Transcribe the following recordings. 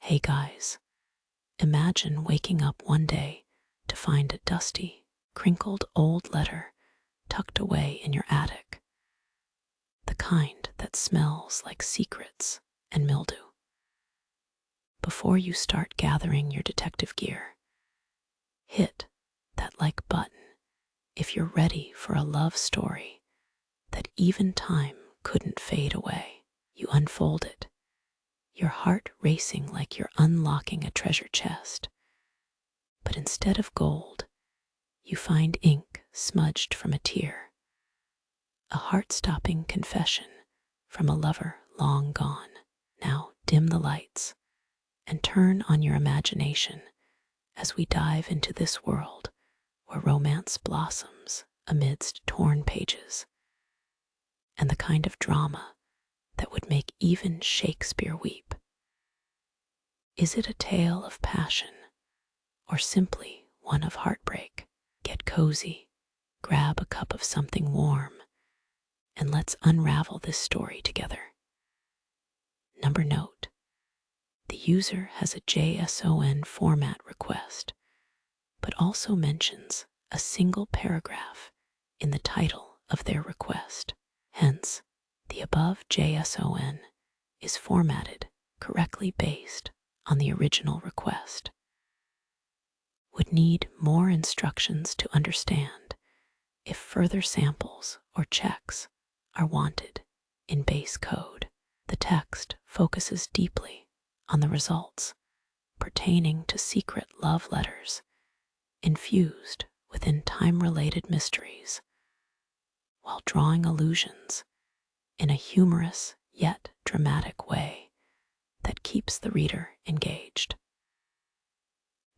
Hey guys, imagine waking up one day to find a dusty, crinkled old letter tucked away in your attic. The kind that smells like secrets and mildew. Before you start gathering your detective gear, hit that like button if you're ready for a love story that even time couldn't fade away. You unfold it, your heart racing like you're unlocking a treasure chest. But instead of gold, you find ink smudged from a tear, a heart-stopping confession from a lover long gone. Now dim the lights and turn on your imagination as we dive into this world where romance blossoms amidst torn pages, and the kind of drama that would make even Shakespeare weep. Is it a tale of passion or simply one of heartbreak? Get cozy, grab a cup of something warm, and let's unravel this story together. Number note: the user has a JSON format request, but also mentions a single paragraph in the title of their request. Hence, the above JSON is formatted correctly based on the original request. Would need more instructions to understand if further samples or checks are wanted in base code. The text focuses deeply on the results pertaining to secret love letters infused within time-related mysteries, while drawing allusions in a humorous yet dramatic way that keeps the reader engaged.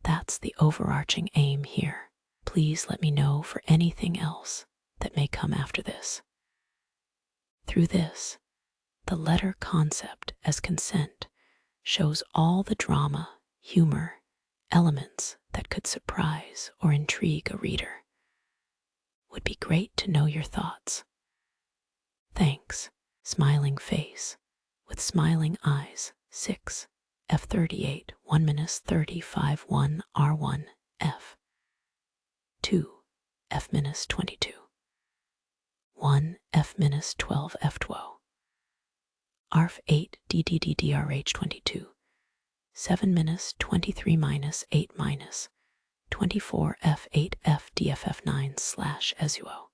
That's the overarching aim here. Please let me know for anything else that may come after this. Through this, the letter concept as consent shows all the drama, humor, elements that could surprise or intrigue a reader. Would be great to know your thoughts. Thanks, smiling face with smiling eyes. 6 F38 1-35 1 R1 F 2 F-22 1 F-12 F12 ARF 8 DDDDRH 22 7-23 8 24 F8 FDFF9 /ESUO.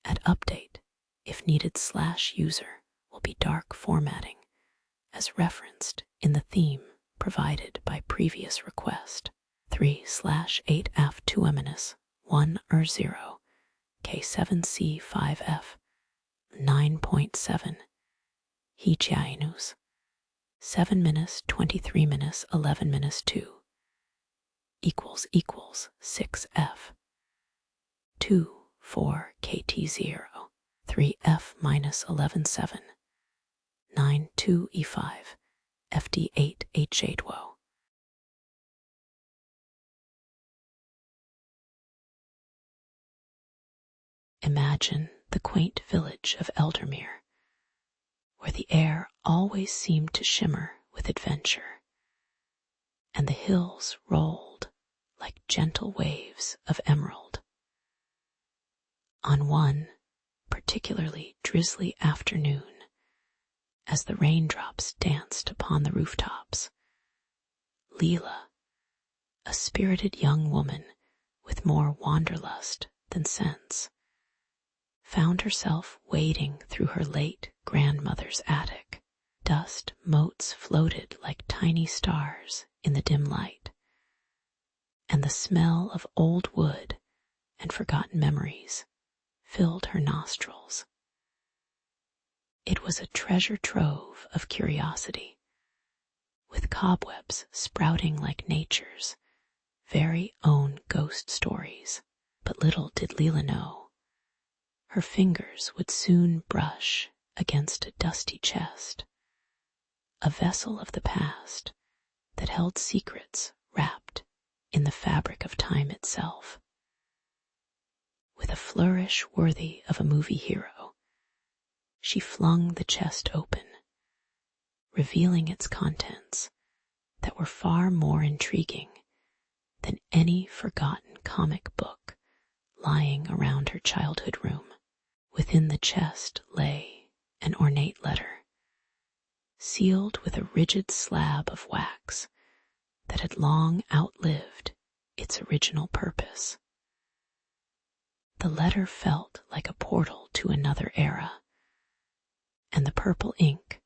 At update, if needed /user will be dark formatting as referenced in the theme provided by previous request. 3/8 F2 1 0 K7C5F 9.7 Hichiainus 7-23 11 2 == 6F 2 4 KT0 3F -11 7 9 2 E5 FD8 H8 WO. Imagine the quaint village of Eldermere, where the air always seemed to shimmer with adventure, and the hills rolled like gentle waves of emerald. On one particularly drizzly afternoon, as the raindrops danced upon the rooftops, Leela, a spirited young woman with more wanderlust than sense, found herself wading through her late grandmother's attic. Dust motes floated like tiny stars in the dim light, and the smell of old wood and forgotten memories filled her nostrils. It was a treasure trove of curiosity, with cobwebs sprouting like nature's very own ghost stories. But little did Leela know, her fingers would soon brush against a dusty chest, a vessel of the past that held secrets wrapped in the fabric of time itself. With a flourish worthy of a movie hero, she flung the chest open, revealing its contents were far more intriguing than any forgotten comic book lying around her childhood room. Within the chest lay an ornate letter, sealed with a rigid slab of wax that had long outlived its original purpose. The letter felt like a portal to another era, and the purple ink,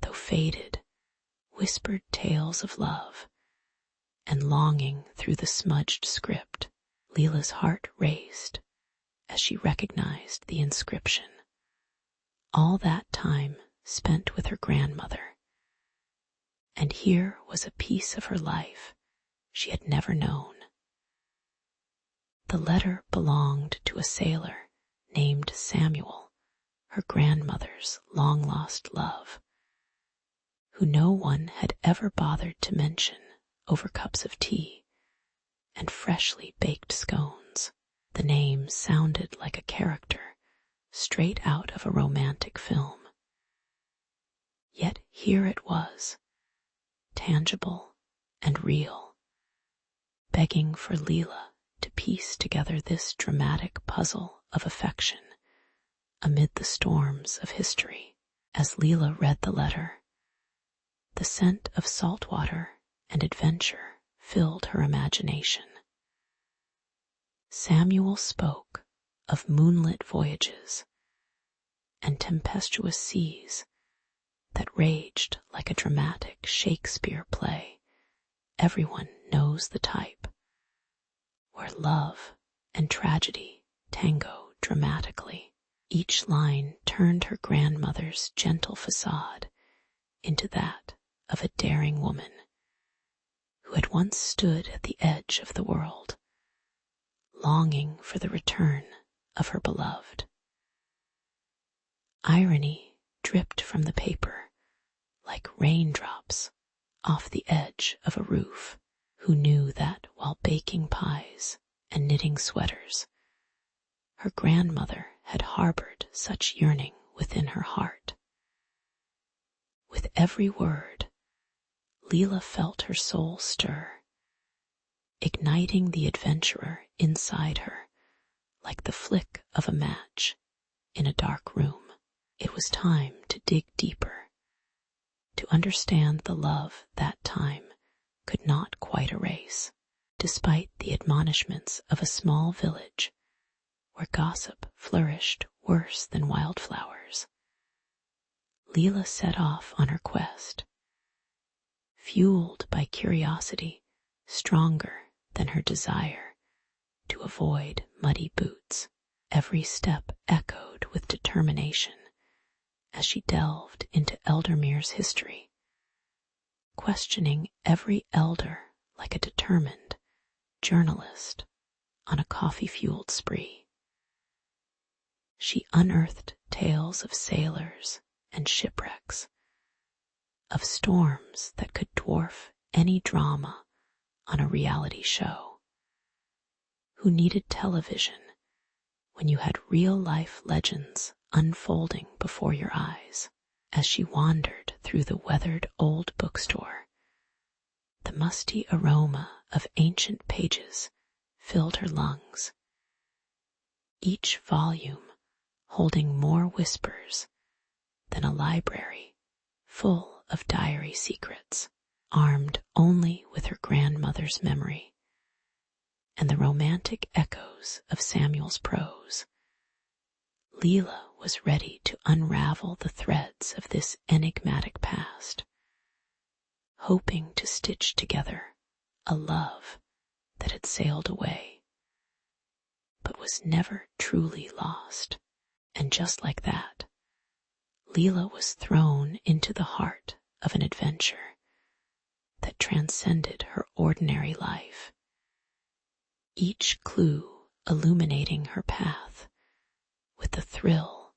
though faded, whispered tales of love and longing through the smudged script. Leela's heart raced as she recognized the inscription. All that time spent with her grandmother, and here was a piece of her life she had never known. The letter belonged to a sailor named Samuel, her grandmother's long-lost love, who no one had ever bothered to mention over cups of tea and freshly baked scones. The name sounded like a character straight out of a romantic film. Yet here it was, tangible and real, begging for Leela to piece together this dramatic puzzle of affection amid the storms of history. As Leela read the letter, the scent of salt water and adventure filled her imagination. Samuel spoke of moonlit voyages and tempestuous seas that raged like a dramatic Shakespeare play. Everyone knows the type, where love and tragedy tango dramatically. Each line turned her grandmother's gentle facade into that of a daring woman who had once stood at the edge of the world, longing for the return of her beloved. Irony dripped from the paper like raindrops off the edge of a roof. Who knew that while baking pies and knitting sweaters, her grandmother had harbored such yearning within her heart? With every word, Leela felt her soul stir, igniting the adventurer inside her like the flick of a match in a dark room. It was time to dig deeper, to understand the love that time could not quite erase, despite the admonishments of a small village where gossip flourished worse than wildflowers. Leela set off on her quest, fueled by curiosity stronger than her desire to avoid muddy boots. Every step echoed with determination as she delved into Eldermere's history, questioning every elder like a determined journalist on a coffee-fueled spree. She unearthed tales of sailors and shipwrecks, of storms that could dwarf any drama on a reality show. Who needed television when you had real-life legends unfolding before your eyes? As she wandered through the weathered old bookstore, the musty aroma of ancient pages filled her lungs, each volume holding more whispers than a library full of diary secrets. Armed only with her grandmother's memory and the romantic echoes of Samuel's prose, Leela was ready to unravel the threads of this enigmatic past, hoping to stitch together a love that had sailed away, but was never truly lost. And just like that, Leela was thrown into the heart of an adventure that transcended her ordinary life, each clue illuminating her path with the thrill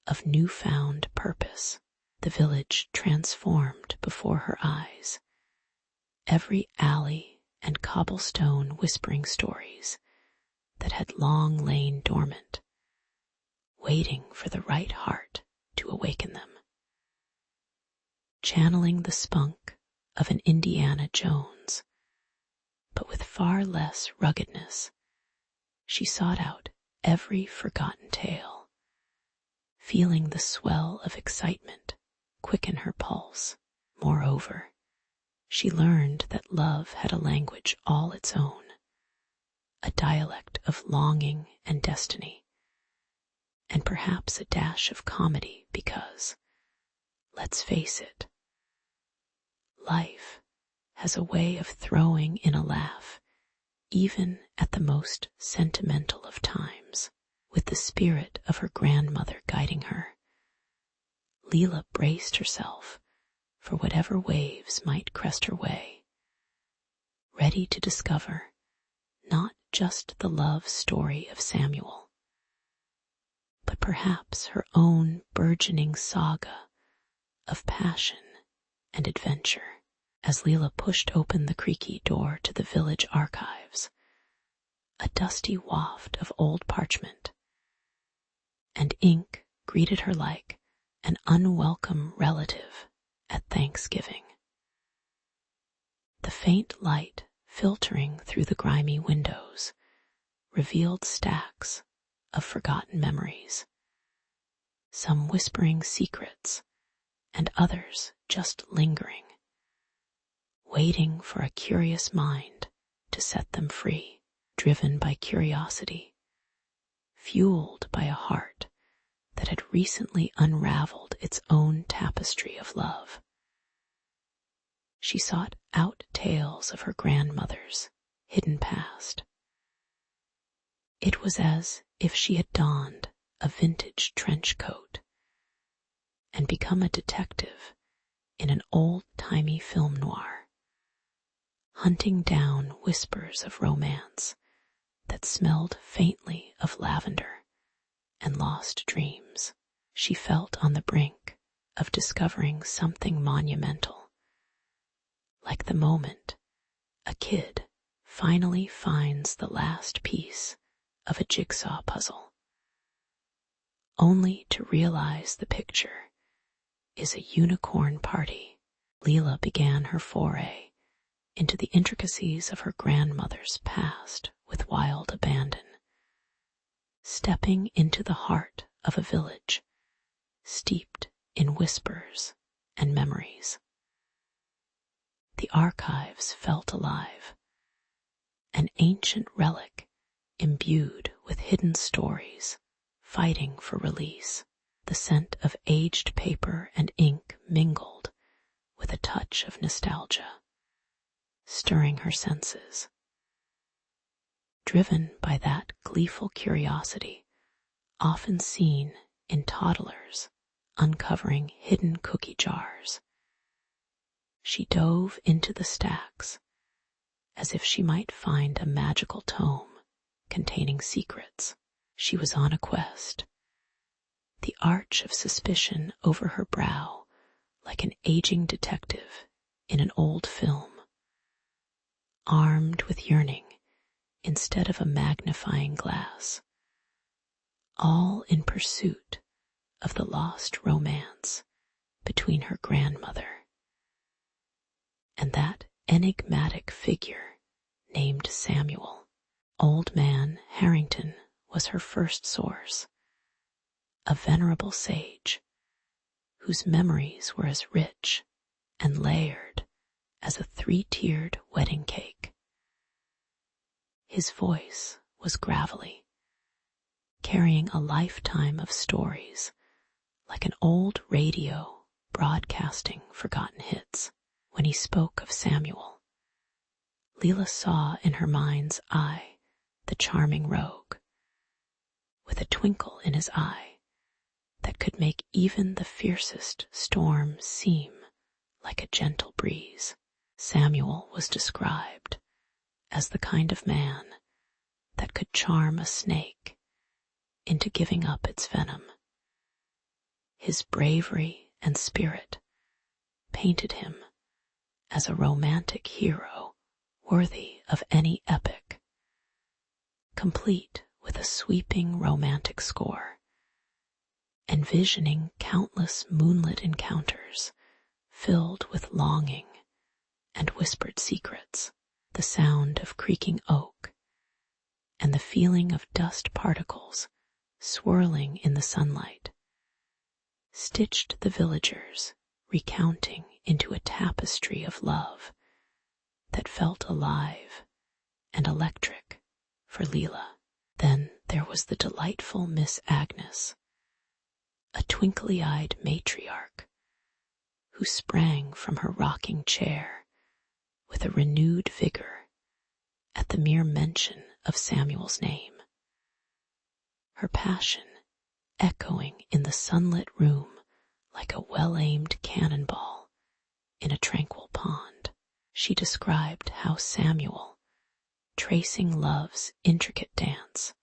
of newfound purpose. The village transformed before her eyes, every alley and cobblestone whispering stories that had long lain dormant, waiting for the right heart to awaken them. Channeling the spunk of an Indiana Jones, but with far less ruggedness. She sought out every forgotten tale, feeling the swell of excitement quicken her pulse. Moreover, she learned that love had a language all its own, a dialect of longing and destiny, and perhaps a dash of comedy because, let's face it, life has a way of throwing in a laugh even at the most sentimental of times. With the spirit of her grandmother guiding her, Leela braced herself for whatever waves might crest her way, ready to discover not just the love story of Samuel, but perhaps her own burgeoning saga of passion and adventure. As Leela pushed open the creaky door to the village archives, a dusty waft of old parchment and ink greeted her like an unwelcome relative at Thanksgiving. The faint light filtering through the grimy windows revealed stacks of forgotten memories, some whispering secrets and others just lingering, waiting for a curious mind to set them free, driven by curiosity, fueled by a heart that had recently unraveled its own tapestry of love. She sought out tales of her grandmother's hidden past. It was as if she had donned a vintage trench coat and become a detective in an old-timey film noir, hunting down whispers of romance that smelled faintly of lavender and lost dreams. She felt on the brink of discovering something monumental, like the moment a kid finally finds the last piece of a jigsaw puzzle, only to realize the picture is a unicorn party. Leela began her foray into the intricacies of her grandmother's past with wild abandon, stepping into the heart of a village steeped in whispers and memories. The archives felt alive, an ancient relic imbued with hidden stories fighting for release. The scent of aged paper and ink mingled with a touch of nostalgia, stirring her senses. Driven by that gleeful curiosity often seen in toddlers uncovering hidden cookie jars, she dove into the stacks as if she might find a magical tome containing secrets. She was on a quest, the arch of suspicion over her brow like an aging detective in an old film, armed with yearning instead of a magnifying glass, all in pursuit of the lost romance between her grandmother and that enigmatic figure named Samuel. Old Man Harrington was her first source, a venerable sage whose memories were as rich and layered as a three-tiered wedding cake. His voice was gravelly, carrying a lifetime of stories like an old radio broadcasting forgotten hits. When he spoke of Samuel, Leela saw in her mind's eye the charming rogue, with a twinkle in his eye that could make even the fiercest storm seem like a gentle breeze. Samuel was described as the kind of man that could charm a snake into giving up its venom. His bravery and spirit painted him as a romantic hero worthy of any epic, complete with a sweeping romantic score, envisioning countless moonlit encounters filled with longing whispered secrets, the sound of creaking oak, and the feeling of dust particles swirling in the sunlight, stitched the villagers, recounting into a tapestry of love that felt alive and electric for Leela. Then there was the delightful Miss Agnes, a twinkly-eyed matriarch who sprang from her rocking chair with a renewed vigor at the mere mention of Samuel's name, her passion echoing in the sunlit room like a well-aimed cannonball in a tranquil pond. She described how Samuel, tracing love's intricate dance,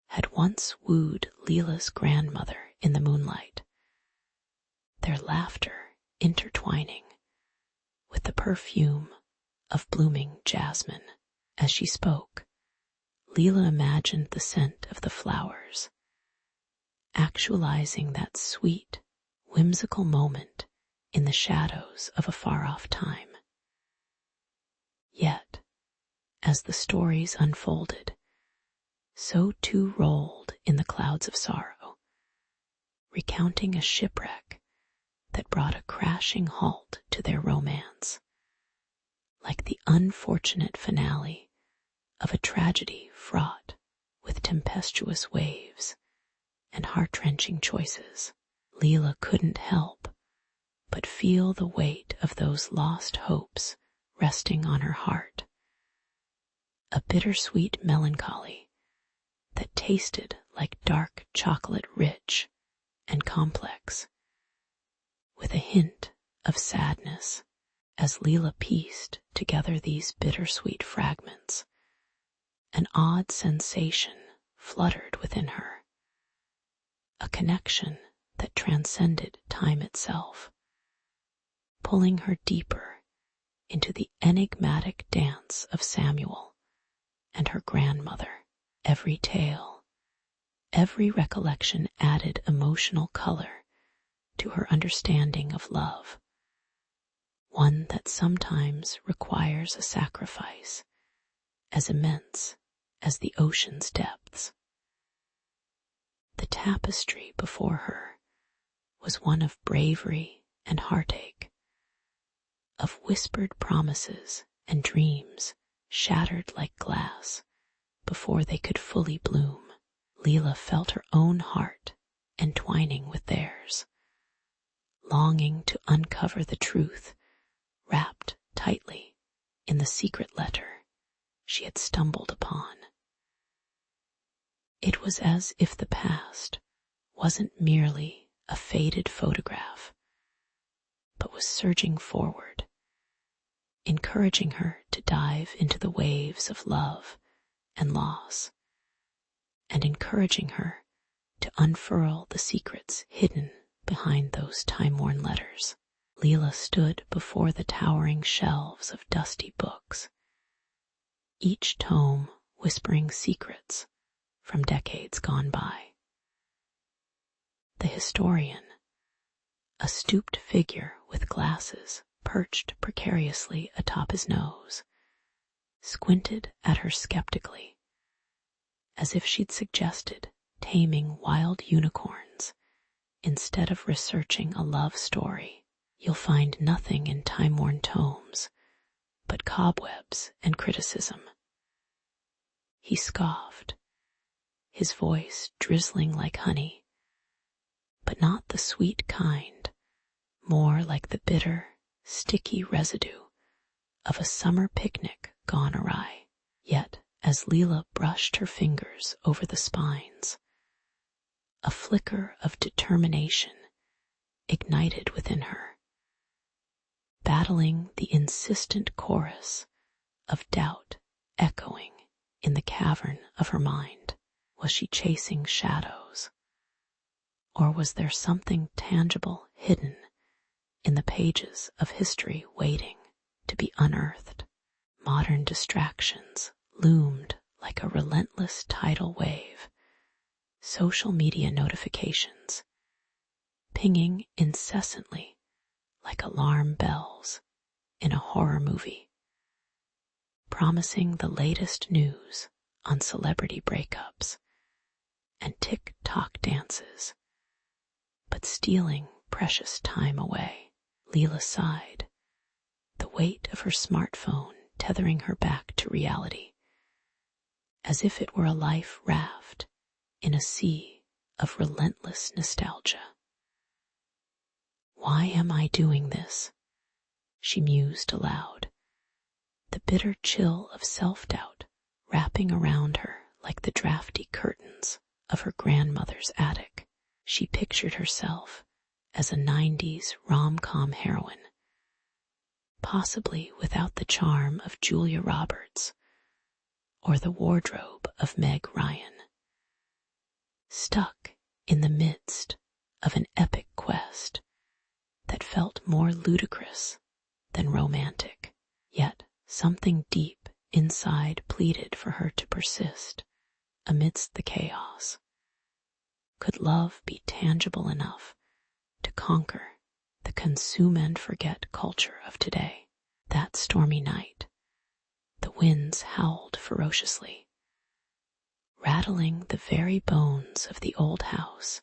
had once wooed Leela's grandmother in the moonlight, their laughter intertwining with the perfume of blooming jasmine. As she spoke, Leela imagined the scent of the flowers, actualizing that sweet, whimsical moment in the shadows of a far-off time. Yet, as the stories unfolded, so too rolled in the clouds of sorrow, recounting a shipwreck that brought a crashing halt to their romance, like the unfortunate finale of a tragedy fraught with tempestuous waves and heart-wrenching choices. Leela couldn't help but feel the weight of those lost hopes resting on her heart, a bittersweet melancholy that tasted like dark chocolate, rich and complex, with a hint of sadness. As Leela pieced together these bittersweet fragments, an odd sensation fluttered within her, a connection that transcended time itself, pulling her deeper into the enigmatic dance of Samuel and her grandmother. Every tale, every recollection added emotional color to her understanding of love, one that sometimes requires a sacrifice as immense as the ocean's depths. The tapestry before her was one of bravery and heartache, of whispered promises and dreams shattered like glass before they could fully bloom. Leela felt her own heart entwining with theirs, longing to uncover the truth wrapped tightly in the secret letter she had stumbled upon. It was as if the past wasn't merely a faded photograph, but was surging forward, encouraging her to dive into the waves of love and loss, and encouraging her to unfurl the secrets hidden behind those time-worn letters. Leela stood before the towering shelves of dusty books, each tome whispering secrets from decades gone by. The historian, a stooped figure with glasses perched precariously atop his nose, squinted at her skeptically, as if she'd suggested taming wild unicorns instead of researching a love story. You'll find nothing in time-worn tomes but cobwebs and criticism, he scoffed, his voice drizzling like honey, but not the sweet kind, more like the bitter, sticky residue of a summer picnic gone awry. Yet, as Leela brushed her fingers over the spines, a flicker of determination ignited within her, battling the insistent chorus of doubt echoing in the cavern of her mind. Was she chasing shadows? Or was there something tangible hidden in the pages of history waiting to be unearthed? Modern distractions loomed like a relentless tidal wave, social media notifications pinging incessantly like alarm bells in a horror movie, promising the latest news on celebrity breakups and tick-tock dances, but stealing precious time away. Leela sighed, the weight of her smartphone tethering her back to reality, as if it were a life raft in a sea of relentless nostalgia. Why am I doing this? She mused aloud, the bitter chill of self-doubt wrapping around her like the drafty curtains of her grandmother's attic. She pictured herself as a 90s rom-com heroine, possibly without the charm of Julia Roberts or the wardrobe of Meg Ryan, stuck in the midst of an epic quest that felt more ludicrous than romantic. Yet something deep inside pleaded for her to persist amidst the chaos. Could love be tangible enough to conquer the consume and forget culture of today? That stormy night, the winds howled ferociously, rattling the very bones of the old house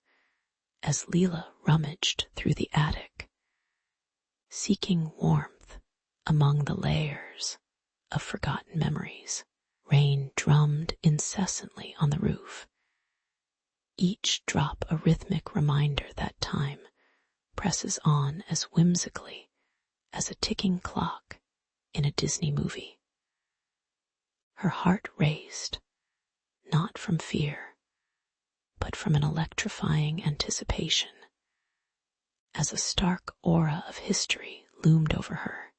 as Leela rummaged through the attic, seeking warmth among the layers of forgotten memories. Rain drummed incessantly on the roof, each drop a rhythmic reminder that time presses on as whimsically as a ticking clock in a Disney movie. Her heart raced, not from fear, but from an electrifying anticipation, as a stark aura of history loomed over her,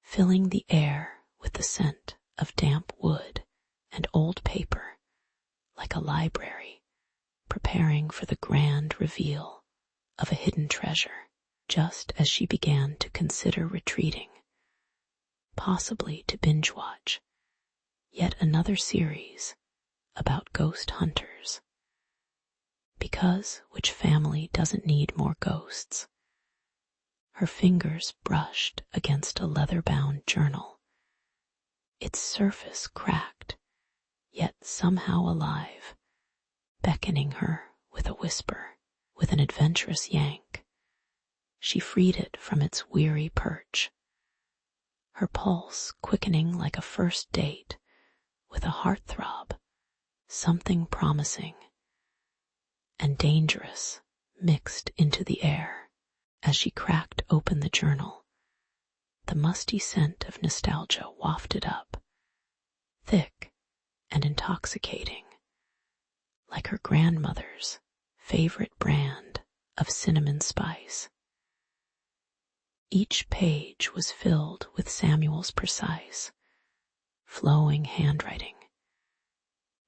filling the air with the scent of damp wood and old paper, like a library preparing for the grand reveal of a hidden treasure. Just as she began to consider retreating, possibly to binge-watch yet another series about ghost hunters, because which family doesn't need more ghosts? Her fingers brushed against a leather-bound journal, its surface cracked, yet somehow alive, beckoning her with a whisper. With an adventurous yank, she freed it from its weary perch, her pulse quickening like a first date with a heartthrob, something promising and dangerous mixed into the air. As she cracked open the journal, the musty scent of nostalgia wafted up, thick and intoxicating, like her grandmother's favorite brand of cinnamon spice. Each page was filled with Samuel's precise, flowing handwriting,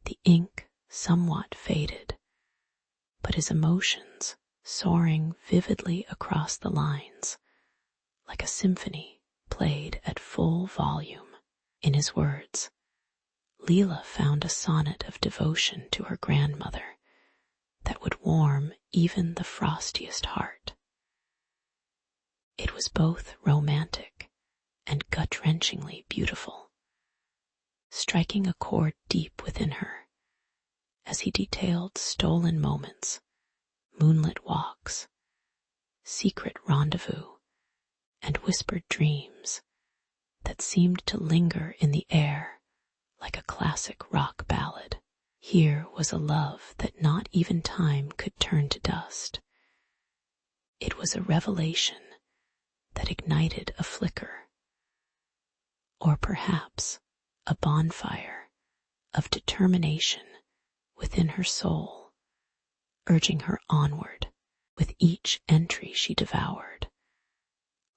the ink somewhat faded, but his emotions soaring vividly across the lines, like a symphony played at full volume. In his words, Leela found a sonnet of devotion to her grandmother that would warm even the frostiest heart. It was both romantic and gut-wrenchingly beautiful, striking a chord deep within her as he detailed stolen moments, moonlit walks, secret rendezvous, and whispered dreams that seemed to linger in the air like a classic rock ballad. Here was a love that not even time could turn to dust. It was a revelation that ignited a flicker, or perhaps a bonfire of determination within her soul, urging her onward. With each entry she devoured,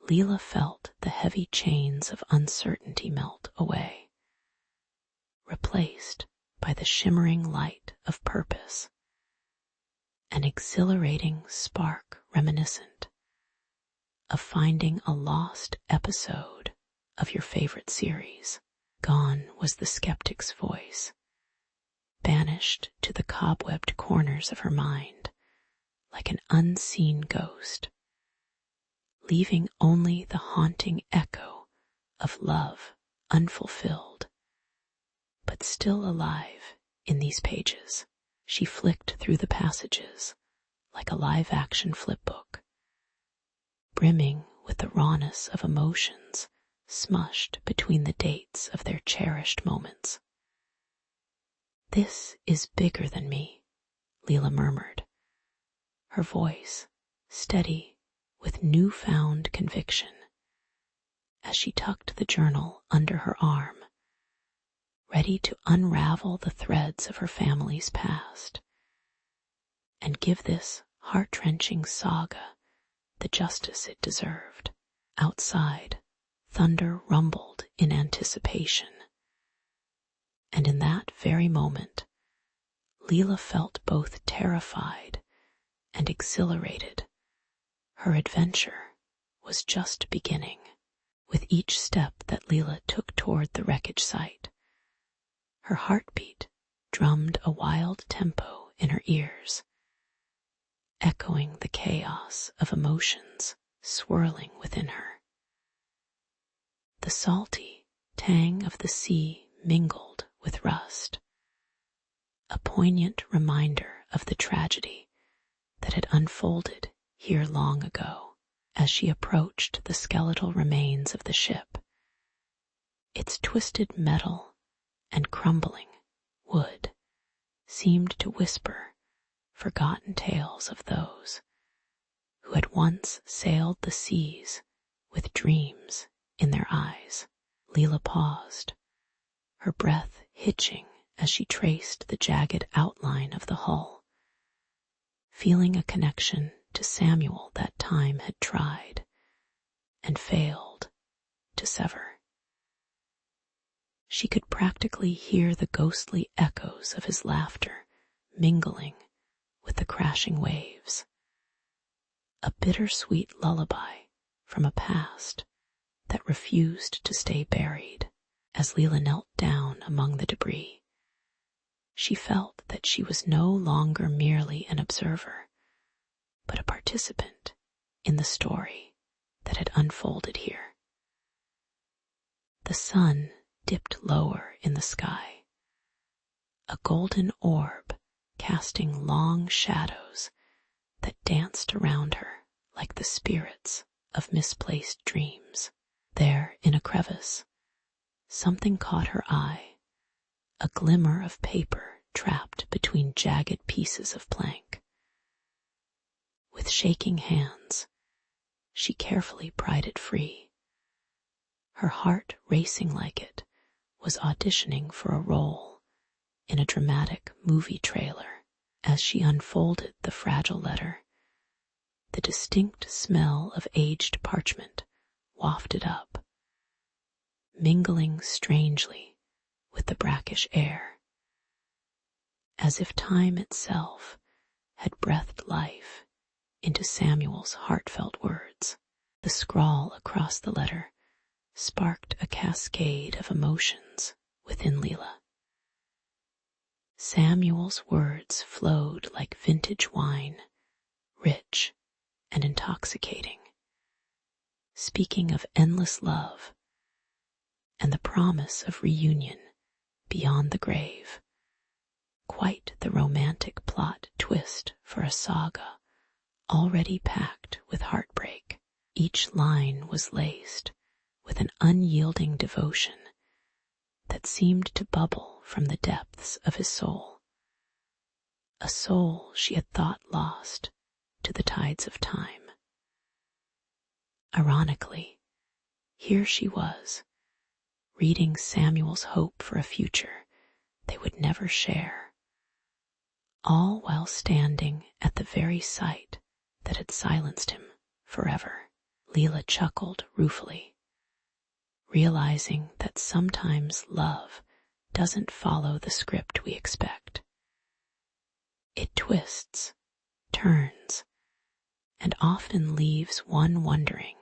Leela felt the heavy chains of uncertainty melt away, replaced by the shimmering light of purpose, an exhilarating spark reminiscent of finding a lost episode of your favorite series. Gone was the skeptic's voice, banished to the cobwebbed corners of her mind like an unseen ghost. leaving only the haunting echo of love unfulfilled, but still alive in these pages. She flicked through the passages like a live-action flipbook, brimming with the rawness of emotions smushed between the dates of their cherished moments. "This is bigger than me," Leela murmured, her voice steady with newfound conviction, as she tucked the journal under her arm, ready to unravel the threads of her family's past and give this heart-wrenching saga the justice it deserved. Outside, thunder rumbled in anticipation, and in that very moment, Leela felt both terrified and exhilarated. Her adventure was just beginning. With each step that Leela took toward the wreckage site, her heartbeat drummed a wild tempo in her ears, echoing the chaos of emotions swirling within her. The salty tang of the sea mingled with rust, a poignant reminder of the tragedy that had unfolded here long ago. As she approached the skeletal remains of the ship, its twisted metal and crumbling wood seemed to whisper forgotten tales of those who had once sailed the seas with dreams in their eyes. Leela paused, her breath hitching as she traced the jagged outline of the hull, feeling a connection to Samuel that time had tried and failed to sever. She could practically hear the ghostly echoes of his laughter mingling with the crashing waves, a bittersweet lullaby from a past that refused to stay buried. As Leela knelt down among the debris, she felt that she was no longer merely an observer, but a participant in the story that had unfolded here. The sun dipped lower in the sky, a golden orb casting long shadows that danced around her like the spirits of misplaced dreams. There, in a crevice, something caught her eye, a glimmer of paper trapped between jagged pieces of plank. With shaking hands, she carefully pried it free, her heart racing like it was auditioning for a role in a dramatic movie trailer. As she unfolded the fragile letter, the distinct smell of aged parchment wafted up, mingling strangely with the brackish air, as if time itself had breathed life into Samuel's heartfelt words. The scrawl across the letter sparked a cascade of emotions within Leela. Samuel's words flowed like vintage wine, rich and intoxicating, speaking of endless love and the promise of reunion beyond the grave. Quite the romantic plot twist for a saga already packed with heartbreak. Each line was laced with an unyielding devotion that seemed to bubble from the depths of his soul, a soul she had thought lost to the tides of time. Ironically, here she was, reading Samuel's hope for a future they would never share, all while standing at the very site that had silenced him forever. Leela chuckled ruefully, realizing that sometimes love doesn't follow the script we expect. It twists, turns, and often leaves one wondering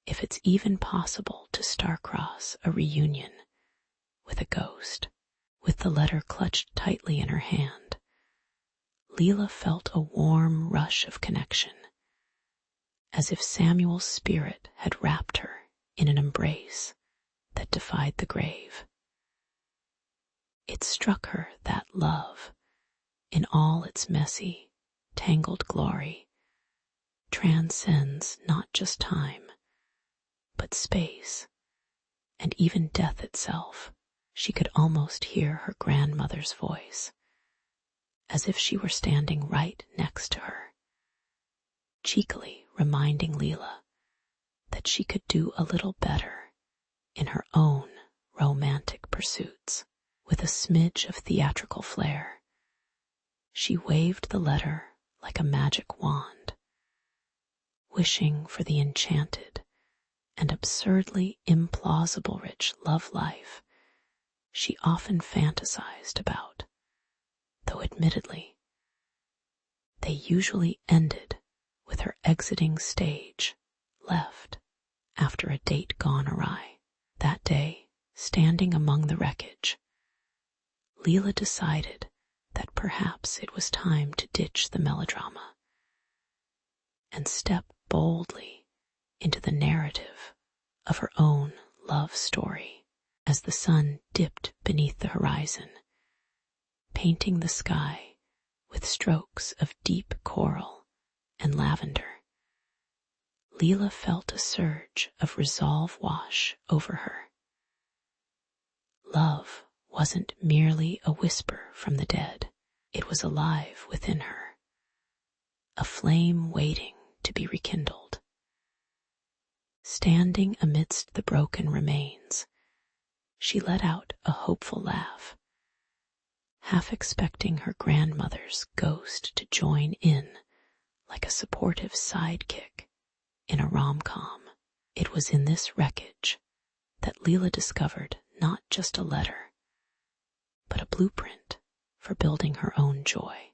if it's even possible to star-cross a reunion with a ghost. With the letter clutched tightly in her hand, Leela felt a warm rush of connection, as if Samuel's spirit had wrapped her in an embrace that defied the grave. It struck her that love, in all its messy, tangled glory, transcends not just time, but space, and even death itself. She could almost hear her grandmother's voice, as if she were standing right next to her, cheekily reminding Leela that she could do a little better in her own romantic pursuits. With a smidge of theatrical flair, she waved the letter like a magic wand, wishing for the enchanted and absurdly implausible rich love life she often fantasized about, though admittedly, they usually ended with her exiting stage left after a date gone awry. That day, standing among the wreckage, Leela decided that perhaps it was time to ditch the melodrama and step boldly into the narrative of her own love story. As the sun dipped beneath the horizon, painting the sky with strokes of deep coral and lavender, Leela felt a surge of resolve wash over her. Love wasn't merely a whisper from the dead. It was alive within her, a flame waiting to be rekindled. Standing amidst the broken remains, she let out a hopeful laugh, half expecting her grandmother's ghost to join in like a supportive sidekick in a rom-com. It was in this wreckage that Leela discovered not just a letter, but a blueprint for building her own joy.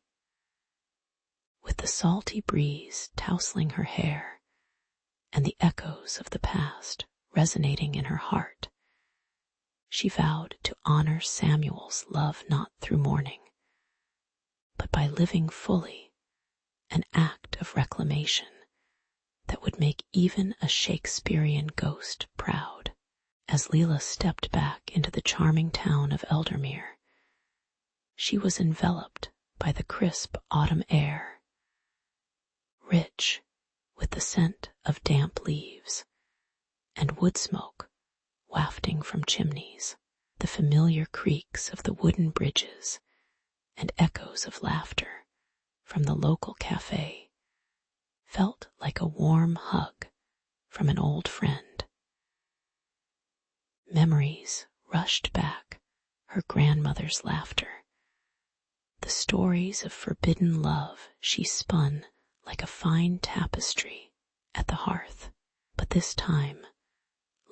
With the salty breeze tousling her hair and the echoes of the past resonating in her heart, she vowed to honor Samuel's love not through mourning, but by living fully an act of reclamation that would make even a Shakespearean ghost proud. As Leela stepped back into the charming town of Eldermere, she was enveloped by the crisp autumn air, rich with the scent of damp leaves and wood smoke wafting from chimneys. The familiar creaks of the wooden bridges and echoes of laughter from the local cafe felt like a warm hug from an old friend. Memories rushed back her grandmother's laughter, the stories of forbidden love she spun like a fine tapestry at the hearth. But this time,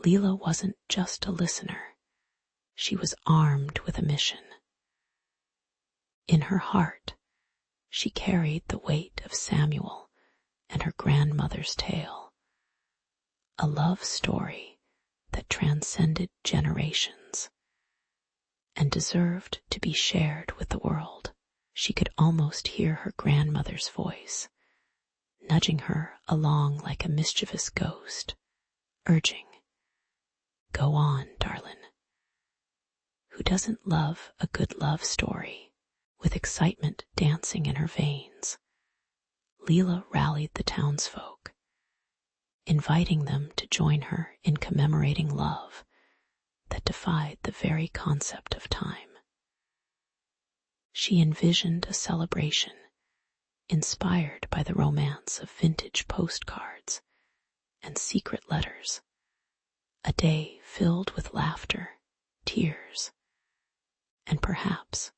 Leela wasn't just a listener. She was armed with a mission. In her heart, she carried the weight of Samuel and her grandmother's tale, a love story that transcended generations and deserved to be shared with the world. She could almost hear her grandmother's voice, nudging her along like a mischievous ghost, urging, "Go on, darlin'. Who doesn't love a good love story?" With excitement dancing in her veins, Leela rallied the townsfolk, inviting them to join her in commemorating love that defied the very concept of time. She envisioned a celebration inspired by the romance of vintage postcards and secret letters, a day filled with laughter, tears, and perhaps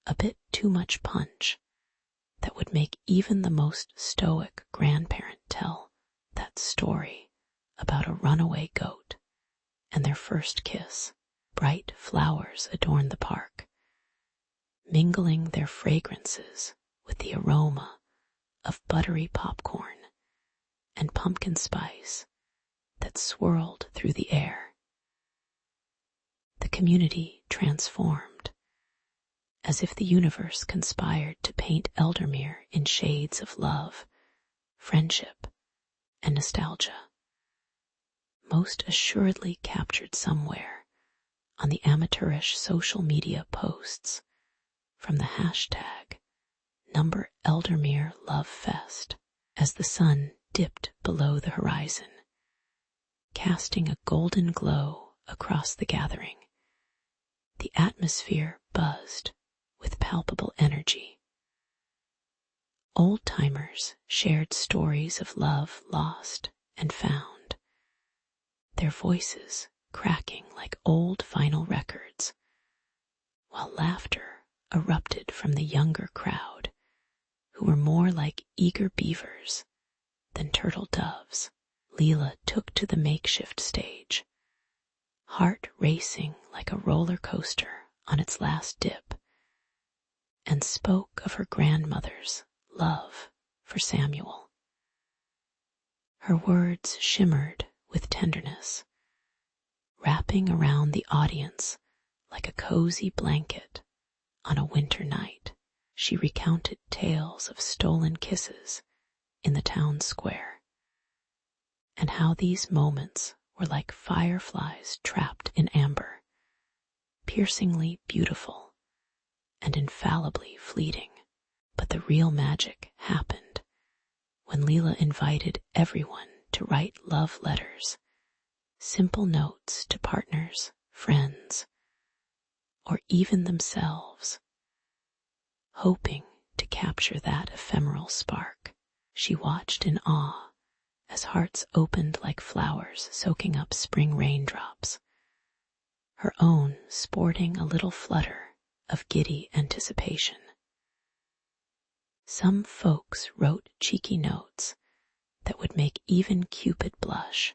a bit too much punch that would make even the most stoic grandparent tell that story about a runaway goat and their first kiss. Bright flowers adorned the park, mingling their fragrances with the aroma of buttery popcorn and pumpkin spice that swirled through the air. The community transformed, as if the universe conspired to paint Eldermere in shades of love, friendship, and nostalgia, most assuredly captured somewhere on the amateurish social media posts from the hashtag #EldermereLoveFest as the sun dipped below the horizon, casting a golden glow across the gathering. The atmosphere buzzed with palpable energy. Old-timers shared stories of love lost and found, their voices cracking like old vinyl records, while laughter erupted from the younger crowd, who were more like eager beavers than turtle doves. Leela took to the makeshift stage, heart racing like a roller coaster on its last dip, and spoke of her grandmother's love for Samuel. Her words shimmered with tenderness, wrapping around the audience like a cozy blanket on a winter night. She recounted tales of stolen kisses in the town square, and how these moments were like fireflies trapped in amber, piercingly beautiful and infallibly fleeting. But the real magic happened when Leela invited everyone to write love letters, simple notes to partners, friends, or even themselves, hoping to capture that ephemeral spark. She watched in awe as hearts opened like flowers soaking up spring raindrops, her own sporting a little flutter of giddy anticipation. Some folks wrote cheeky notes that would make even Cupid blush,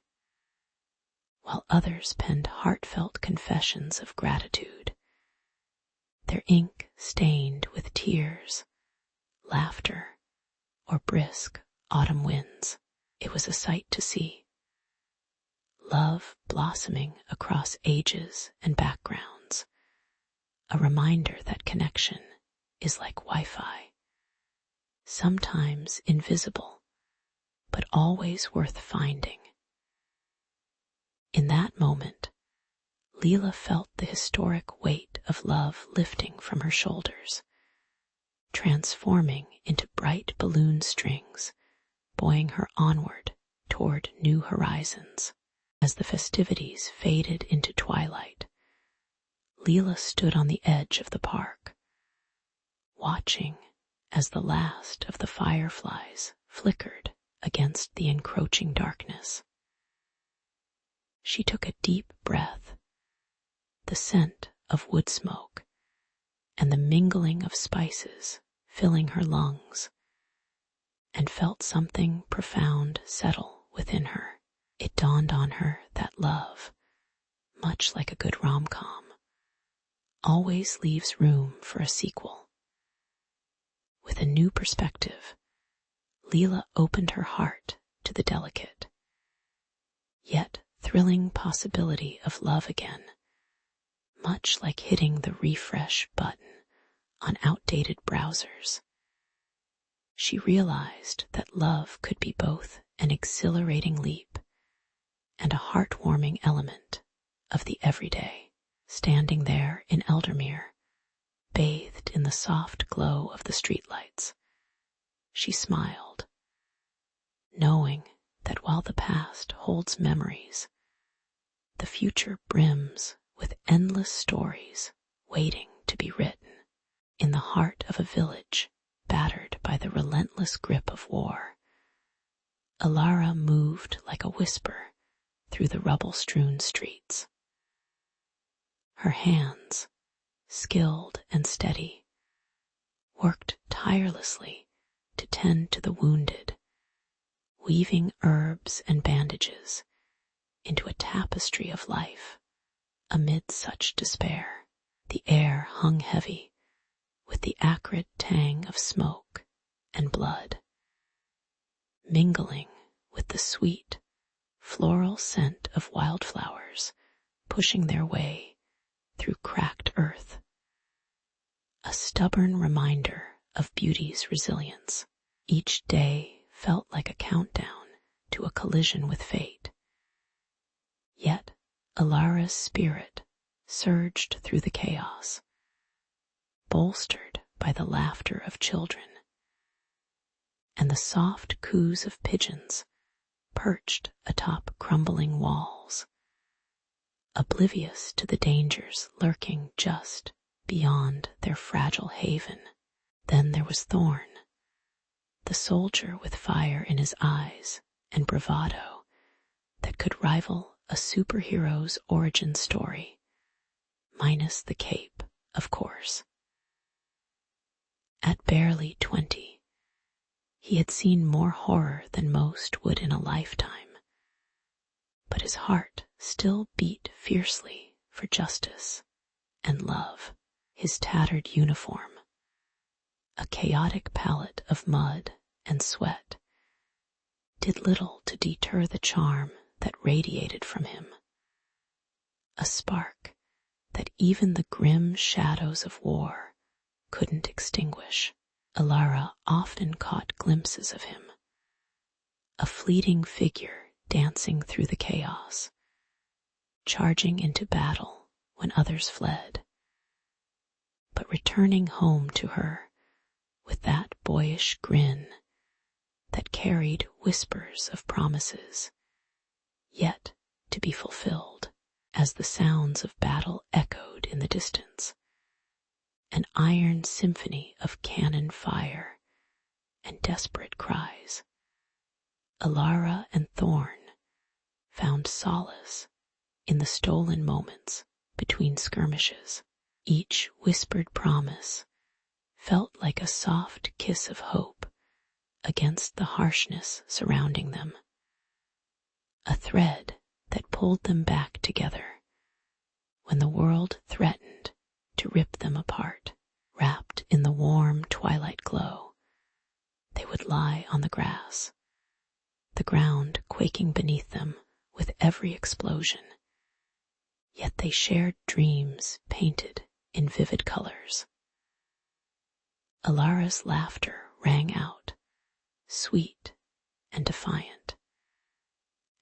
while others penned heartfelt confessions of gratitude, their ink stained with tears, laughter, or brisk autumn winds. It was a sight to see. Love blossoming across ages and backgrounds, a reminder that connection is like Wi-Fi, sometimes invisible, but always worth finding. In that moment, Leela felt the historic weight of love lifting from her shoulders, transforming into bright balloon strings, buoying her onward toward new horizons. As the festivities faded into twilight, Leela stood on the edge of the park, watching as the last of the fireflies flickered against the encroaching darkness. She took a deep breath, the scent of wood smoke and the mingling of spices filling her lungs, and felt something profound settle within her. It dawned on her that love, much like a good rom-com, always leaves room for a sequel. With a new perspective, Leela opened her heart to the delicate, yet thrilling possibility of love again, much like hitting the refresh button on outdated browsers. She realized that love could be both an exhilarating leap and a heartwarming element of the everyday. Standing there in Eldermere, bathed in the soft glow of the streetlights, she smiled, knowing that while the past holds memories, the future brims with endless stories waiting to be written. In the heart of a village battered by the relentless grip of war, Alara moved like a whisper through the rubble-strewn streets. Her hands, skilled and steady, worked tirelessly to tend to the wounded, weaving herbs and bandages into a tapestry of life amid such despair. The air hung heavy with the acrid tang of smoke and blood, mingling with the sweet, floral scent of wildflowers pushing their way through cracked earth, a stubborn reminder of beauty's resilience. Each day felt like a countdown to a collision with fate. Yet Alara's spirit surged through the chaos, bolstered by the laughter of children and the soft coos of pigeons perched atop crumbling walls, oblivious to the dangers lurking just beyond their fragile haven. Then there was Thorn, the soldier with fire in his eyes and bravado that could rival a superhero's origin story, minus the cape, of course. At barely 20, he had seen more horror than most would in a lifetime, but his heart still beat fiercely for justice and love. His tattered uniform, a chaotic palette of mud and sweat, did little to deter the charm that radiated from him, a spark that even the grim shadows of war couldn't extinguish. Alara often caught glimpses of him, a fleeting figure dancing through the chaos, charging into battle when others fled, but returning home to her with that boyish grin that carried whispers of promises yet to be fulfilled. As the sounds of battle echoed in the distance, an iron symphony of cannon fire and desperate cries, Alara and Thorn found solace in the stolen moments between skirmishes. Each whispered promise felt like a soft kiss of hope against the harshness surrounding them, a thread that pulled them back together when the world threatened to rip them apart. Wrapped in the warm twilight glow, they would lie on the grass, the ground quaking beneath them with every explosion. Yet they shared dreams painted in vivid colors. Alara's laughter rang out, sweet and defiant,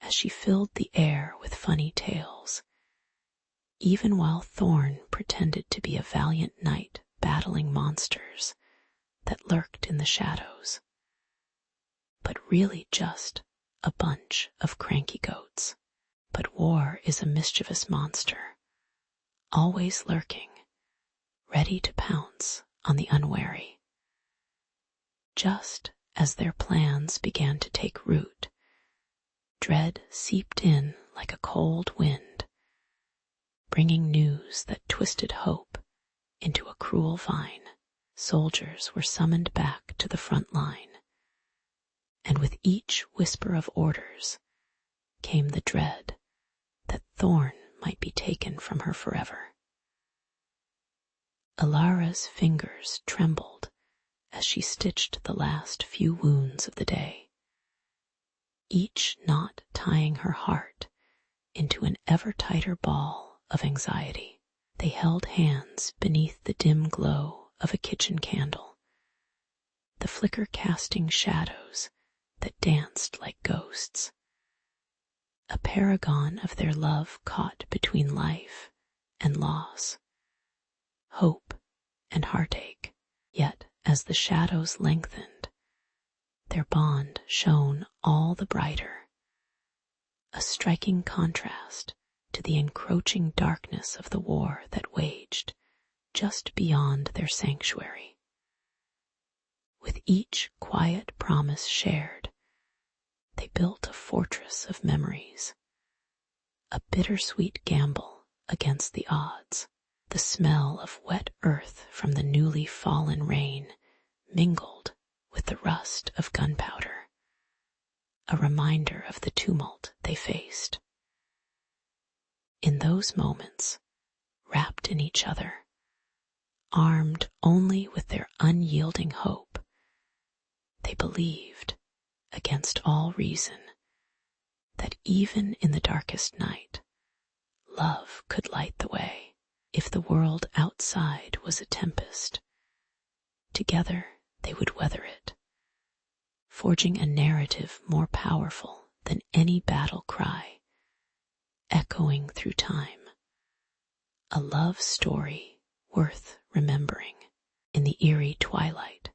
as she filled the air with funny tales, even while Thorn pretended to be a valiant knight battling monsters that lurked in the shadows, but really just a bunch of cranky goats. But war is a mischievous monster, always lurking, ready to pounce on the unwary. Just as their plans began to take root, dread seeped in like a cold wind, bringing news that twisted hope into a cruel vine. Soldiers were summoned back to the front line, and with each whisper of orders came the dread that Thorn might be taken from her forever. Alara's fingers trembled as she stitched the last few wounds of the day, each knot tying her heart into an ever tighter ball of anxiety. They held hands beneath the dim glow of a kitchen candle, the flicker casting shadows that danced like ghosts, a paragon of their love caught between life and loss, hope and heartache. Yet as the shadows lengthened, their bond shone all the brighter, a striking contrast to the encroaching darkness of the war that waged just beyond their sanctuary. With each quiet promise shared, they built a fortress of memories, a bittersweet gamble against the odds. The smell of wet earth from the newly fallen rain mingled with the rust of gunpowder, a reminder of the tumult they faced. In those moments, wrapped in each other, armed only with their unyielding hope, they believed, against all reason, that even in the darkest night, love could light the way. If the world outside was a tempest, together they would weather it, forging a narrative more powerful than any battle cry, echoing through time. A love story worth remembering. In the eerie twilight,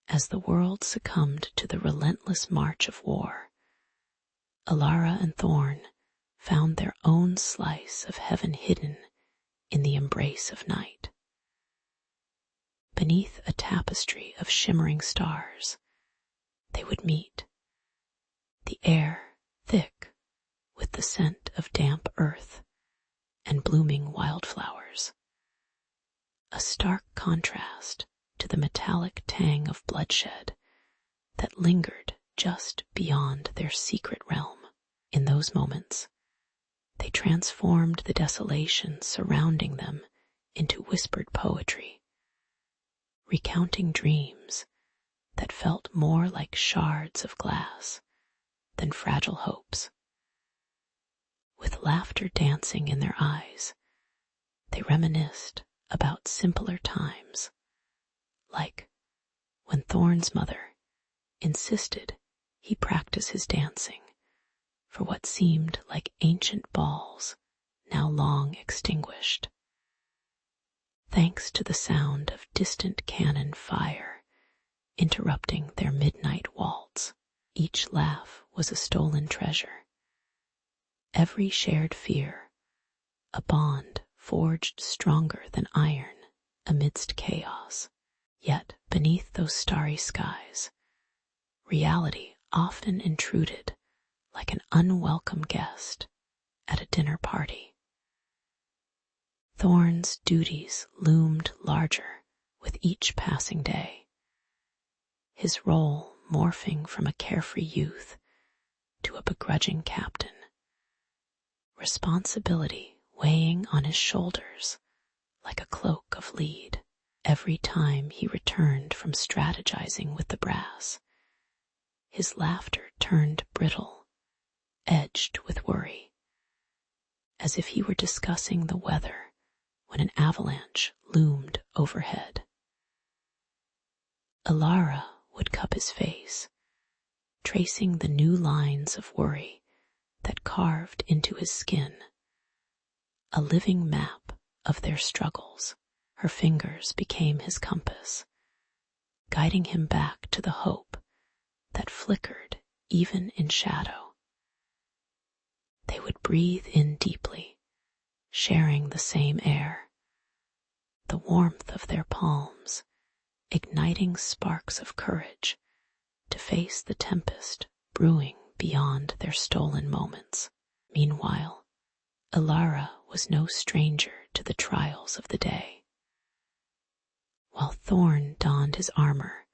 as the world succumbed to the relentless march of war, Alara and Thorn found their own slice of heaven hidden in the embrace of night. Beneath a tapestry of shimmering stars, they would meet, the air thick with the scent of damp earth and blooming wildflowers. A stark contrast to the metallic tang of bloodshed that lingered just beyond their secret realm. In those moments, they transformed the desolation surrounding them into whispered poetry, recounting dreams that felt more like shards of glass than fragile hopes. With laughter dancing in their eyes, they reminisced about simpler times, like when Thorn's mother insisted he practice his dancing for what seemed like ancient balls now long extinguished. Thanks to the sound of distant cannon fire interrupting their midnight waltz, each laugh was a stolen treasure. Every shared fear, a bond forged stronger than iron amidst chaos. Yet beneath those starry skies, reality often intruded like an unwelcome guest at a dinner party. Thorn's duties loomed larger with each passing day, his role morphing from a carefree youth to a begrudging captain, responsibility weighing on his shoulders like a cloak of lead. Every time he returned from strategizing with the brass, his laughter turned brittle, edged with worry, as if he were discussing the weather when an avalanche loomed overhead. Alara would cup his face, tracing the new lines of worry that carved into his skin, a living map of their struggles. Her fingers became his compass, guiding him back to the hope that flickered even in shadow. They would breathe in deeply, sharing the same air, the warmth of their palms igniting sparks of courage to face the tempest brewing beyond their stolen moments. Meanwhile, Alara was no stranger to the trials of the day. While Thorn donned his armor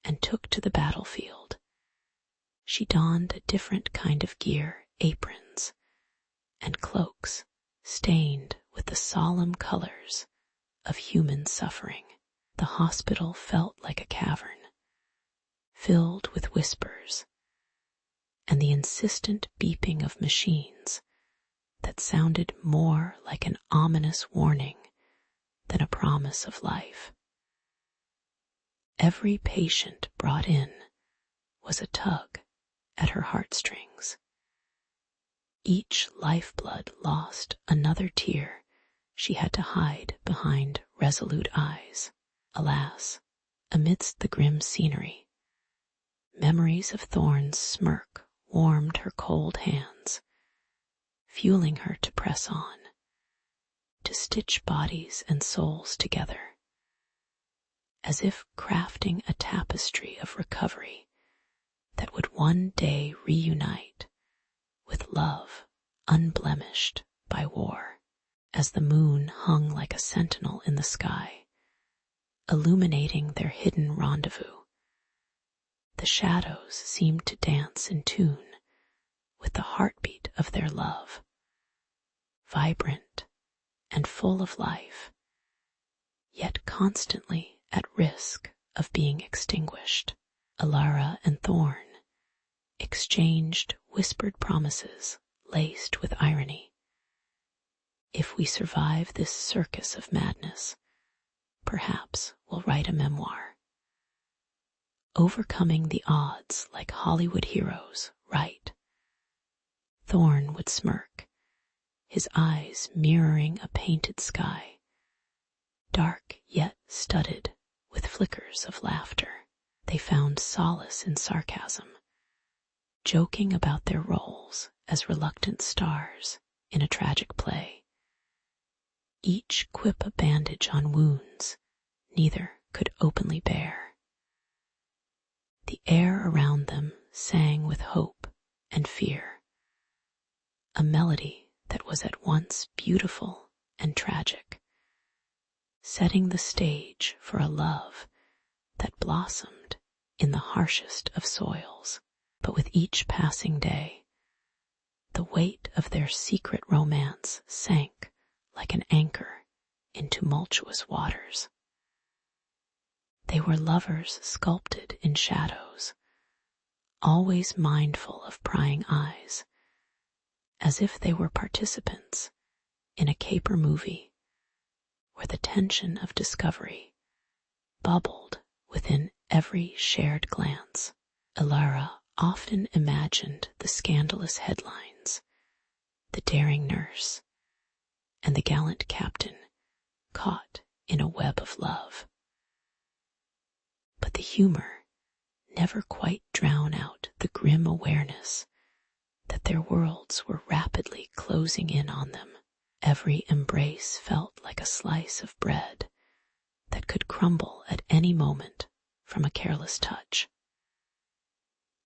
and took to the battlefield, she donned a different kind of gear, aprons, and cloaks stained with the solemn colors of human suffering. The hospital felt like a cavern, filled with whispers and the insistent beeping of machines that sounded more like an ominous warning than a promise of life. Every patient brought in was a tug at her heartstrings. Each lifeblood lost another tear she had to hide behind resolute eyes. Alas, amidst the grim scenery, memories of Thorn's smirk warmed her cold hands, fueling her to press on, to stitch bodies and souls together, as if crafting a tapestry of recovery that would one day reunite with love unblemished by war. As the moon hung like a sentinel in the sky, illuminating their hidden rendezvous, the shadows seemed to dance in tune with the heartbeat of their love, vibrant and full of life, yet constantly at risk of being extinguished. Alara and Thorn exchanged whispered promises laced with irony. If we survive this circus of madness, perhaps we'll write a memoir. Overcoming the odds like Hollywood heroes right. Thorn would smirk, his eyes mirroring a painted sky, dark yet studded with flickers of laughter. They found solace in sarcasm, joking about their roles as reluctant stars in a tragic play. Each quip a bandage on wounds neither could openly bear. The air around them sang with hope and fear, a melody that was at once beautiful and tragic, setting the stage for a love that blossomed in the harshest of soils. But with each passing day, the weight of their secret romance sank like an anchor in tumultuous waters. They were lovers sculpted in shadows, always mindful of prying eyes, as if they were participants in a caper movie where the tension of discovery bubbled within every shared glance. Elara often imagined the scandalous headlines, the daring nurse, and the gallant captain caught in a web of love. But the humor never quite drowned out the grim awareness that their worlds were rapidly closing in on them. Every embrace felt like a slice of bread that could crumble at any moment from a careless touch.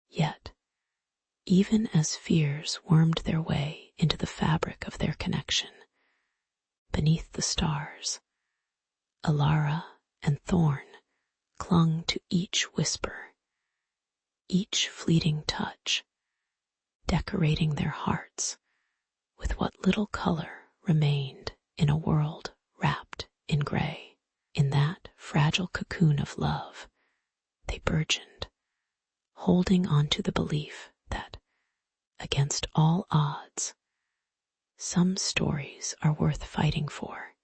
Yet, even as fears wormed their way into the fabric of their connection, beneath the stars, Elara and Thorn clung to each whisper, each fleeting touch, decorating their hearts with what little color remained in a world wrapped in gray. In that fragile cocoon of love, they burgeoned, holding on to the belief that, against all odds, some stories are worth fighting for,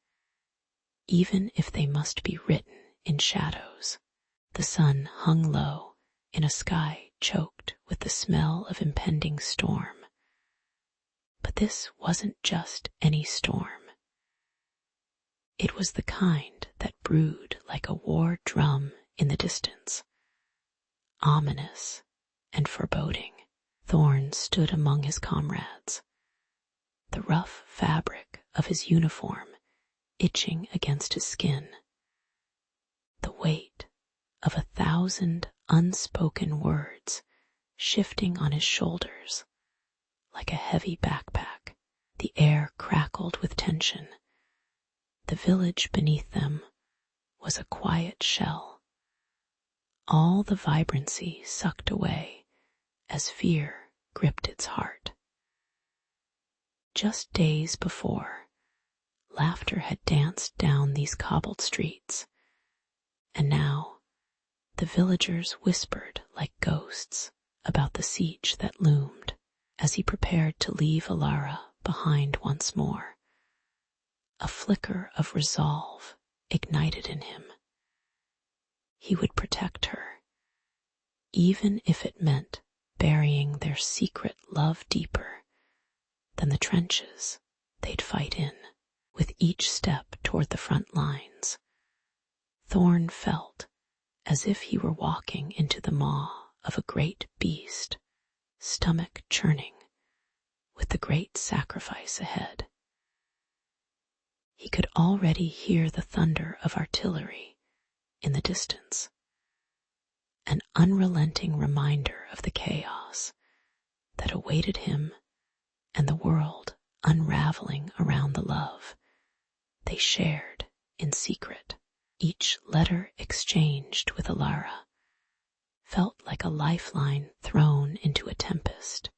even if they must be written in shadows. The sun hung low in a sky choked with the smell of impending storm. But this wasn't just any storm. It was the kind that brewed like a war drum in the distance, ominous and foreboding. Thorn stood among his comrades, the rough fabric of his uniform itching against his skin, the weight of 1,000 unspoken words shifting on his shoulders like a heavy backpack. The air crackled with tension. The village beneath them was a quiet shell, all the vibrancy sucked away as fear gripped its heart. Just days before, laughter had danced down these cobbled streets, and now the villagers whispered like ghosts about the siege that loomed. As he prepared to leave Elara behind once more, a flicker of resolve ignited in him. He would protect her, even if it meant burying their secret love deeper than the trenches they'd fight in. With each step toward the front lines, Thorn felt as if he were walking into the maw of a great beast, stomach churning with the great sacrifice ahead. He could already hear the thunder of artillery in the distance, an unrelenting reminder of the chaos that awaited him and the world unraveling around the love they shared in secret. Each letter exchanged with Elara felt like a lifeline thrown into a tempest,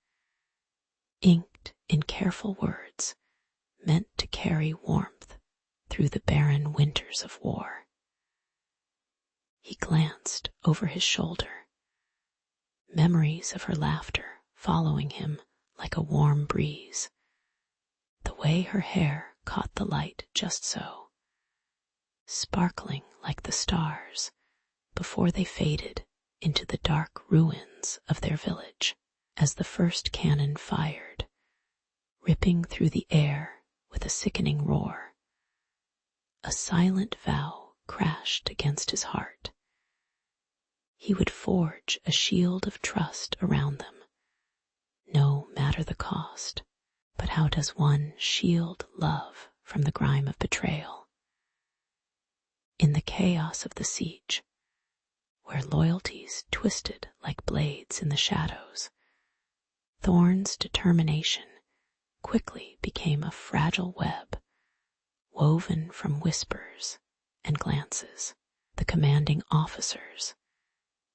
inked in careful words meant to carry warmth through the barren winters of war. He glanced over his shoulder, memories of her laughter following him like a warm breeze, the way her hair caught the light just so, sparkling like the stars before they faded into the dark ruins of their village. as the first cannon fired, ripping through the air with a sickening roar. A silent vow crashed against his heart. He would forge a shield of trust around them, no matter the cost. But how does one shield love from the grime of betrayal? In the chaos of the siege, where loyalties twisted like blades in the shadows, Thorn's determination quickly became a fragile web, woven from whispers and glances. The commanding officers,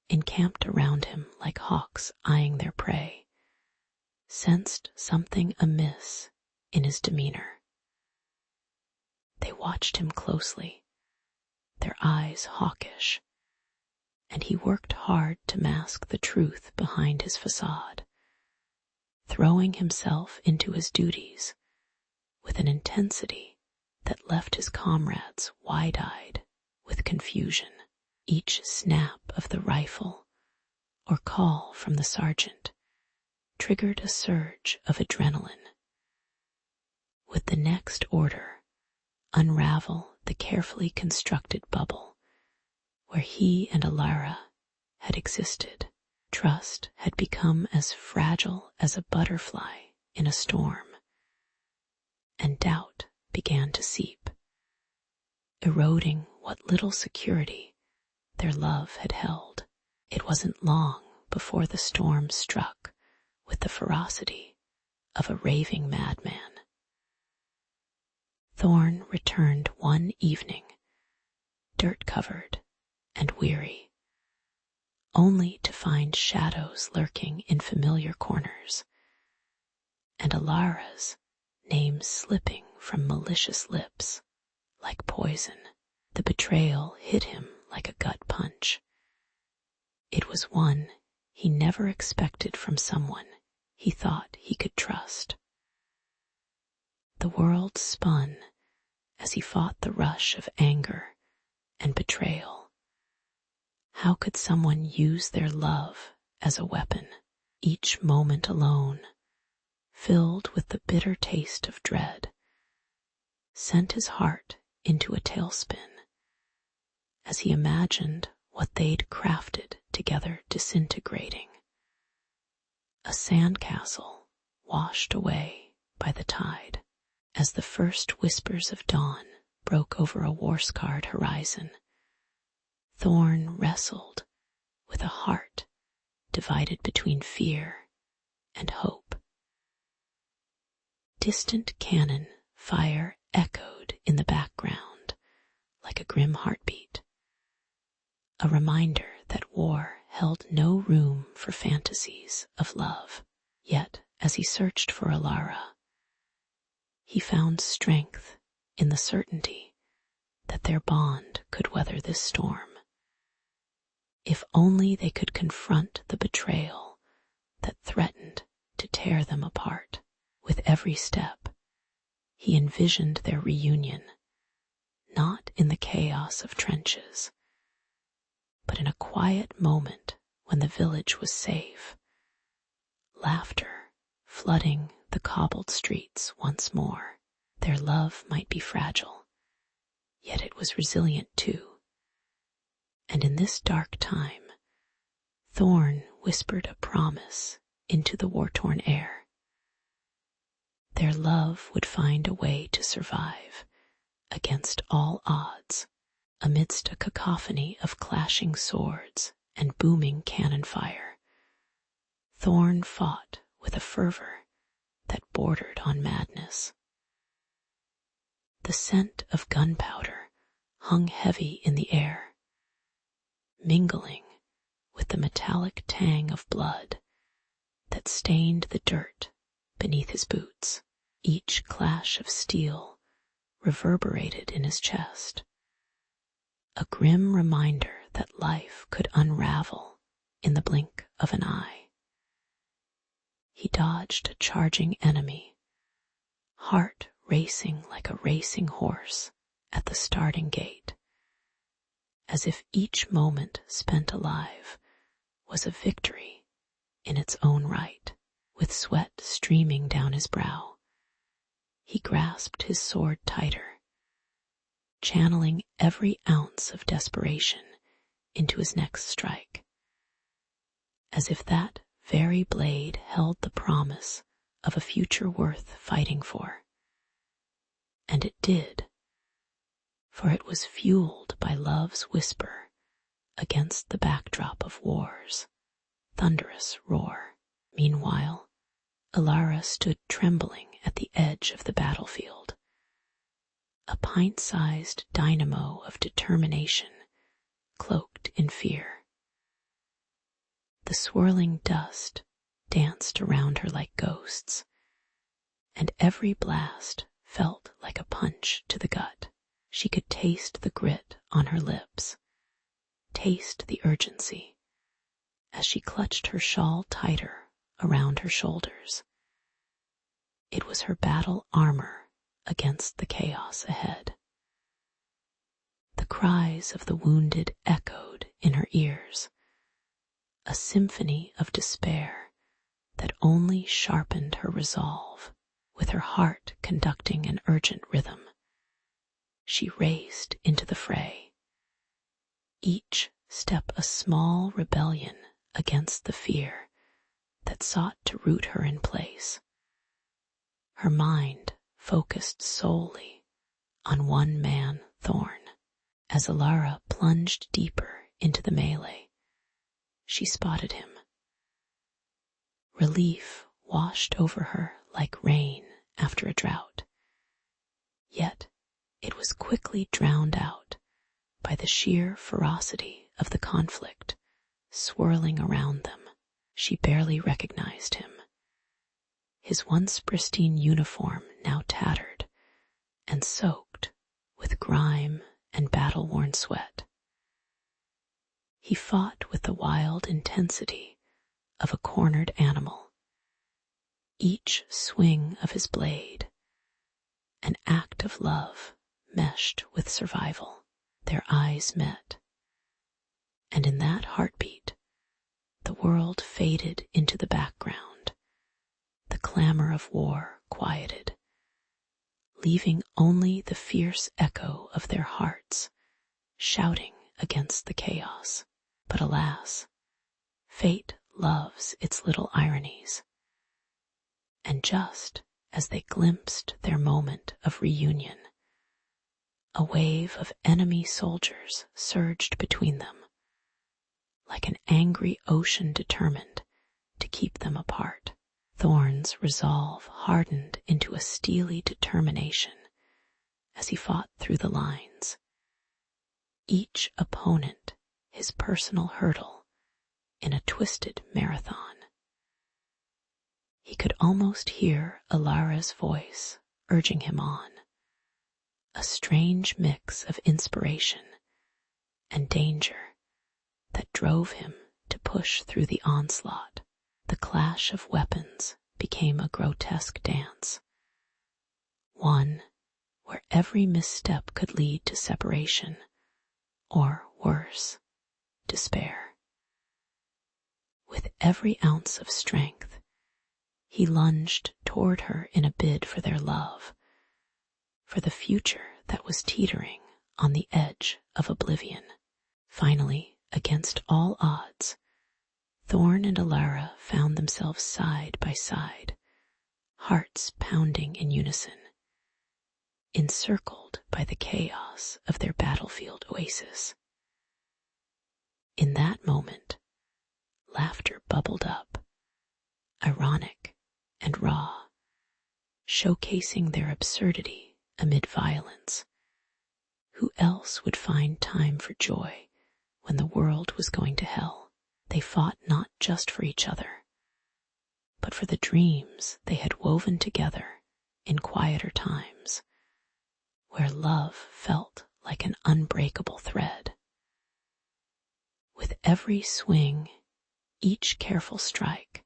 encamped around him like hawks eyeing their prey, sensed something amiss in his demeanor. They watched him closely, their eyes hawkish, and he worked hard to mask the truth behind his facade, throwing himself into his duties with an intensity that left his comrades wide-eyed with confusion. Each snap of the rifle or call from the sergeant triggered a surge of adrenaline. Would the next order unravel the carefully constructed bubble where he and Alara had existed? Trust had become as fragile as a butterfly in a storm, and doubt began to seep, eroding what little security their love had held. It wasn't long before the storm struck with the ferocity of a raving madman. Thorn returned one evening, dirt-covered and weary, only to find shadows lurking in familiar corners, and Alara's name slipping from malicious lips like poison. The betrayal hit him like a gut punch. It was one he never expected from someone he thought he could trust. The world spun as he fought the rush of anger and betrayal. How could someone use their love as a weapon? Each moment alone, filled with the bitter taste of dread, sent his heart into a tailspin as he imagined what they'd crafted together disintegrating. A sandcastle washed away by the tide. As the first whispers of dawn broke over a war-scarred horizon, Thorn wrestled with a heart divided between fear and hope. Distant cannon fire echoed in the background like a grim heartbeat, a reminder that war held no room for fantasies of love. Yet, as he searched for Alara, he found strength in the certainty that their bond could weather this storm. If only they could confront the betrayal that threatened to tear them apart. With every step, he envisioned their reunion, not in the chaos of trenches, but in a quiet moment when the village was safe, laughter flooding the cobbled streets once more. Their love might be fragile, yet it was resilient too. And in this dark time, Thorn whispered a promise into the war-torn air. Their love would find a way to survive against all odds, amidst a cacophony of clashing swords and booming cannon fire. Thorn fought with a fervor that bordered on madness. The scent of gunpowder hung heavy in the air, mingling with the metallic tang of blood that stained the dirt beneath his boots. Each clash of steel reverberated in his chest, a grim reminder that life could unravel in the blink of an eye. He dodged a charging enemy, heart racing like a racing horse at the starting gate, as if each moment spent alive was a victory in its own right. With sweat streaming down his brow, he grasped his sword tighter, channeling every ounce of desperation into his next strike, as if that very blade held the promise of a future worth fighting for. And it did, for it was fueled by love's whisper against the backdrop of war's thunderous roar. Meanwhile, Alara stood trembling at the edge of the battlefield, a pint-sized dynamo of determination cloaked in fear. The swirling dust danced around her like ghosts, and every blast felt like a punch to the gut. She could taste the grit on her lips, taste the urgency, as she clutched her shawl tighter around her shoulders. It was her battle armor against the chaos ahead. The cries of the wounded echoed in her ears, a symphony of despair that only sharpened her resolve. With her heart conducting an urgent rhythm, she raced into the fray, each step a small rebellion against the fear that sought to root her in place. Her mind focused solely on one man, Thorn. As Alara plunged deeper into the melee, she spotted him. Relief washed over her like rain after a drought. Yet it was quickly drowned out by the sheer ferocity of the conflict swirling around them. She barely recognized him, his once pristine uniform now tattered and soaked with grime and battle-worn sweat. He fought with the wild intensity of a cornered animal, each swing of his blade an act of love meshed with survival. Their eyes met, and in that heartbeat, the world faded into the background. The clamor of war quieted, leaving only the fierce echo of their hearts shouting against the chaos. But alas, fate loves its little ironies. And just as they glimpsed their moment of reunion, a wave of enemy soldiers surged between them, like an angry ocean determined to keep them apart. Thorn's resolve hardened into a steely determination as he fought through the lines, each opponent his personal hurdle in a twisted marathon. He could almost hear Alara's voice urging him on, a strange mix of inspiration and danger that drove him to push through the onslaught. The clash of weapons became a grotesque dance, one where every misstep could lead to separation, or worse, despair. With every ounce of strength, he lunged toward her in a bid for their love, for the future that was teetering on the edge of oblivion. Finally, against all odds, Thorn and Alara found themselves side by side, hearts pounding in unison, encircled by the chaos of their battlefield oasis. In that moment, laughter bubbled up, ironic and raw, showcasing their absurdity amid violence. Who else would find time for joy when the world was going to hell? They fought not just for each other, but for the dreams they had woven together in quieter times, where love felt like an unbreakable thread. With every swing, each careful strike,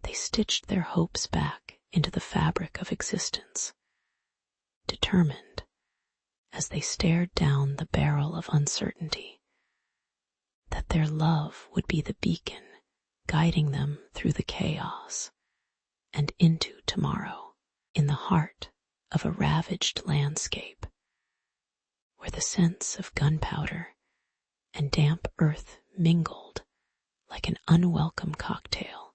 they stitched their hopes back into the fabric of existence, determined, as they stared down the barrel of uncertainty, that their love would be the beacon guiding them through the chaos and into tomorrow, in the heart of a ravaged landscape where the scents of gunpowder and damp earth mingled like an unwelcome cocktail.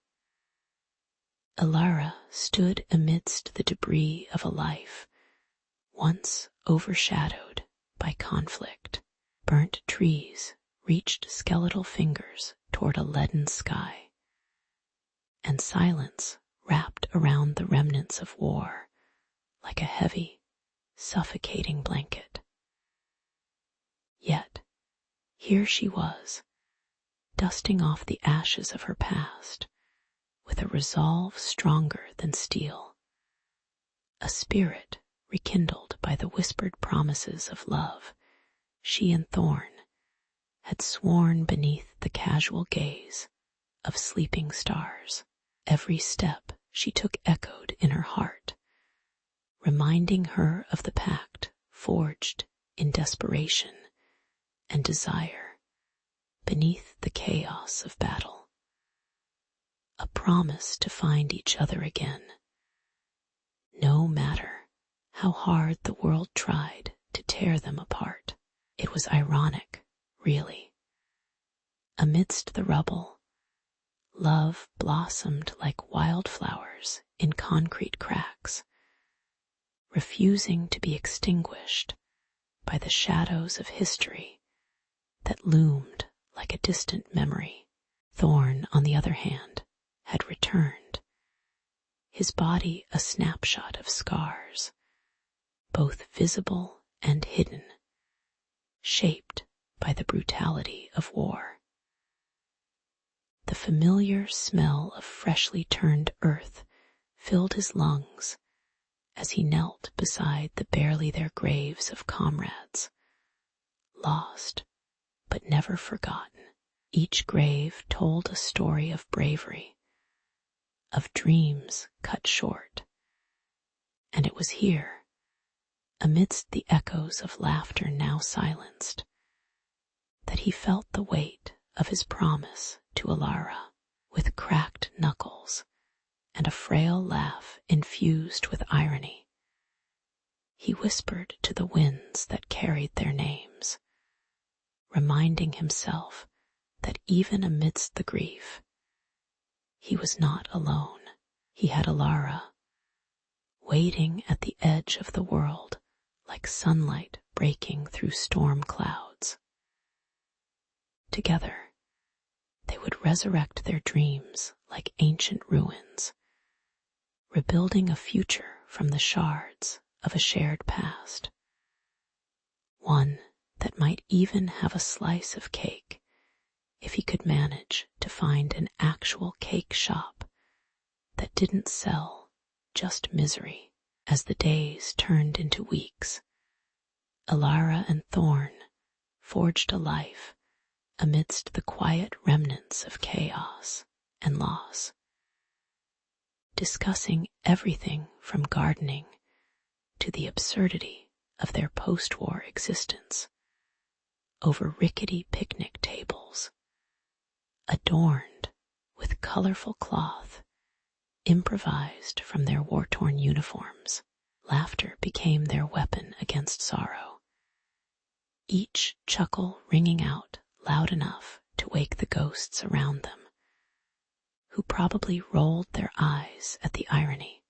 Alara stood amidst the debris of a life once overshadowed by conflict. Burnt trees reached skeletal fingers toward a leaden sky, and silence wrapped around the remnants of war like a heavy, suffocating blanket. Yet, here she was, dusting off the ashes of her past, with a resolve stronger than steel, a spirit rekindled by the whispered promises of love she and Thorn had sworn beneath the casual gaze of sleeping stars. Every step she took echoed in her heart, reminding her of the pact forged in desperation and desire beneath the chaos of battle. A promise to find each other again, no matter how hard the world tried to tear them apart. It was ironic, really. Amidst the rubble, love blossomed like wildflowers in concrete cracks, refusing to be extinguished by the shadows of history that loomed like a distant memory. Thorn, on the other hand, had returned, his body a snapshot of scars, both visible and hidden, shaped by the brutality of war. The familiar smell of freshly turned earth filled his lungs as he knelt beside the barely there graves of comrades, lost but never forgotten. Each grave told a story of bravery, of dreams cut short, and it was here, amidst the echoes of laughter now silenced, that he felt the weight of his promise to Alara. With cracked knuckles and a frail laugh infused with irony, he whispered to the winds that carried their names, reminding himself that even amidst the grief, he was not alone. He had Alara, waiting at the edge of the world like sunlight breaking through storm clouds. Together, they would resurrect their dreams like ancient ruins, rebuilding a future from the shards of a shared past, one that might even have a slice of cake if he could manage to find an actual cake shop that didn't sell just misery. As the days turned into weeks, Alara and Thorn forged a life amidst the quiet remnants of chaos and loss, discussing everything from gardening to the absurdity of their post-war existence over rickety picnic tables, adorned with colorful cloth improvised from their war-torn uniforms. Laughter became their weapon against sorrow, each chuckle ringing out loud enough to wake the ghosts around them, who probably rolled their eyes at the irony.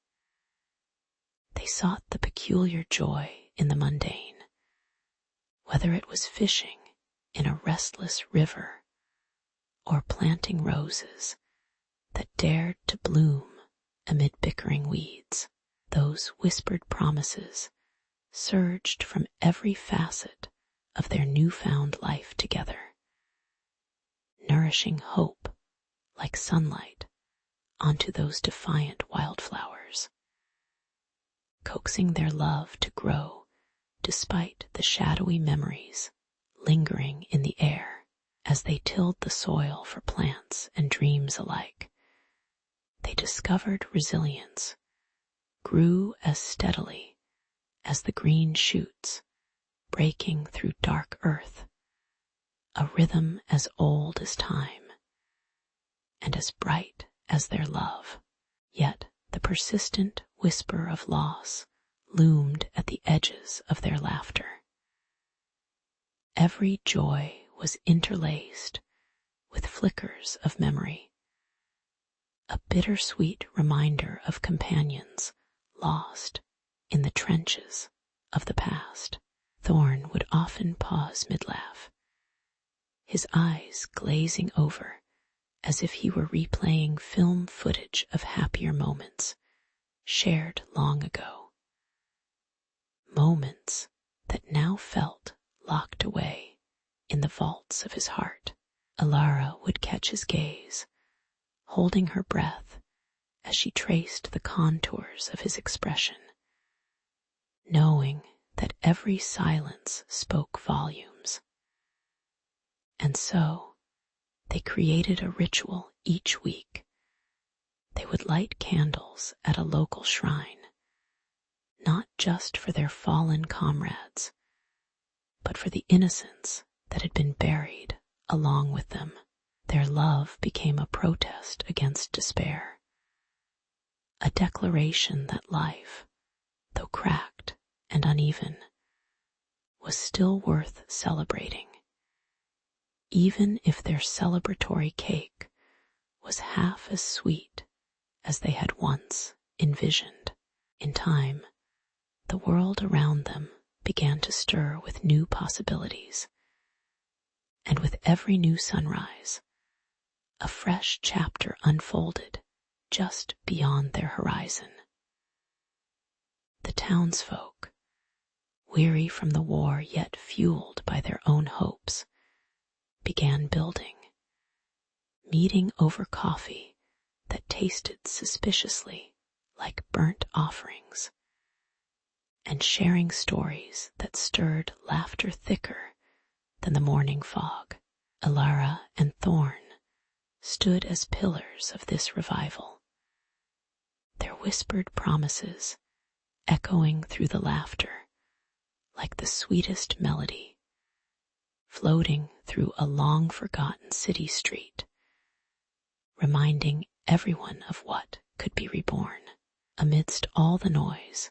They sought the peculiar joy in the mundane, whether it was fishing in a restless river or planting roses that dared to bloom amid bickering weeds. Those whispered promises surged from every facet of their newfound life together, nourishing hope like sunlight onto those defiant wildflowers, coaxing their love to grow despite the shadowy memories lingering in the air. As they tilled the soil for plants and dreams alike, they discovered resilience grew as steadily as the green shoots breaking through dark earth, a rhythm as old as time, and as bright as their love. Yet the persistent whisper of loss loomed at the edges of their laughter. Every joy was interlaced with flickers of memory, a bittersweet reminder of companions lost in the trenches of the past. Thorn would often pause mid-laugh, his eyes glazing over as if he were replaying film footage of happier moments shared long ago. Moments that now felt locked away in the vaults of his heart. Alara would catch his gaze, holding her breath as she traced the contours of his expression, knowing that every silence spoke volumes. And so, they created a ritual each week. They would light candles at a local shrine, not just for their fallen comrades, but for the innocence that had been buried along with them. Their love became a protest against despair, a declaration that life, though cracked and uneven, was still worth celebrating, even if their celebratory cake was half as sweet as they had once envisioned. In time, the world around them began to stir with new possibilities, and with every new sunrise, a fresh chapter unfolded just beyond their horizon. The townsfolk, weary from the war yet fueled by their own hopes, began building, meeting over coffee that tasted suspiciously like burnt offerings, and sharing stories that stirred laughter thicker than the morning fog. Alara and Thorn stood as pillars of this revival, their whispered promises echoing through the laughter like the sweetest melody, floating through a long-forgotten city street, reminding everyone of what could be reborn. Amidst all the noise,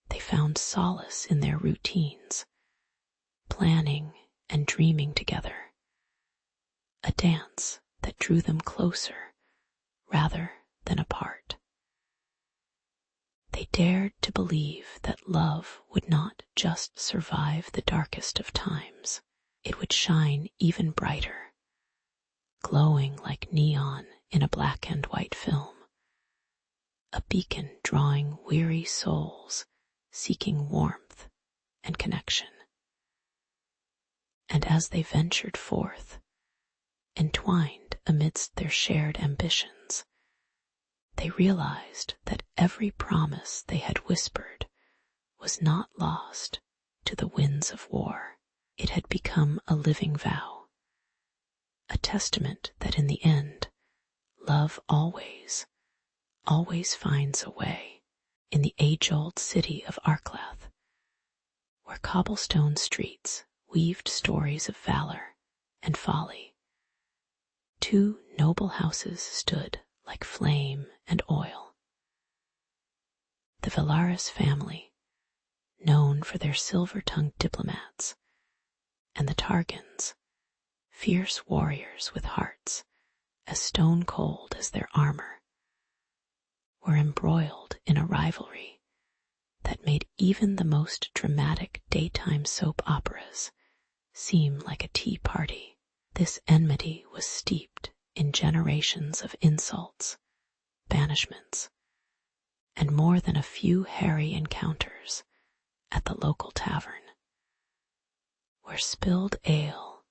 they found solace in their routines, planning and dreaming together, a dance that drew them closer rather than apart. They dared to believe that love would not just survive the darkest of times, it would shine even brighter, glowing like neon in a black and white film, a beacon drawing weary souls seeking warmth and connection. And as they ventured forth, entwined amidst their shared ambitions, they realized that every promise they had whispered was not lost to the winds of war. It had become a living vow, a testament that in the end, love always finds a way. In the age-old city of Arklath, where cobblestone streets weaved stories of valor and folly, two noble houses stood like flame and oil. The Velaris family, known for their silver-tongued diplomats, and the Targans, fierce warriors with hearts as stone-cold as their armor, were embroiled in a rivalry that made even the most dramatic daytime soap operas seem like a tea party. This enmity was steeped in generations of insults, banishments, and more than a few hairy encounters at the local tavern, where spilled ale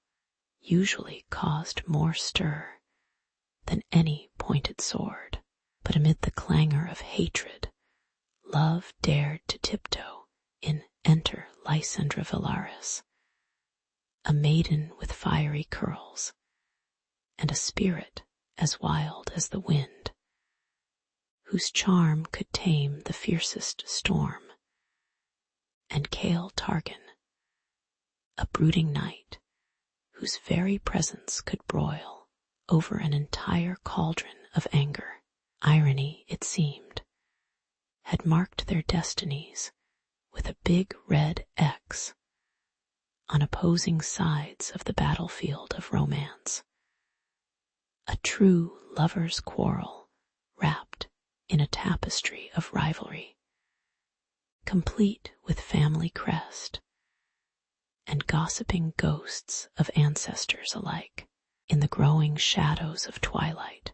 usually caused more stir than any pointed sword. But amid the clangor of hatred, love dared to tiptoe in Enter Lysandra Velaris, a maiden with fiery curls, and a spirit as wild as the wind, whose charm could tame the fiercest storm, and Kael Targan, a brooding knight whose very presence could broil over an entire cauldron of anger. Irony, it seemed, had marked their destinies with a big red X on opposing sides of the battlefield of romance. A true lover's quarrel wrapped in a tapestry of rivalry, complete with family crest and gossiping ghosts of ancestors alike. In the growing shadows of twilight,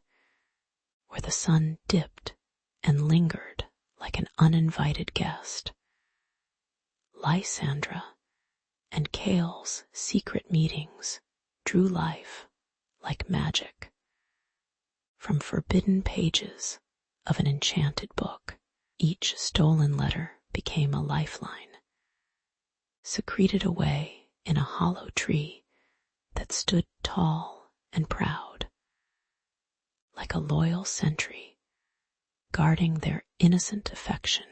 where the sun dipped and lingered like an uninvited guest, Lysandra and Cale's secret meetings drew life like magic from forbidden pages of an enchanted book. Each stolen letter became a lifeline, secreted away in a hollow tree that stood tall and proud, like a loyal sentry guarding their innocent affection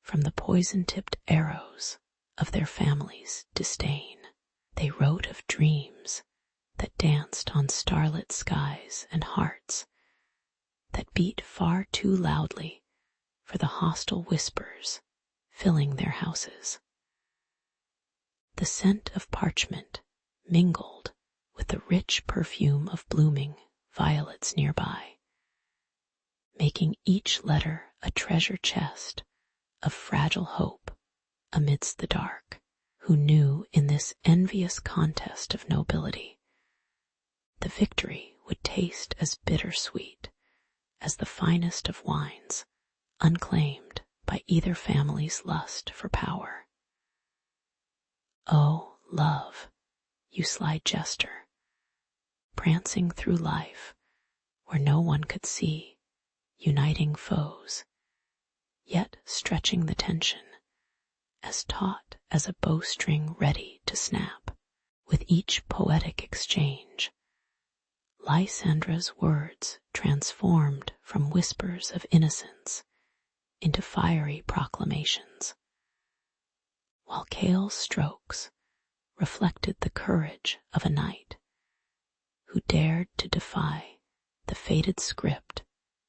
from the poison-tipped arrows of their family's disdain. They wrote of dreams that danced on starlit skies and hearts that beat far too loudly for the hostile whispers filling their houses. The scent of parchment mingled with the rich perfume of blooming violets nearby, making each letter a treasure chest of fragile hope amidst the dark. Who knew in this envious contest of nobility the victory would taste as bittersweet as the finest of wines, unclaimed by either family's lust for power. Oh, love, you sly jester, prancing through life where no one could see, uniting foes, yet stretching the tension, as taut as a bowstring ready to snap. With each poetic exchange, Lysandra's words transformed from whispers of innocence into fiery proclamations, while Cale's strokes reflected the courage of a knight who dared to defy the fated script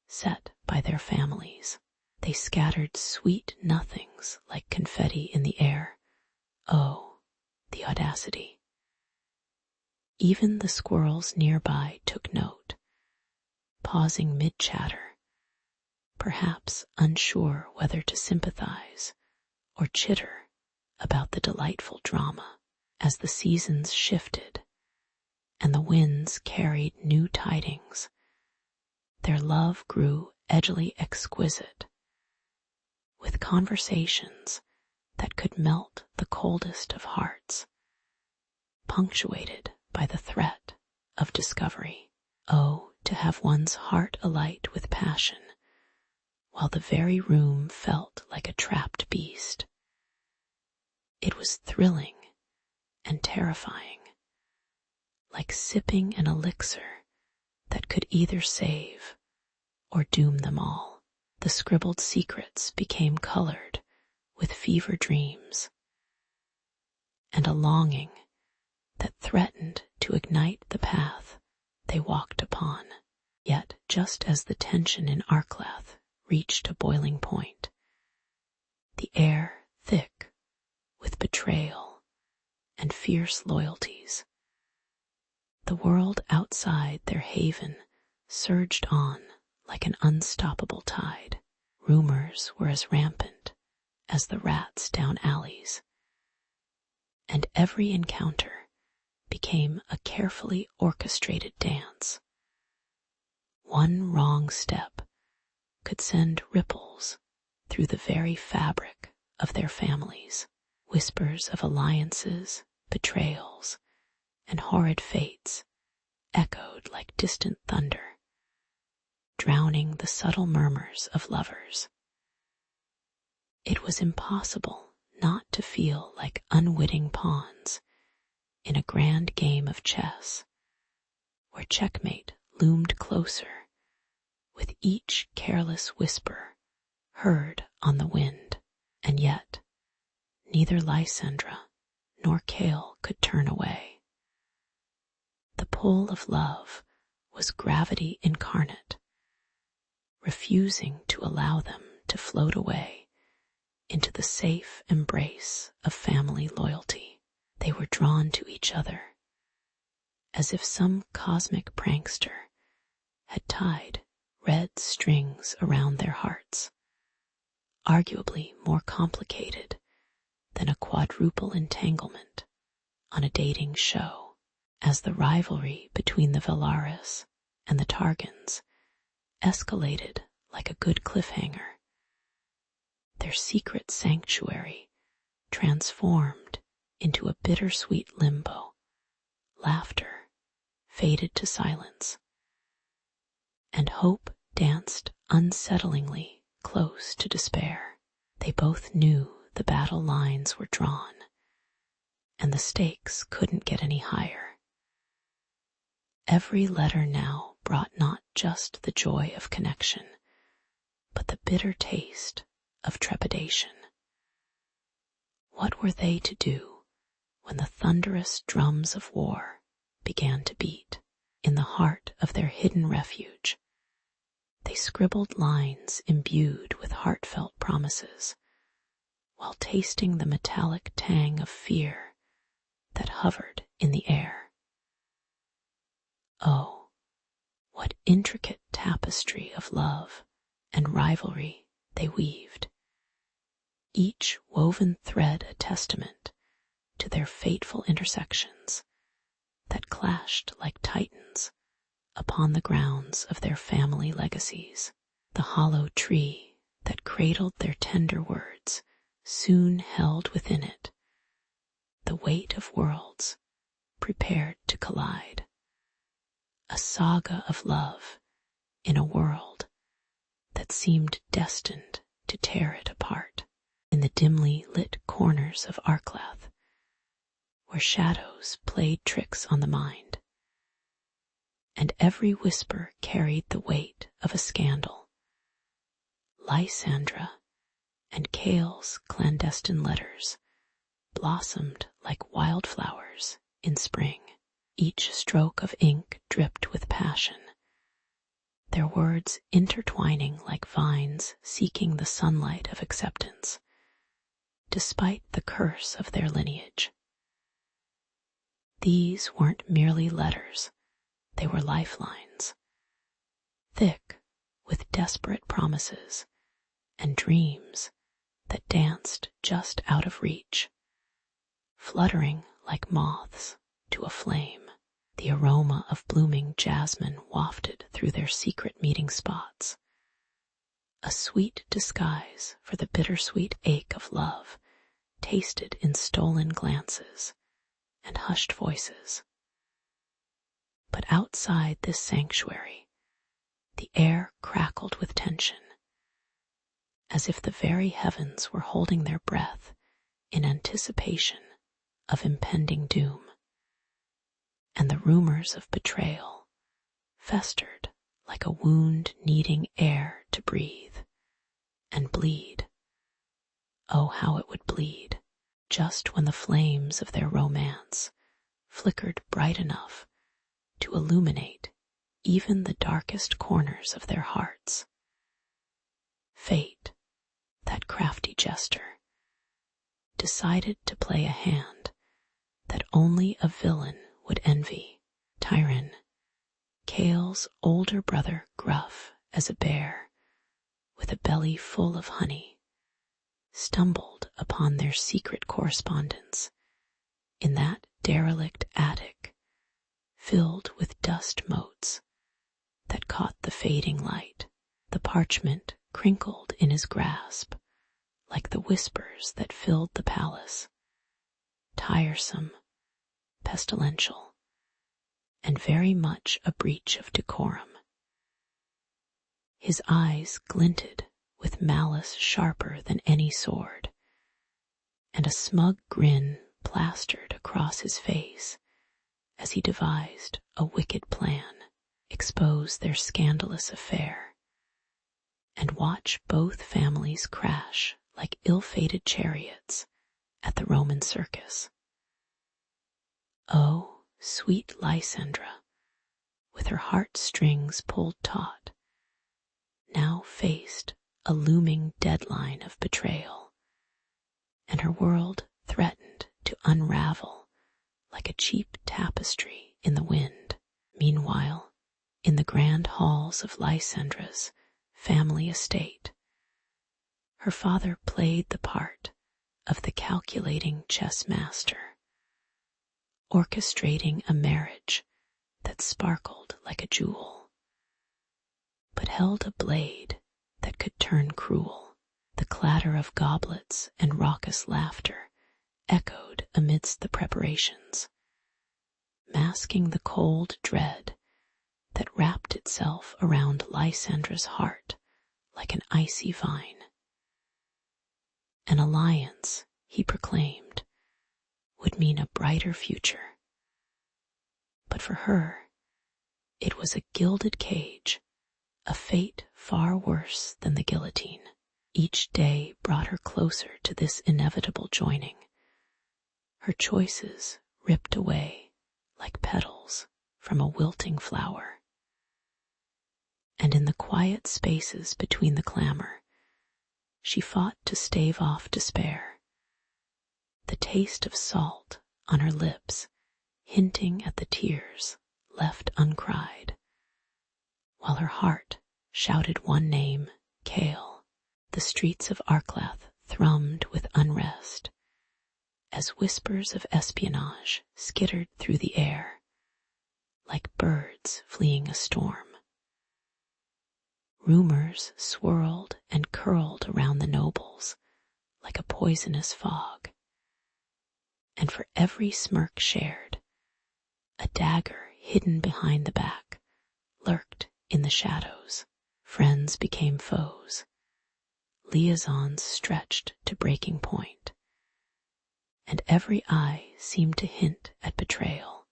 set by their families. They scattered sweet nothings like confetti in the air. Oh, the audacity. Even the squirrels nearby took note, pausing mid-chatter, perhaps unsure whether to sympathize or chitter about the delightful drama. As the seasons shifted and the winds carried new tidings, their love grew edgily exquisite, with conversations that could melt the coldest of hearts, punctuated by the threat of discovery. Oh, to have one's heart alight with passion, while the very room felt like a trapped beast. It was thrilling and terrifying, like sipping an elixir that could either save or doom them all. The scribbled secrets became colored with fever dreams, and a longing that threatened to ignite the path they walked upon. Yet, just as the tension in Arklath reached a boiling point, the air thick with betrayal and fierce loyalties, the world outside their haven surged on like an unstoppable tide. Rumors were as rampant as the rats down alleys, and every encounter became a carefully orchestrated dance. One wrong step could send ripples through the very fabric of their families. Whispers of alliances, betrayals, and horrid fates echoed like distant thunder, drowning the subtle murmurs of lovers. It was impossible not to feel like unwitting pawns in a grand game of chess, where checkmate loomed closer with each careless whisper heard on the wind. And yet, neither Lysandra nor Cale could turn away. The pull of love was gravity incarnate, refusing to allow them to float away into the safe embrace of family loyalty. They were drawn to each other, as if some cosmic prankster had tied red strings around their hearts, arguably more complicated than a quadruple entanglement on a dating show. As the rivalry between the Valaris and the Targans escalated like a good cliffhanger, their secret sanctuary transformed into a bittersweet limbo. Laughter faded to silence, and hope danced unsettlingly close to despair. They both knew the battle lines were drawn, and the stakes couldn't get any higher. Every letter now brought not just the joy of connection, but the bitter taste of trepidation. What were they to do when the thunderous drums of war began to beat? In the heart of their hidden refuge, they scribbled lines imbued with heartfelt promises, while tasting the metallic tang of fear that hovered in the air. Oh, what intricate tapestry of love and rivalry they weaved, each woven thread a testament to their fateful intersections that clashed like titans upon the grounds of their family legacies. The hollow tree that cradled their tender words soon held within it the weight of worlds prepared to collide. A saga of love in a world that seemed destined to tear it apart. In the dimly lit corners of Arklath, where shadows played tricks on the mind, and every whisper carried the weight of a scandal, Lysandra and Kale's clandestine letters blossomed like wildflowers in spring. Each stroke of ink dripped with passion, their words intertwining like vines seeking the sunlight of acceptance, despite the curse of their lineage. These weren't merely letters, they were lifelines, thick with desperate promises and dreams that danced just out of reach, fluttering like moths to a flame. The aroma of blooming jasmine wafted through their secret meeting spots, a sweet disguise for the bittersweet ache of love tasted in stolen glances and hushed voices. But outside this sanctuary, the air crackled with tension, as if the very heavens were holding their breath in anticipation of impending doom. And the rumors of betrayal festered like a wound needing air to breathe and bleed. Oh, how it would bleed, just when the flames of their romance flickered bright enough to illuminate even the darkest corners of their hearts. Fate, that crafty jester, decided to play a hand that only a villain would envy. Tyron, Kale's older brother, gruff as a bear, with a belly full of honey, stumbled upon their secret correspondence in that derelict attic filled with dust motes that caught the fading light. The parchment crinkled in his grasp like the whispers that filled the palace, tiresome, pestilential, and very much a breach of decorum. His eyes glinted with malice sharper than any sword, and a smug grin plastered across his face as he devised a wicked plan, expose their scandalous affair, and watch both families crash like ill-fated chariots at the Roman circus. Oh, sweet Lysandra, with her heartstrings pulled taut, now faced a looming deadline of betrayal, and her world threatened to unravel like a cheap tapestry in the wind. Meanwhile, in the grand halls of Lysandra's family estate, her father played the part of the calculating chess master, orchestrating a marriage that sparkled like a jewel, but held a blade that could turn cruel. The clatter of goblets and raucous laughter echoed amidst the preparations, masking the cold dread that wrapped itself around Lysandra's heart like an icy vine. An alliance, he proclaimed, would mean a brighter future. But for her, it was a gilded cage, a fate far worse than the guillotine. Each day brought her closer to this inevitable joining, her choices ripped away like petals from a wilting flower. And in the quiet spaces between the clamor, she fought to stave off despair, the taste of salt on her lips hinting at the tears left uncried, while her heart shouted one name, Chaol. The streets of Arklath thrummed with unrest as whispers of espionage skittered through the air like birds fleeing a storm. Rumors swirled and curled around the nobles like a poisonous fog, and for every smirk shared, a dagger hidden behind the back lurked in the shadows. Friends became foes, liaisons stretched to breaking point, and every eye seemed to hint at betrayal,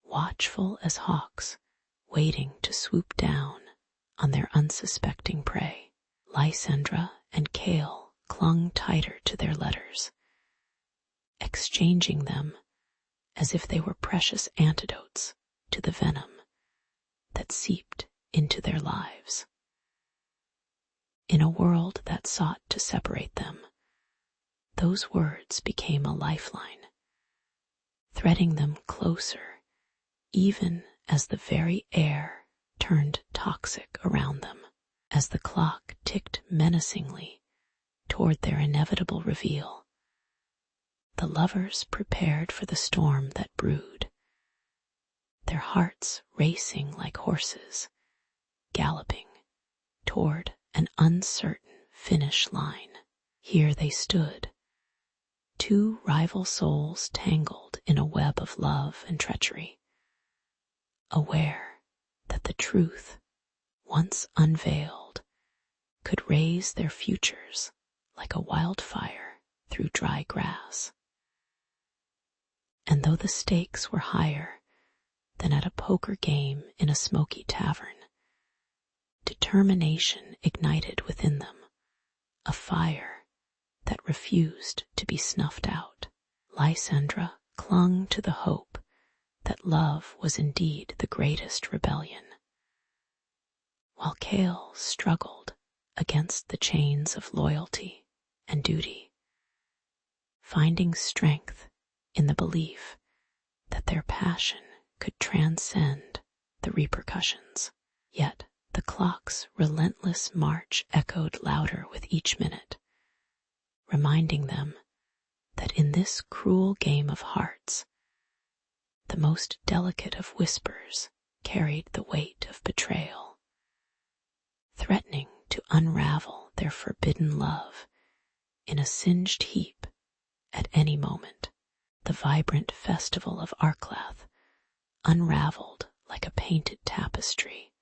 watchful as hawks waiting to swoop down on their unsuspecting prey. Lysandra and Chaol clung tighter to their letters, exchanging them as if they were precious antidotes to the venom that seeped into their lives. In a world that sought to separate them, those words became a lifeline, threading them closer even as the very air turned toxic around them. As the clock ticked menacingly toward their inevitable reveal, the lovers prepared for the storm that brewed, their hearts racing like horses, galloping toward an uncertain finish line. Here they stood, two rival souls tangled in a web of love and treachery, aware that the truth, once unveiled, could raise their futures like a wildfire through dry grass. And though the stakes were higher than at a poker game in a smoky tavern, determination ignited within them, a fire that refused to be snuffed out. Lysandra clung to the hope that love was indeed the greatest rebellion, while Chaol struggled against the chains of loyalty and duty, finding strength in the belief that their passion could transcend the repercussions. Yet the clock's relentless march echoed louder with each minute, reminding them that in this cruel game of hearts, the most delicate of whispers carried the weight of betrayal, threatening to unravel their forbidden love in a singed heap at any moment. The vibrant festival of Arklath unraveled like a painted tapestry,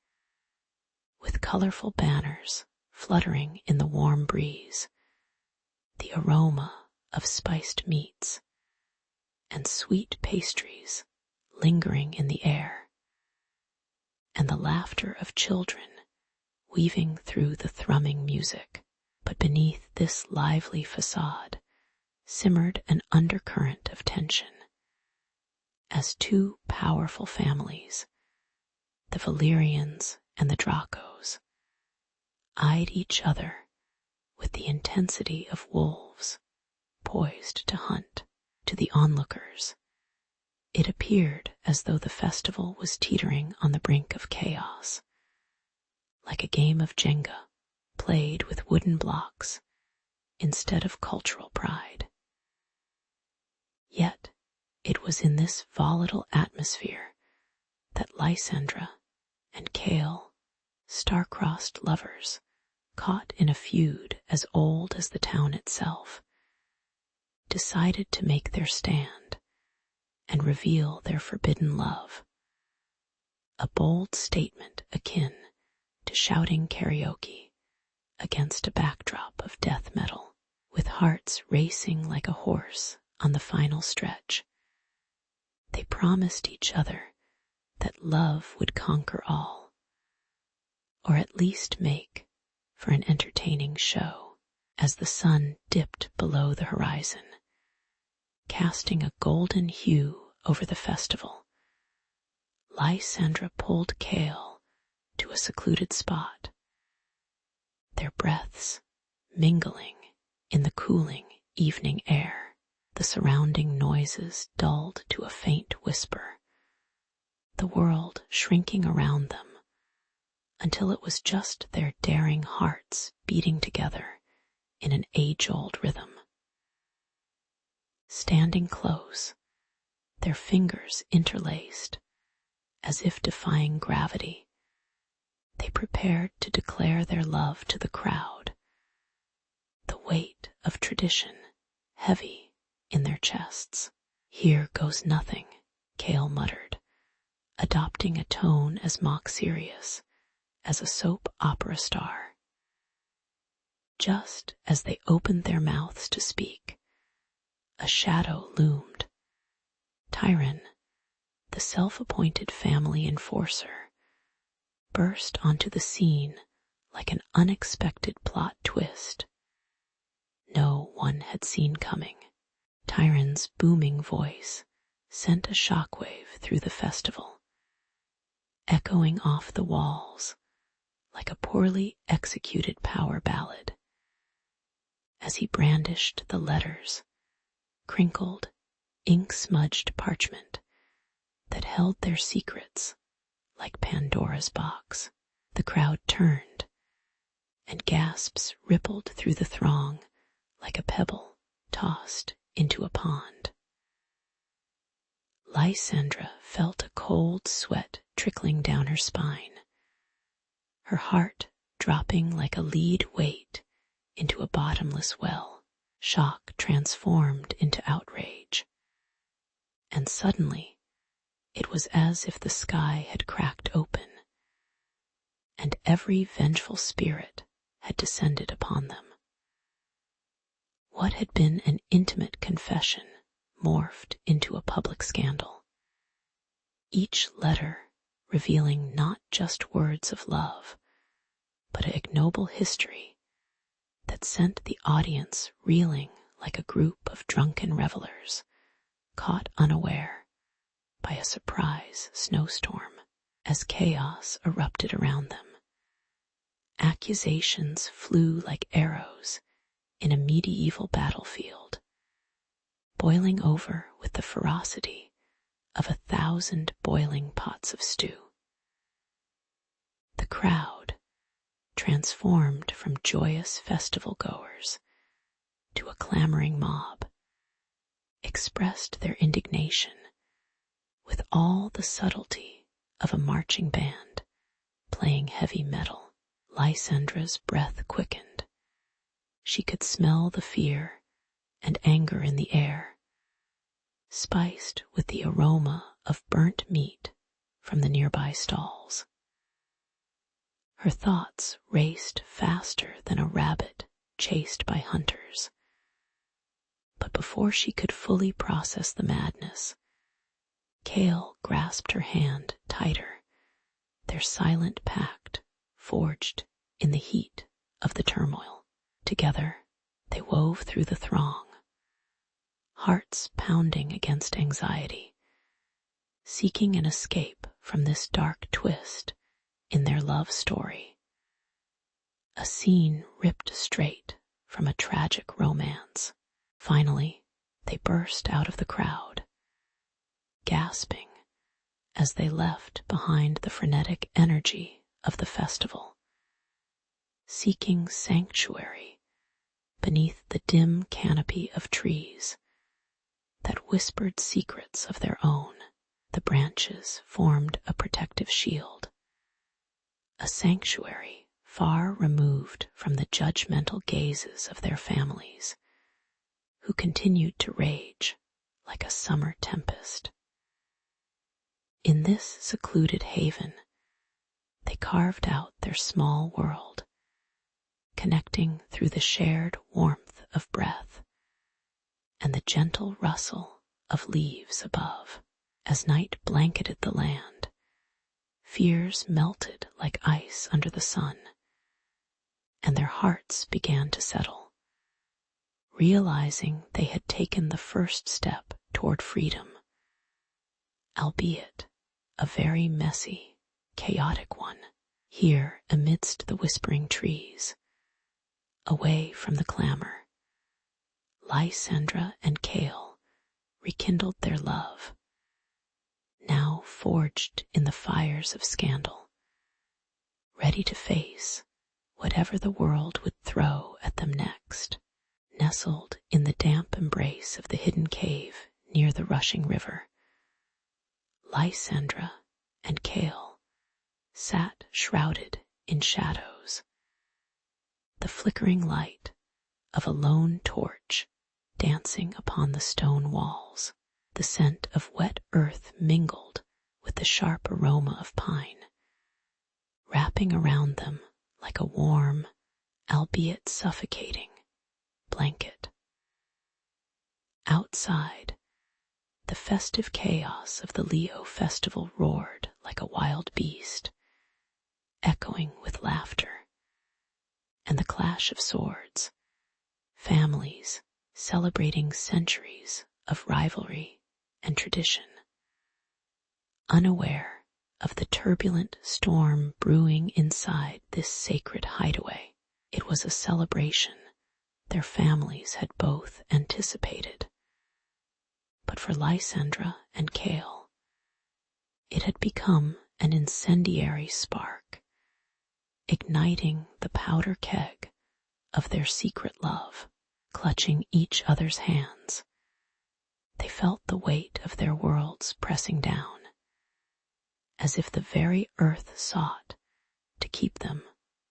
with colorful banners fluttering in the warm breeze, the aroma of spiced meats and sweet pastries lingering in the air, and the laughter of children weaving through the thrumming music. But beneath this lively facade simmered an undercurrent of tension, as two powerful families, the Valyrians and the Dracos, eyed each other with the intensity of wolves poised to hunt. To the onlookers, it appeared as though the festival was teetering on the brink of chaos, like a game of Jenga played with wooden blocks instead of cultural pride. Yet it was in this volatile atmosphere that Lysandra and Chaol, star-crossed lovers, caught in a feud as old as the town itself, decided to make their stand and reveal their forbidden love. A bold statement akin to shouting karaoke against a backdrop of death metal, with hearts racing like a horse on the final stretch. They promised each other that love would conquer all, or at least make for an entertaining show. As the sun dipped below the horizon, casting a golden hue over the festival, Lysandra pulled Chaol to a secluded spot, their breaths mingling in the cooling evening air, the surrounding noises dulled to a faint whisper, the world shrinking around them until it was just their daring hearts beating together in an age-old rhythm. Standing close, their fingers interlaced, as if defying gravity, they prepared to declare their love to the crowd, the weight of tradition heavy in their chests. "Here goes nothing," Chaol muttered, adopting a tone as mock-serious as a soap opera star. Just as they opened their mouths to speak, a shadow loomed. Tyron, the self-appointed family enforcer, burst onto the scene like an unexpected plot twist no one had seen coming. Tyron's booming voice sent a shockwave through the festival, echoing off the walls like a poorly executed power ballad. As he brandished the letters, crinkled, ink-smudged parchment that held their secrets like Pandora's box, the crowd turned, and gasps rippled through the throng like a pebble tossed into a pond. Lysandra felt a cold sweat trickling down her spine, her heart dropping like a lead weight into a bottomless well. Shock transformed into outrage, and suddenly it was as if the sky had cracked open, and every vengeful spirit had descended upon them. What had been an intimate confession morphed into a public scandal, each letter revealing not just words of love, but an ignoble history that sent the audience reeling like a group of drunken revelers caught unaware by a surprise snowstorm. As chaos erupted around them, accusations flew like arrows in a medieval battlefield, boiling over with the ferocity of 1,000 boiling pots of stew. The crowd, transformed from joyous festival goers to a clamoring mob, expressed their indignation with all the subtlety of a marching band playing heavy metal. Lysandra's breath quickened. She could smell the fear and anger in the air, spiced with the aroma of burnt meat from the nearby stalls. Her thoughts raced faster than a rabbit chased by hunters. But before she could fully process the madness, Chaol grasped her hand tighter, their silent pact forged in the heat of the turmoil. Together, they wove through the throng, hearts pounding against anxiety, seeking an escape from this dark twist in their love story. A scene ripped straight from a tragic romance. Finally, they burst out of the crowd, gasping as they left behind the frenetic energy of the festival, seeking sanctuary beneath the dim canopy of trees that whispered secrets of their own. The branches formed a protective shield, a sanctuary far removed from the judgmental gazes of their families, who continued to rage like a summer tempest. In this secluded haven, they carved out their small world, connecting through the shared warmth of breath and the gentle rustle of leaves above. As night blanketed the land, fears melted like ice under the sun, and their hearts began to settle, realizing they had taken the first step toward freedom, albeit a very messy, chaotic one. Here, amidst the whispering trees, away from the clamor, Lysandra and Kale rekindled their love, now forged in the fires of scandal, ready to face whatever the world would throw at them next. Nestled in the damp embrace of the hidden cave near the rushing river, Lysandra and Kale sat shrouded in shadows, the flickering light of a lone torch dancing upon the stone walls. The scent of wet earth mingled with the sharp aroma of pine, wrapping around them like a warm, albeit suffocating, blanket. Outside, the festive chaos of the Leo festival roared like a wild beast, echoing with laughter and the clash of swords, families celebrating centuries of rivalry and tradition, unaware of the turbulent storm brewing inside this sacred hideaway. It was a celebration their families had both anticipated, but for Lysandra and Kale, it had become an incendiary spark, igniting the powder keg of their secret love. Clutching each other's hands, they felt the weight of their worlds pressing down, as if the very earth sought to keep them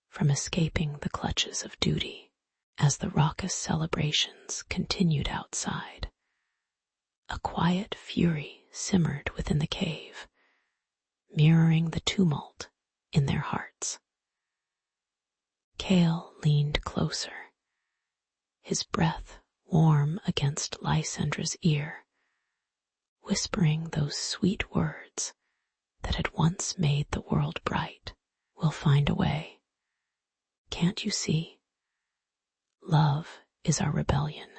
from escaping the clutches of duty. As the raucous celebrations continued outside, a quiet fury simmered within the cave, mirroring the tumult in their hearts. Kale leaned closer, his breath warm against Lysandra's ear, whispering those sweet words that had once made the world bright. We'll find a way. Can't you see? Love is our rebellion.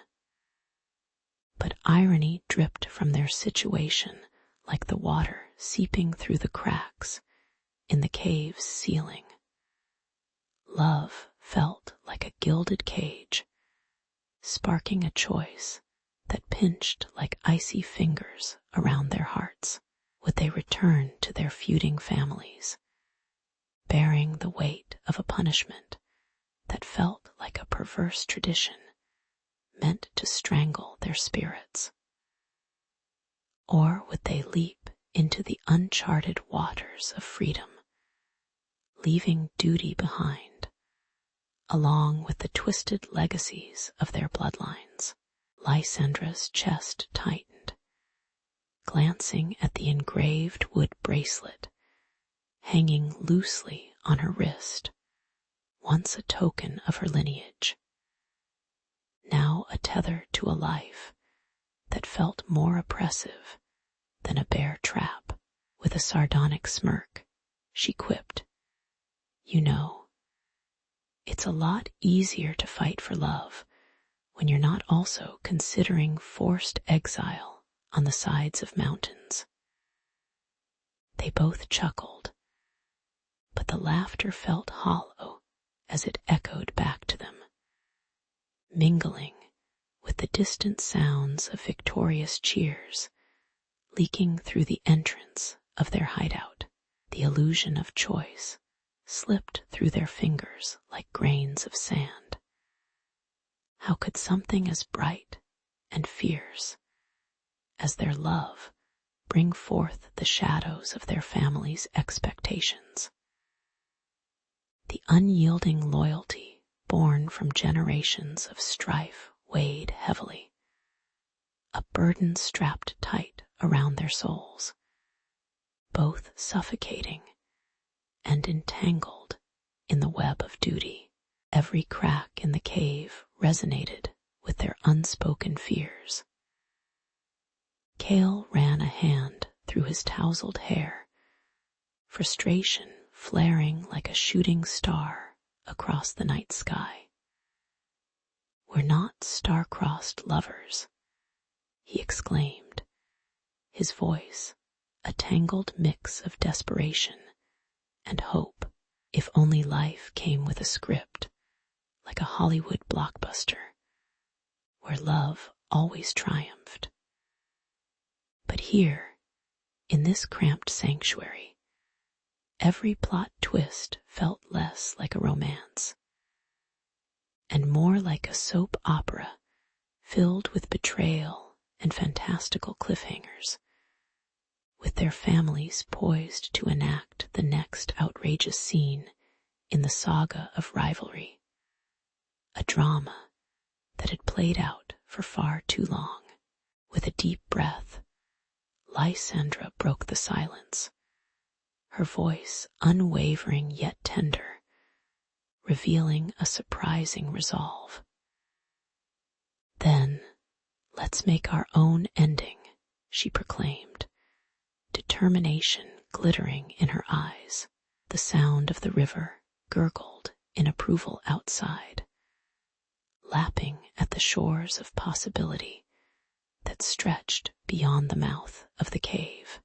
But irony dripped from their situation like the water seeping through the cracks in the cave's ceiling. Love felt like a gilded cage, sparking a choice that pinched like icy fingers around their hearts. Would they return to their feuding families, bearing the weight of a punishment that felt like a perverse tradition meant to strangle their spirits? Or would they leap into the uncharted waters of freedom, leaving duty behind, along with the twisted legacies of their bloodlines? Lysandra's chest tightened, glancing at the engraved wood bracelet hanging loosely on her wrist, once a token of her lineage, now a tether to a life that felt more oppressive than a bear trap. With a sardonic smirk, she quipped, "You know, it's a lot easier to fight for love when you're not also considering forced exile on the sides of mountains." They both chuckled, but the laughter felt hollow as it echoed back to them, mingling with the distant sounds of victorious cheers leaking through the entrance of their hideout. The illusion of choice slipped through their fingers like grains of sand. How could something as bright and fierce as their love bring forth the shadows of their family's expectations? The unyielding loyalty born from generations of strife weighed heavily, a burden strapped tight around their souls, both suffocating and entangled in the web of duty. Every crack in the cave resonated with their unspoken fears. Cale ran a hand through his tousled hair, frustration flaring like a shooting star across the night sky. "We're not star-crossed lovers," he exclaimed, his voice a tangled mix of desperation and hope. If only life came with a script, like a Hollywood blockbuster, where love always triumphed. But here, in this cramped sanctuary, every plot twist felt less like a romance, and more like a soap opera filled with betrayal and fantastical cliffhangers, with their families poised to enact the next outrageous scene in the saga of rivalry, a drama that had played out for far too long. With a deep breath, Lysandra broke the silence, her voice unwavering yet tender, revealing a surprising resolve. "Then let's make our own ending," she proclaimed, determination glittering in her eyes. The sound of the river gurgled in approval outside, lapping at the shores of possibility that stretched beyond the mouth of the cave.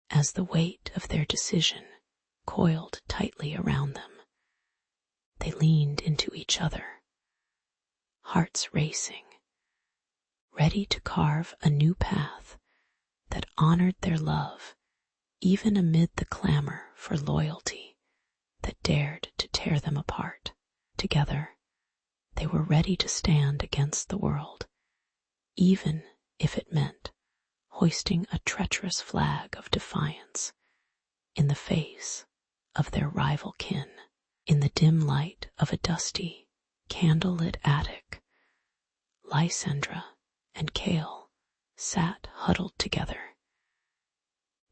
As the weight of their decision coiled tightly around them, they leaned into each other, hearts racing, ready to carve a new path that honored their love even amid the clamor for loyalty that dared to tear them apart. Together, they were ready to stand against the world, even if it meant hoisting a treacherous flag of defiance in the face of their rival kin. In the dim light of a dusty, candlelit attic, Lysandra and Cale sat huddled together,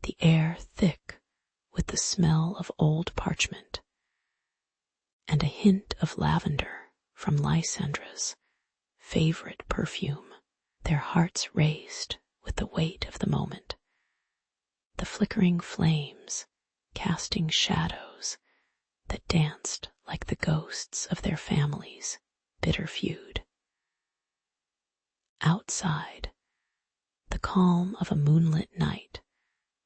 the air thick with the smell of old parchment and a hint of lavender from Lysandra's favorite perfume. Their hearts raced with the weight of the moment, the flickering flames casting shadows that danced like the ghosts of their family's bitter feud. Outside, the calm of a moonlit night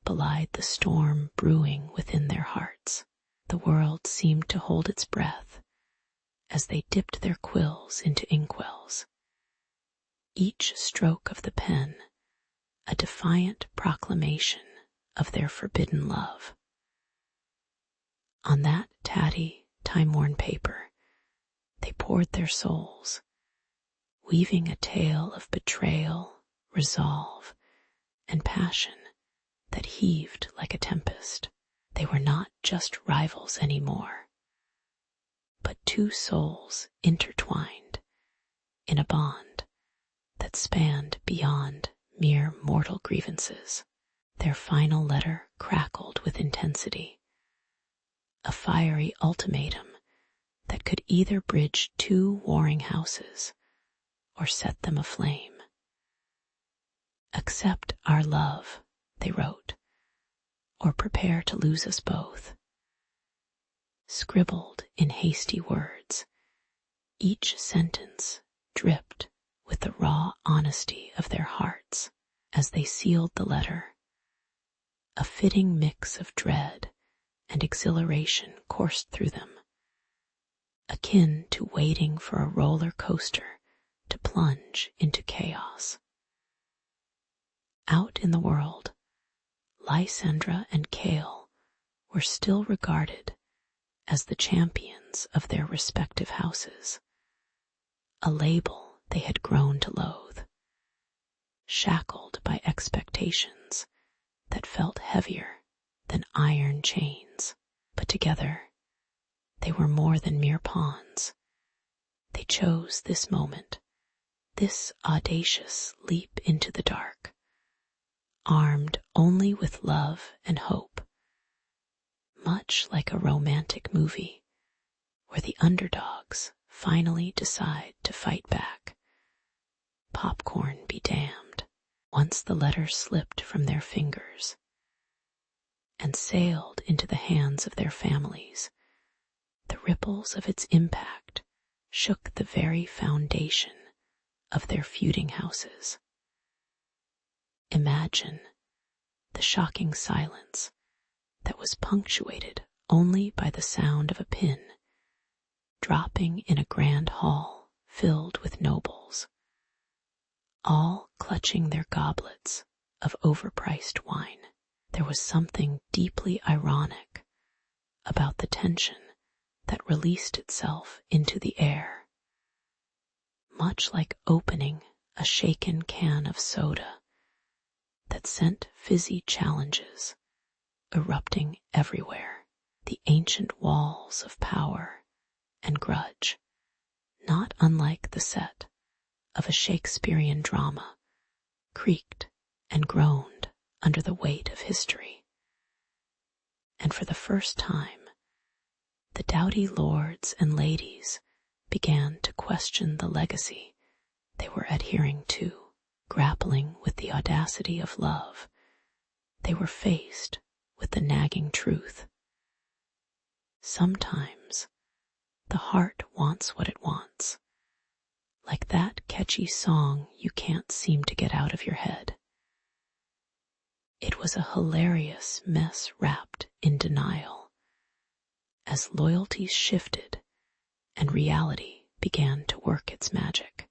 belied the storm brewing within their hearts. The world seemed to hold its breath as they dipped their quills into inkwells, each stroke of the pen a defiant proclamation of their forbidden love. On that tatty, time-worn paper, they poured their souls, weaving a tale of betrayal, resolve, and passion that heaved like a tempest. They were not just rivals anymore, but two souls intertwined in a bond that spanned beyond mere mortal grievances. Their final letter crackled with intensity, a fiery ultimatum that could either bridge two warring houses or set them aflame. "Accept our love," they wrote, "or prepare to lose us both." Scribbled in hasty words, each sentence dripped with the raw honesty of their hearts. As they sealed the letter, A fitting mix of dread and exhilaration coursed through them, akin to waiting for a roller coaster to plunge into chaos. Out in the world, Lysandra and Cale were still regarded as the champions of their respective houses, a label they had grown to loathe, shackled by expectations that felt heavier than iron chains. But together, they were more than mere pawns. They chose this moment, this audacious leap into the dark, armed only with love and hope, much like a romantic movie where the underdogs finally decide to fight back. Popcorn be damned. Once the letter slipped from their fingers and sailed into the hands of their families, the ripples of its impact shook the very foundation of their feuding houses. Imagine the shocking silence that was punctuated only by the sound of a pin dropping in a grand hall filled with nobles, all clutching their goblets of overpriced wine. There was something deeply ironic about the tension that released itself into the air, much like opening a shaken can of soda that sent fizzy challenges erupting everywhere. The ancient walls of power and grudge, not unlike the set of a Shakespearean drama, creaked and groaned under the weight of history. And for the first time, the doughty lords and ladies began to question the legacy they were adhering to. Grappling with the audacity of love, they were faced with the nagging truth. Sometimes the heart wants what it wants, like that catchy song you can't seem to get out of your head. It was a hilarious mess wrapped in denial, as loyalties shifted and reality began to work its magic.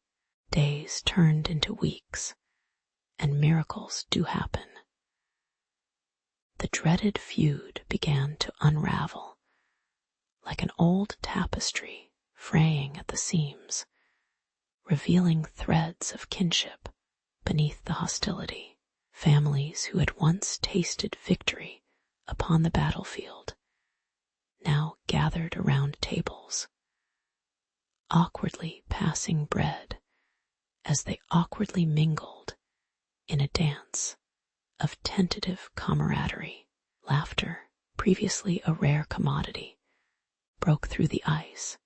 Days turned into weeks, and miracles do happen. The dreaded feud began to unravel, like an old tapestry fraying at the seams, revealing threads of kinship beneath the hostility. Families who had once tasted victory upon the battlefield now gathered around tables, awkwardly passing bread as they awkwardly mingled in a dance of tentative camaraderie. Laughter, previously a rare commodity, broke through the ice,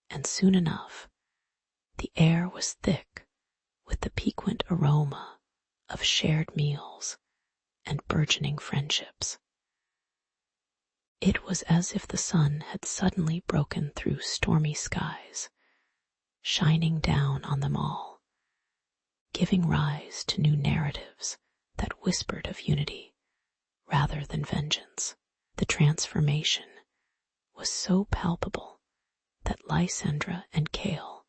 and soon enough the air was thick with the piquant aroma of shared meals and burgeoning friendships. It was as if the sun had suddenly broken through stormy skies, shining down on them all, giving rise to new narratives that whispered of unity rather than vengeance. The transformation was so palpable that Lysandra and Cale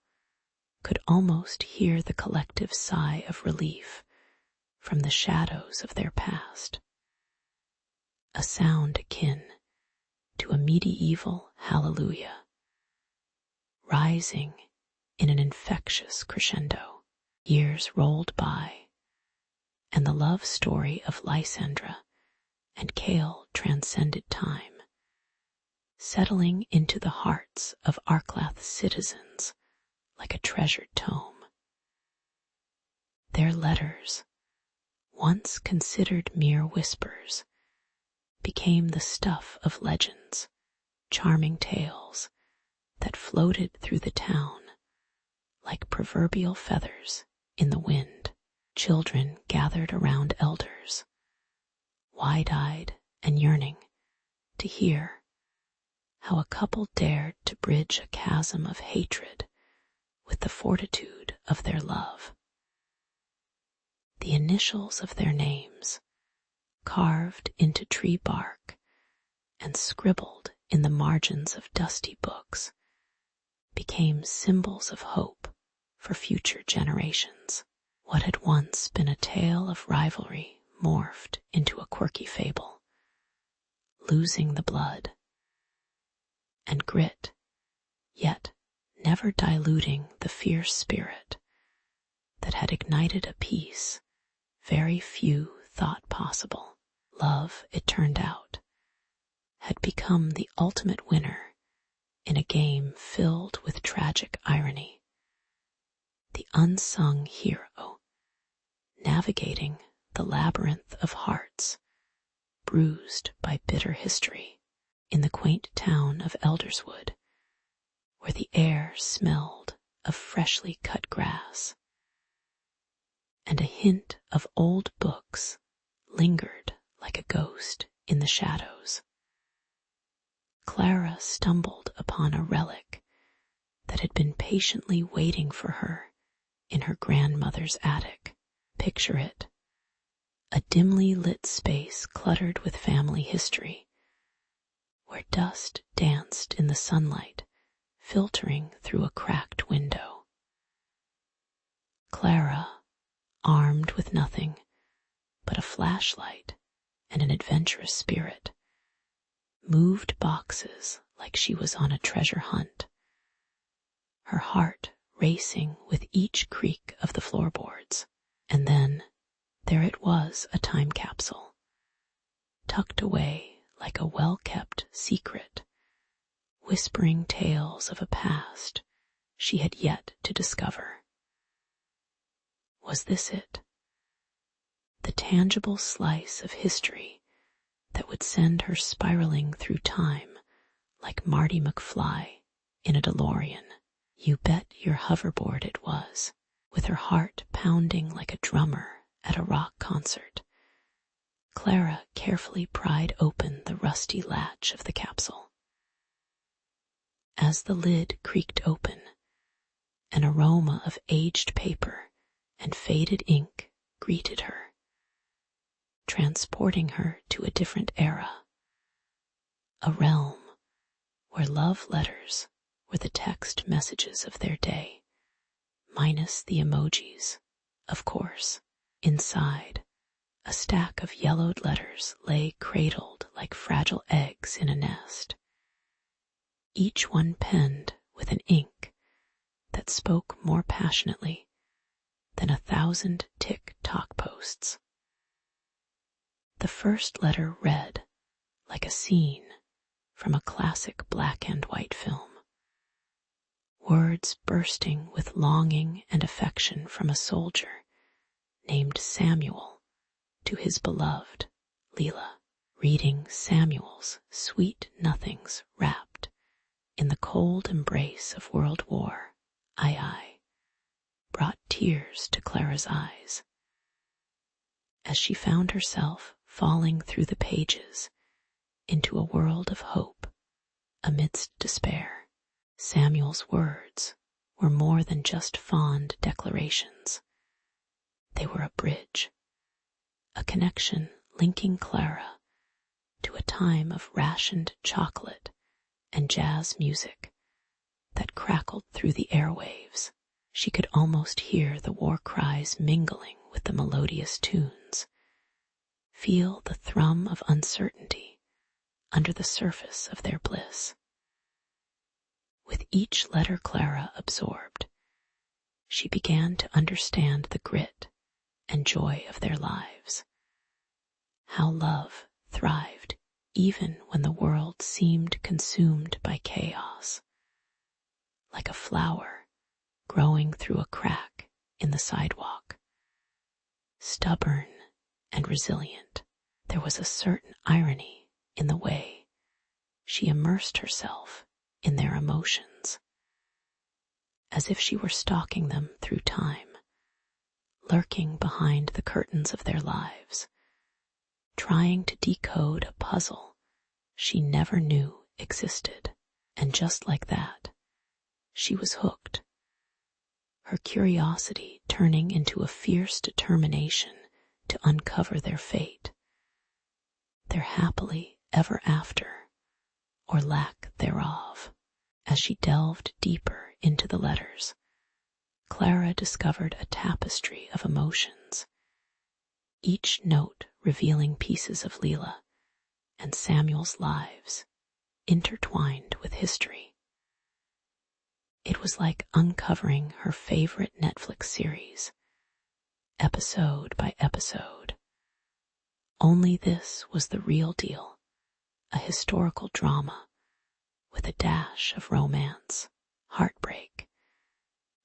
could almost hear the collective sigh of relief from the shadows of their past, a sound akin to a medieval hallelujah, rising in an infectious crescendo. Years rolled by, and the love story of Lysandra and Cale transcended time, settling into the hearts of Arklath's citizens like a treasured tome. Their letters, once considered mere whispers, became the stuff of legends, charming tales that floated through the town like proverbial feathers in the wind. Children gathered around elders, wide-eyed and yearning to hear how a couple dared to bridge a chasm of hatred with the fortitude of their love. The initials of their names, carved into tree bark and scribbled in the margins of dusty books, became symbols of hope for future generations. What had once been a tale of rivalry morphed into a quirky fable, losing the blood and grit, yet never diluting the fierce spirit that had ignited a peace very few thought possible. Love, it turned out, had become the ultimate winner in a game filled with tragic irony. The unsung hero, navigating the labyrinth of hearts bruised by bitter history in the quaint town of Elderswood, where the air smelled of freshly cut grass, and a hint of old books lingered like a ghost in the shadows. Clara stumbled upon a relic that had been patiently waiting for her in her grandmother's attic. Picture it, a dimly lit space cluttered with family history, where dust danced in the sunlight filtering through a cracked window. Clara, armed with nothing but a flashlight and an adventurous spirit, moved boxes like she was on a treasure hunt, her heart racing with each creak of the floorboards. And then there it was, a time capsule, tucked away like a well-kept secret, whispering tales of a past she had yet to discover. Was this it? The tangible slice of history that would send her spiraling through time like Marty McFly in a DeLorean? You bet your hoverboard it was, with her heart pounding like a drummer at a rock concert. Clara carefully pried open the rusty latch of the capsule. As the lid creaked open, an aroma of aged paper and faded ink greeted her, transporting her to a different era, a realm where love letters were the text messages of their day, minus the emojis, of course. Inside, a stack of yellowed letters lay cradled like fragile eggs in a nest, each one penned with an ink that spoke more passionately than 1,000 TikTok posts. The first letter read like a scene from a classic black and white film, words bursting with longing and affection from a soldier named Samuel to his beloved Leela. Reading Samuel's sweet nothings wrapped in the cold embrace of World War II brought tears to Clara's eyes, as she found herself falling through the pages into a world of hope amidst despair. Samuel's words were more than just fond declarations. They were a bridge, a connection linking Clara to a time of rationed chocolate and jazz music that crackled through the airwaves. She could almost hear the war cries mingling with the melodious tunes, feel the thrum of uncertainty under the surface of their bliss. With each letter Clara absorbed, she began to understand the grit and joy of their lives, how love thrived even when the world seemed consumed by chaos, like a flower growing through a crack in the sidewalk. Stubborn and resilient, there was a certain irony in the way she immersed herself in their emotions, as if she were stalking them through time, lurking behind the curtains of their lives, trying to decode a puzzle she never knew existed. And just like that, she was hooked, her curiosity turning into a fierce determination to uncover their fate. their happily ever after, or lack thereof. As she delved deeper into the letters, Clara discovered a tapestry of emotions, each note revealing pieces of Leela and Samuel's lives intertwined with history. It was like uncovering her favorite Netflix series, episode by episode. Only this was the real deal, a historical drama with a dash of romance, heartbreak,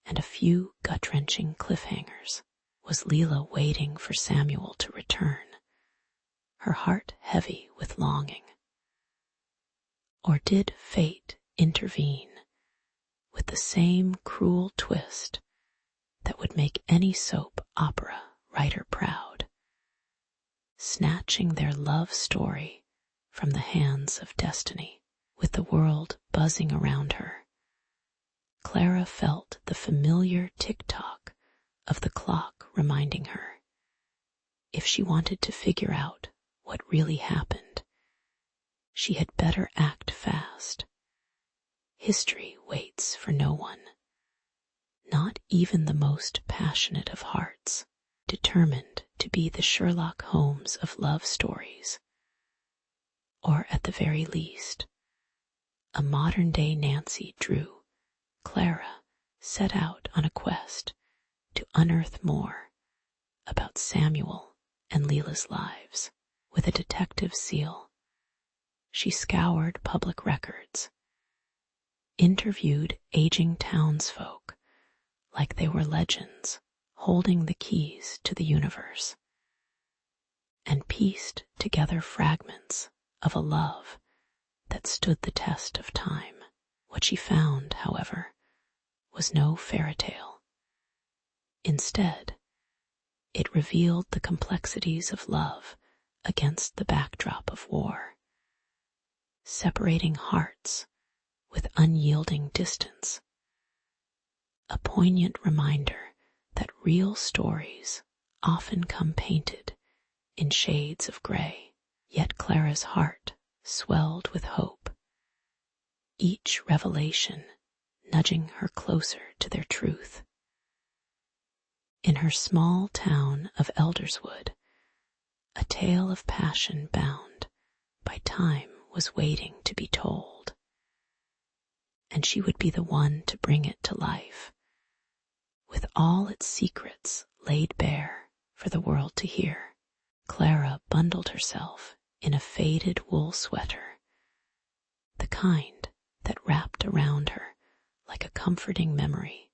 and a few gut-wrenching cliffhangers. Was Leela waiting for Samuel to return, her heart heavy with longing? Or did fate intervene with the same cruel twist that would make any soap opera writer proud, snatching their love story from the hands of destiny? With the world buzzing around her, Clara felt the familiar tick-tock of the clock reminding her, if she wanted to figure out what really happened, she had better act fast. History waits for no one, not even the most passionate of hearts, determined to be the Sherlock Holmes of love stories, or at the very least, a modern-day Nancy Drew. Clara set out on a quest to unearth more about Samuel and Leela's lives. With a detective's zeal, she scoured public records, interviewed aging townsfolk like they were legends holding the keys to the universe, and pieced together fragments of a love that stood the test of time. What she found, however, was no fairy tale. Instead, it revealed the complexities of love against the backdrop of war, separating hearts with unyielding distance. A poignant reminder that real stories often come painted in shades of gray. Yet Clara's heart swelled with hope, each revelation nudging her closer to their truth. In her small town of Elderswood, a tale of passion bound by time was waiting to be told, and she would be the one to bring it to life, with all its secrets laid bare for the world to hear. Clara bundled herself in a faded wool sweater, the kind that wrapped around her like a comforting memory,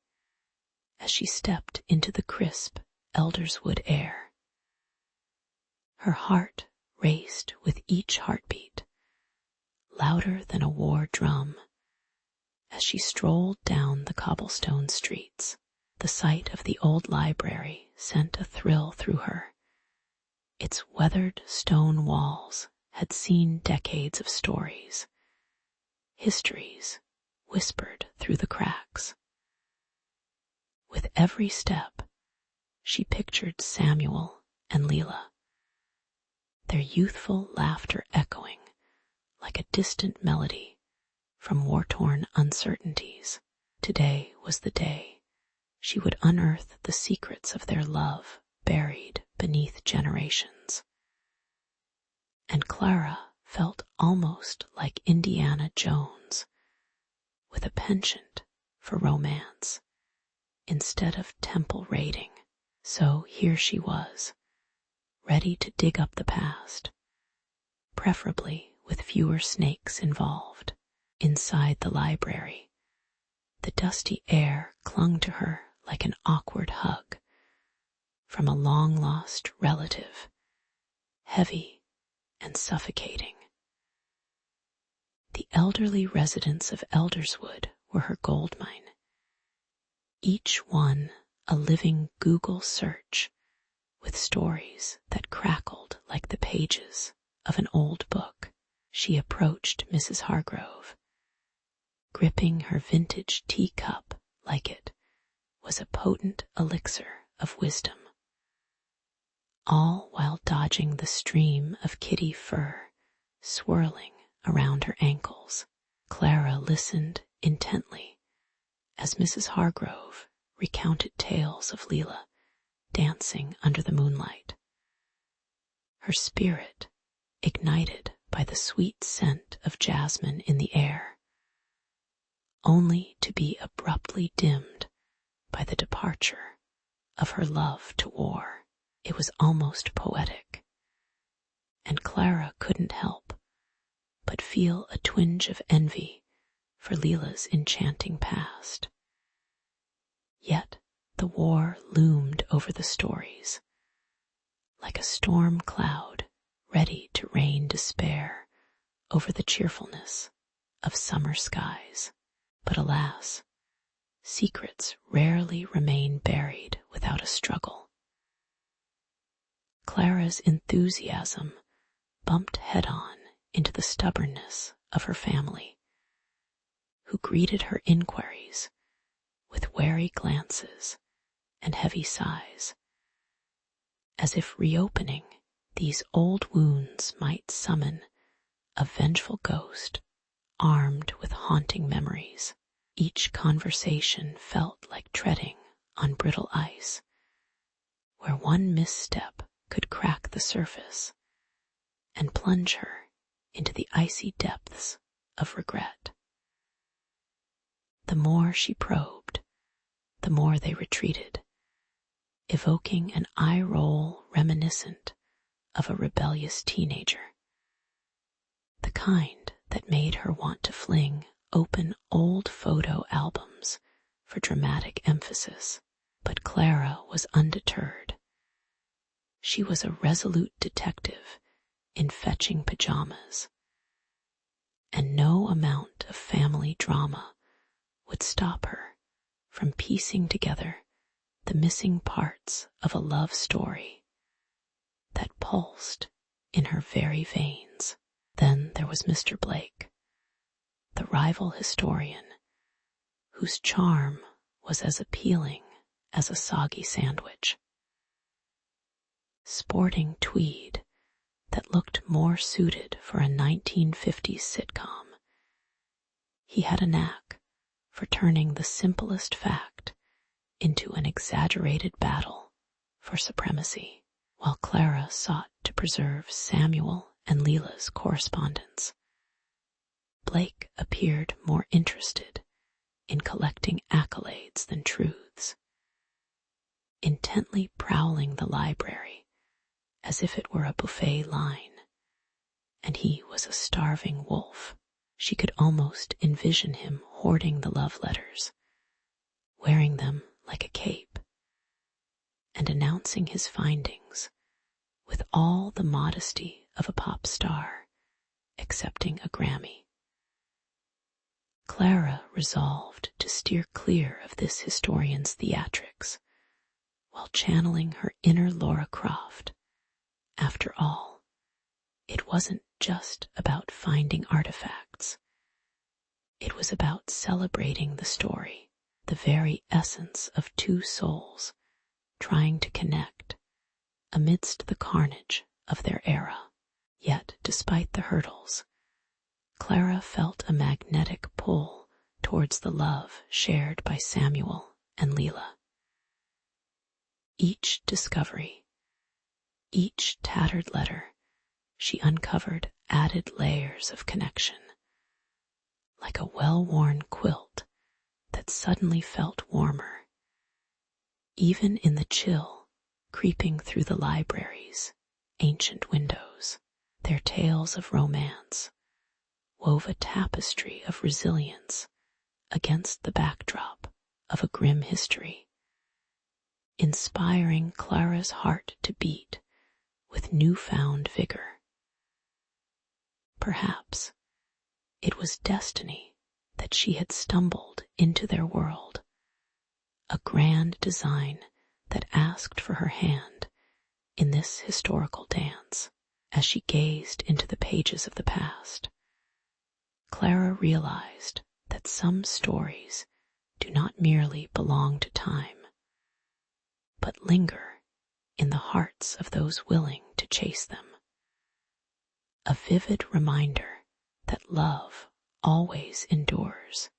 as she stepped into the crisp Elderswood air. Her heart raced with each heartbeat, louder than a war drum, as she strolled down the cobblestone streets. The sight of the old library sent a thrill through her. Its weathered stone walls had seen decades of stories, histories whispered through the cracks. With every step, she pictured Samuel and Leela, their youthful laughter echoing like a distant melody from war-torn uncertainties. Today was the day she would unearth the secrets of their love buried beneath generations. And Clara felt almost like Indiana Jones, with a penchant for romance instead of temple raiding. So here she was, ready to dig up the past, preferably with fewer snakes involved. Inside the library, the dusty air clung to her like an awkward hug from a long-lost relative, heavy and suffocating. The elderly residents of Elderswood were her goldmine, each one a living Google search with stories that crackled like the pages of an old book. She approached Mrs. Hargrove, gripping her vintage teacup like it was a potent elixir of wisdom. all while dodging the stream of kitty fur swirling around her ankles. Clara listened intently as Mrs. Hargrove recounted tales of Leela dancing under the moonlight. Her spirit ignited by the sweet scent of jasmine in the air, only to be abruptly dimmed by the departure of her love to war. It was almost poetic, and Clara couldn't help but feel a twinge of envy for Leela's enchanting past. Yet the war loomed over the stories, like a storm cloud ready to rain despair over the cheerfulness of summer skies. But alas, secrets rarely remain buried without a struggle. Clara's enthusiasm bumped head-on into the stubbornness of her family, who greeted her inquiries with wary glances and heavy sighs, as if reopening these old wounds might summon a vengeful ghost armed with haunting memories. Each conversation felt like treading on brittle ice, where one misstep could crack the surface and plunge her into the icy depths of regret. The more she probed, the more they retreated, evoking an eye roll reminiscent of a rebellious teenager, the kind that made her want to fling open old photo albums for dramatic emphasis. But Clara was undeterred. She was a resolute detective in fetching pajamas, and no amount of family drama would stop her from piecing together the missing parts of a love story that pulsed in her very veins. Then there was Mr. Blake, the rival historian, whose charm was as appealing as a soggy sandwich. Sporting tweed that looked more suited for a 1950s sitcom, he had a knack for turning the simplest fact into an exaggerated battle for supremacy. While Clara sought to preserve Samuel and Leela's correspondence, Blake appeared more interested in collecting accolades than truths, intently prowling the library as if it were a buffet line, and he was a starving wolf. She could almost envision him hoarding the love letters, wearing them like a cape, and announcing his findings with all the modesty of a pop star accepting a Grammy. Clara resolved to steer clear of this historian's theatrics while channeling her inner Laura Croft. After all, it wasn't just about finding artifacts. It was about celebrating the story, the very essence of two souls trying to connect amidst the carnage of their era. Yet, despite the hurdles, Clara felt a magnetic pull towards the love shared by Samuel and Leela. Each discovery, each tattered letter she uncovered added layers of connection, like a well-worn quilt that suddenly felt warmer, even in the chill creeping through the library's ancient windows. Their tales of romance wove a tapestry of resilience against the backdrop of a grim history, inspiring Clara's heart to beat with newfound vigor. Perhaps it was destiny that she had stumbled into their world, a grand design that asked for her hand in this historical dance. As she gazed into the pages of the past, Clara realized that some stories do not merely belong to time, but linger in the hearts of those willing to chase them. A vivid reminder that love always endures,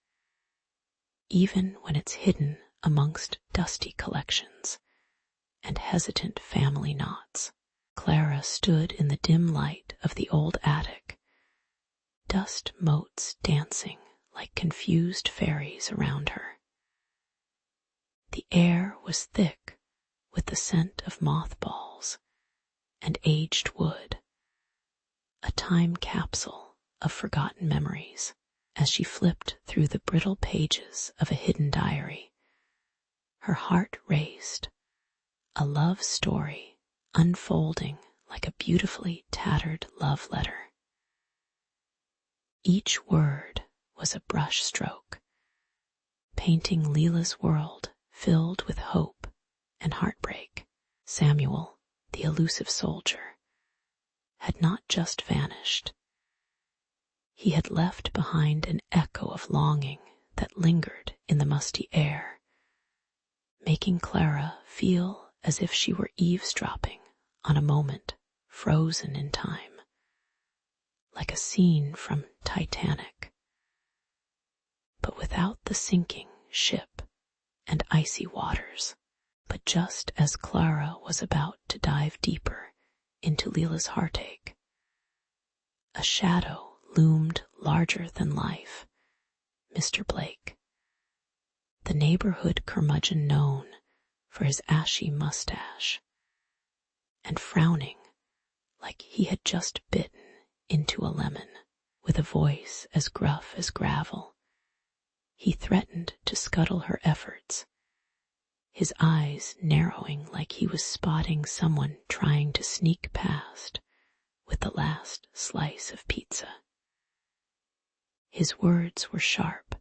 even when it's hidden amongst dusty collections and hesitant family knots. Clara stood in the dim light of the old attic, dust motes dancing like confused fairies around her. The air was thick with the scent of mothballs and aged wood, a time capsule of forgotten memories. As she flipped through the brittle pages of a hidden diary, her heart raced, a love story unfolding like a beautifully tattered love letter. Each word was a brush stroke, painting Leela's world filled with hope and heartbreak. Samuel, the elusive soldier, had not just vanished. He had left behind an echo of longing that lingered in the musty air, making Clara feel as if she were eavesdropping on a moment frozen in time, like a scene from Titanic, but without the sinking ship and icy waters. But just as Clara was about to dive deeper into Leela's heartache, a shadow loomed larger than life. Mr. Blake, the neighborhood curmudgeon known for his ashy mustache, and frowning like he had just bitten into a lemon. With a voice as gruff as gravel, he threatened to scuttle her efforts, his eyes narrowing like he was spotting someone trying to sneak past with the last slice of pizza. His words were sharp,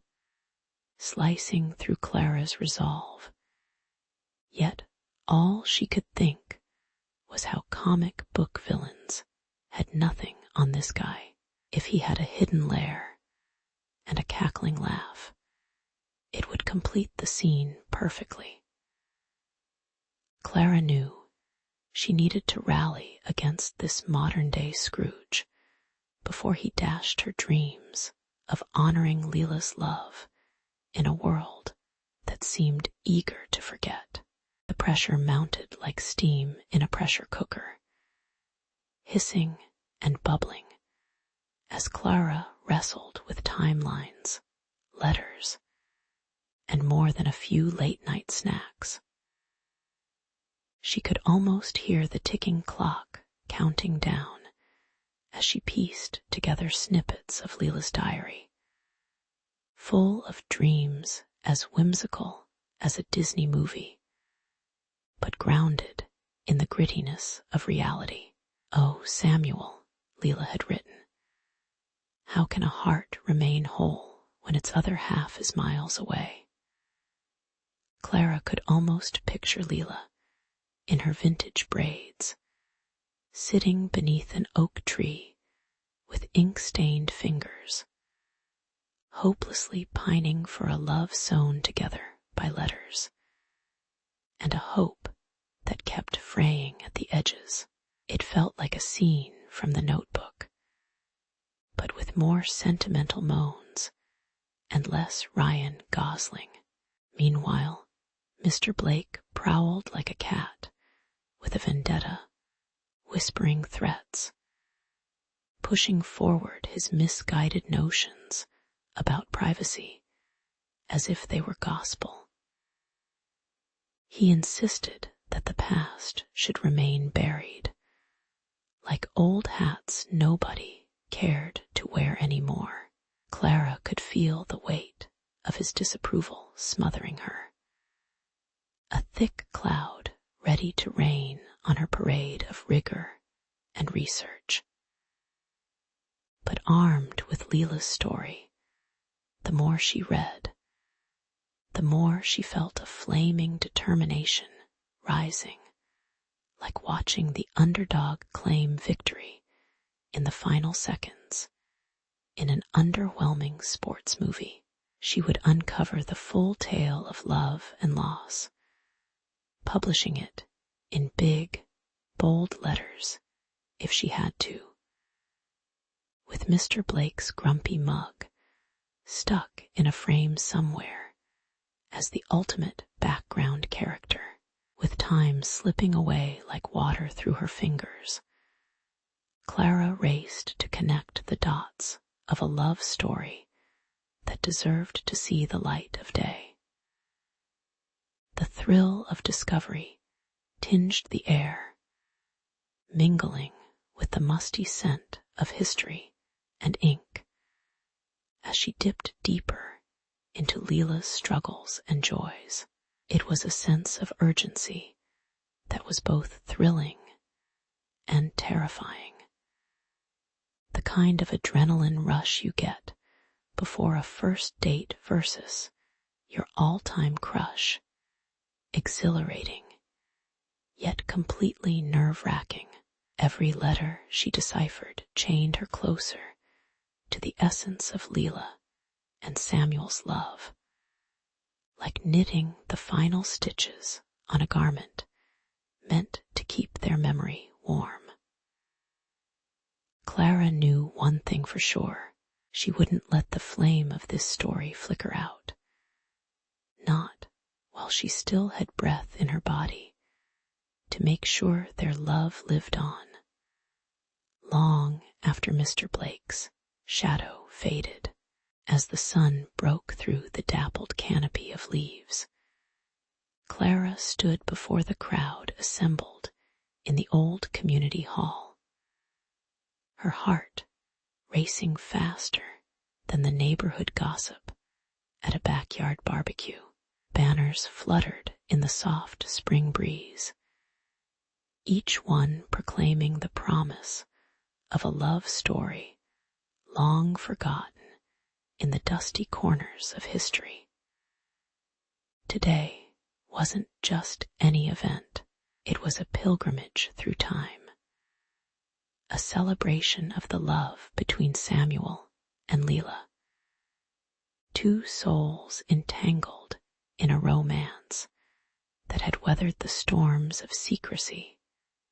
slicing through Clara's resolve, yet all she could think was how comic book villains had nothing on this guy. If he had a hidden lair and a cackling laugh, it would complete the scene perfectly. Clara knew she needed to rally against this modern-day Scrooge before he dashed her dreams of honoring Leela's love in a world that seemed eager to forget. The pressure mounted like steam in a pressure cooker, hissing and bubbling as Clara wrestled with timelines, letters, and more than a few late-night snacks. She could almost hear the ticking clock counting down as she pieced together snippets of Leela's diary, full of dreams as whimsical as a Disney movie, but grounded in the grittiness of reality. "Oh, Samuel," Leela had written, "how can a heart remain whole when its other half is miles away?" Clara could almost picture Leela in her vintage braids, sitting beneath an oak tree with ink-stained fingers, hopelessly pining for a love sewn together by letters, and a hope that kept fraying at the edges. It felt like a scene from The Notebook, but with more sentimental moans and less Ryan Gosling. Meanwhile, Mr. Blake prowled like a cat with a vendetta, whispering threats, pushing forward his misguided notions about privacy as if they were gospel. He insisted that the past should remain buried, like old hats nobody cared to wear anymore. Clara could feel the weight of his disapproval smothering her, a thick cloud ready to rain on her parade of rigor and research. But armed with Leela's story, the more she read, the more she felt a flaming determination rising, like watching the underdog claim victory in the final seconds in an underwhelming sports movie. She would uncover the full tale of love and loss, publishing it in big, bold letters if she had to, with Mr. Blake's grumpy mug stuck in a frame somewhere as the ultimate background character, with time slipping away like water through her fingers. Clara raced to connect the dots of a love story that deserved to see the light of day. The thrill of discovery tinged the air, mingling with the musty scent of history and ink as she dipped deeper into Leela's struggles and joys. It was a sense of urgency that was both thrilling and terrifying. The kind of adrenaline rush you get before a first date versus your all-time crush, exhilarating, yet completely nerve-wracking. Every letter she deciphered chained her closer to the essence of Leela and Samuel's love, like knitting the final stitches on a garment meant to keep their memory warm. Clara knew one thing for sure: she wouldn't let the flame of this story flicker out. Not while she still had breath in her body to make sure their love lived on, long after Mr. Blake's shadow faded. As the sun broke through the dappled canopy of leaves, Clara stood before the crowd assembled in the old community hall, her heart racing faster than the neighborhood gossip at a backyard barbecue. Banners fluttered in the soft spring breeze, each one proclaiming the promise of a love story long forgotten in the dusty corners of history. Today wasn't just any event, it was a pilgrimage through time, a celebration of the love between Samuel and Leela, two souls entangled in a romance that had weathered the storms of secrecy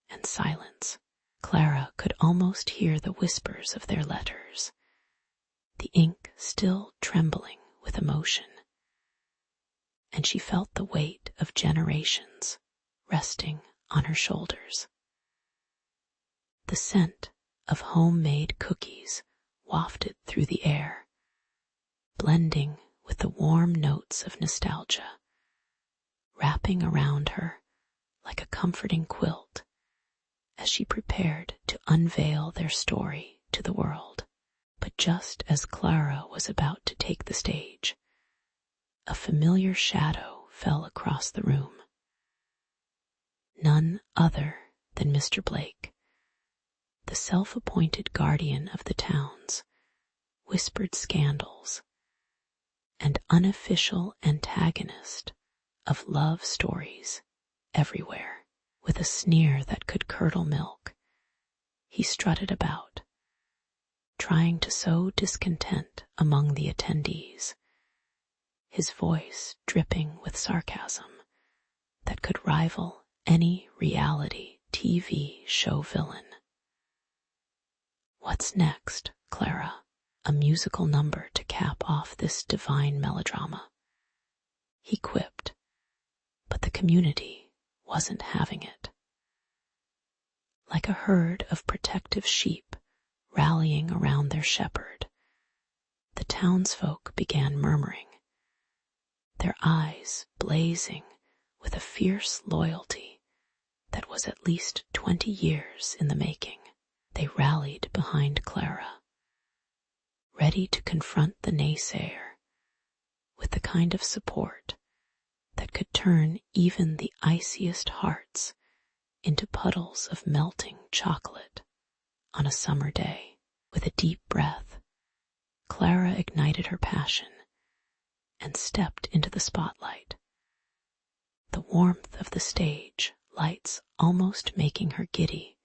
and silence. Clara could almost hear the whispers of their letters, the ink still trembling with emotion, and she felt the weight of generations resting on her shoulders. The scent of homemade cookies wafted through the air, blending with the warm notes of nostalgia, wrapping around her like a comforting quilt as she prepared to unveil their story to the world. But just as Clara was about to take the stage, a familiar shadow fell across the room. None other than Mr. Blake, the self-appointed guardian of the town's whispered scandals and unofficial antagonist of love stories everywhere. With a sneer that could curdle milk, he strutted about, trying to sow discontent among the attendees, his voice dripping with sarcasm that could rival any reality TV show villain. What's next, Clara? A musical number to cap off this divine melodrama, he quipped, but the community wasn't having it. Like a herd of protective sheep rallying around their shepherd, the townsfolk began murmuring, their eyes blazing with a fierce loyalty that was at least 20 years in the making. They rallied behind Clara, ready to confront the naysayer with the kind of support that could turn even the iciest hearts into puddles of melting chocolate on a summer day. With a deep breath, Clara ignited her passion and stepped into the spotlight, the warmth of the stage lights almost making her giddy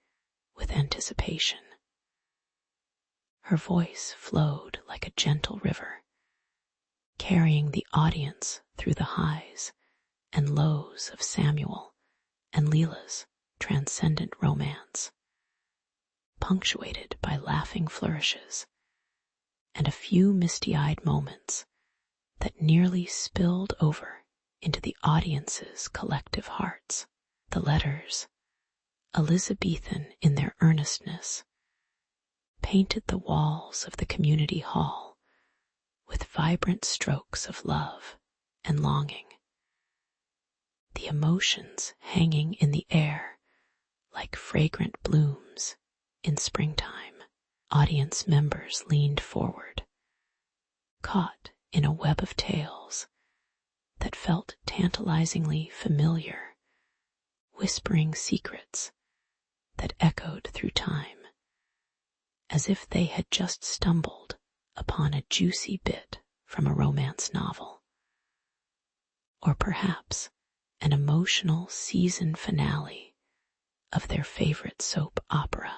with anticipation. Her voice flowed like a gentle river, carrying the audience through the highs and lows of Samuel and Leela's transcendent romance, punctuated by laughing flourishes and a few misty-eyed moments that nearly spilled over into the audience's collective hearts. The letters, Elizabethan in their earnestness, painted the walls of the community hall with vibrant strokes of love and longing, the emotions hanging in the air like fragrant blooms in springtime. Audience members leaned forward, caught in a web of tales that felt tantalizingly familiar, whispering secrets that echoed through time, as if they had just stumbled upon a juicy bit from a romance novel, or perhaps an emotional season finale of their favorite soap opera.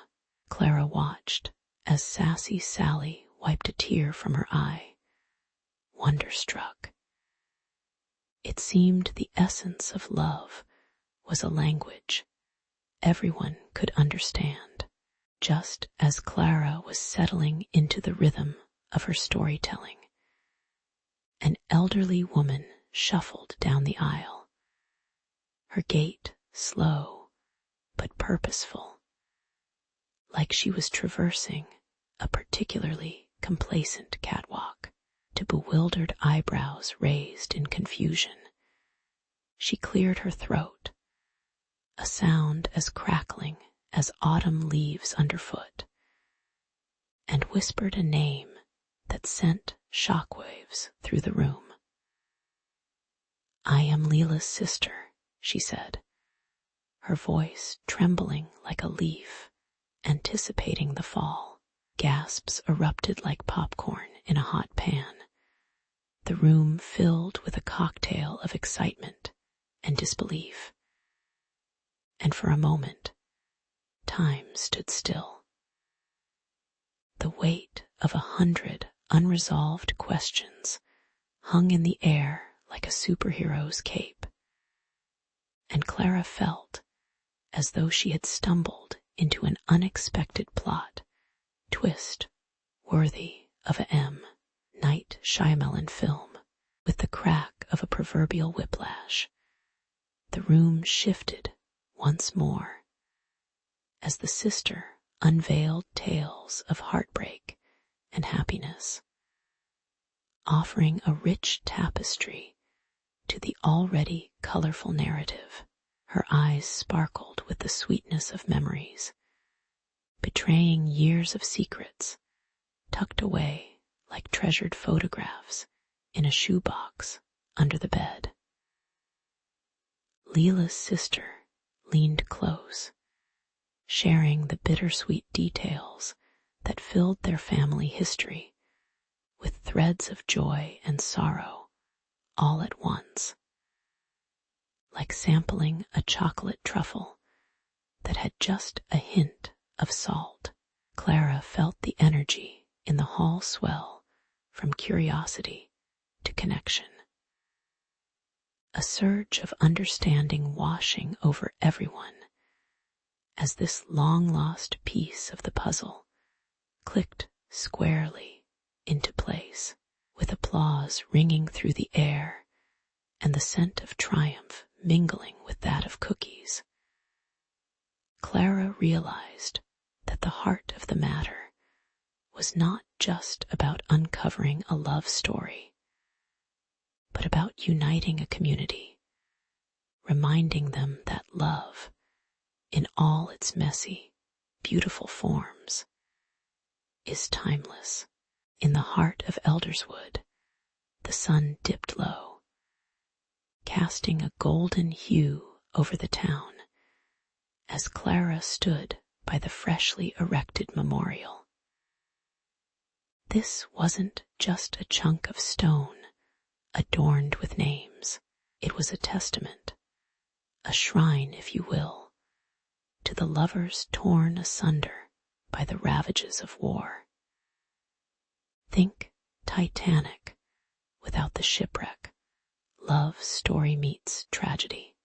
Clara watched as sassy Sally wiped a tear from her eye, wonderstruck. It seemed the essence of love was a language everyone could understand. Just as Clara was settling into the rhythm of her storytelling, an elderly woman shuffled down the aisle, her gait slow but purposeful, like she was traversing a particularly complacent catwalk. To bewildered eyebrows raised in confusion, she cleared her throat, a sound as crackling as autumn leaves underfoot, and whispered a name that sent shockwaves through the room. "I am Leela's sister," she said, her voice trembling like a leaf, anticipating the fall. Gasps erupted like popcorn in a hot pan, the room filled with a cocktail of excitement and disbelief. And for a moment, time stood still. The weight of 100 unresolved questions hung in the air like a superhero's cape, and Clara felt as though she had stumbled into an unexpected plot twist worthy of a M. Night Shyamalan film. With the crack of a proverbial whiplash, the room shifted once more as the sister unveiled tales of heartbreak and happiness, offering a rich tapestry to the already colorful narrative. Her eyes sparkled with the sweetness of memories, betraying years of secrets tucked away like treasured photographs in a shoebox under the bed. Leela's sister leaned close, sharing the bittersweet details that filled their family history with threads of joy and sorrow all at once. Like sampling a chocolate truffle that had just a hint of salt, Clara felt the energy in the hall swell from curiosity to connection. A surge of understanding washing over everyone as this long-lost piece of the puzzle clicked squarely into place, with applause ringing through the air and the scent of triumph mingling with that of cookies. Clara realized that the heart of the matter was not just about uncovering a love story, but about uniting a community, reminding them that love, in all its messy, beautiful forms, is timeless. In the heart of Elderswood, the sun dipped low, casting a golden hue over the town as Clara stood by the freshly erected memorial. This wasn't just a chunk of stone adorned with names. It was a testament, a shrine, if you will, to the lovers torn asunder by the ravages of war. Think Titanic without the shipwreck. Love story meets tragedy.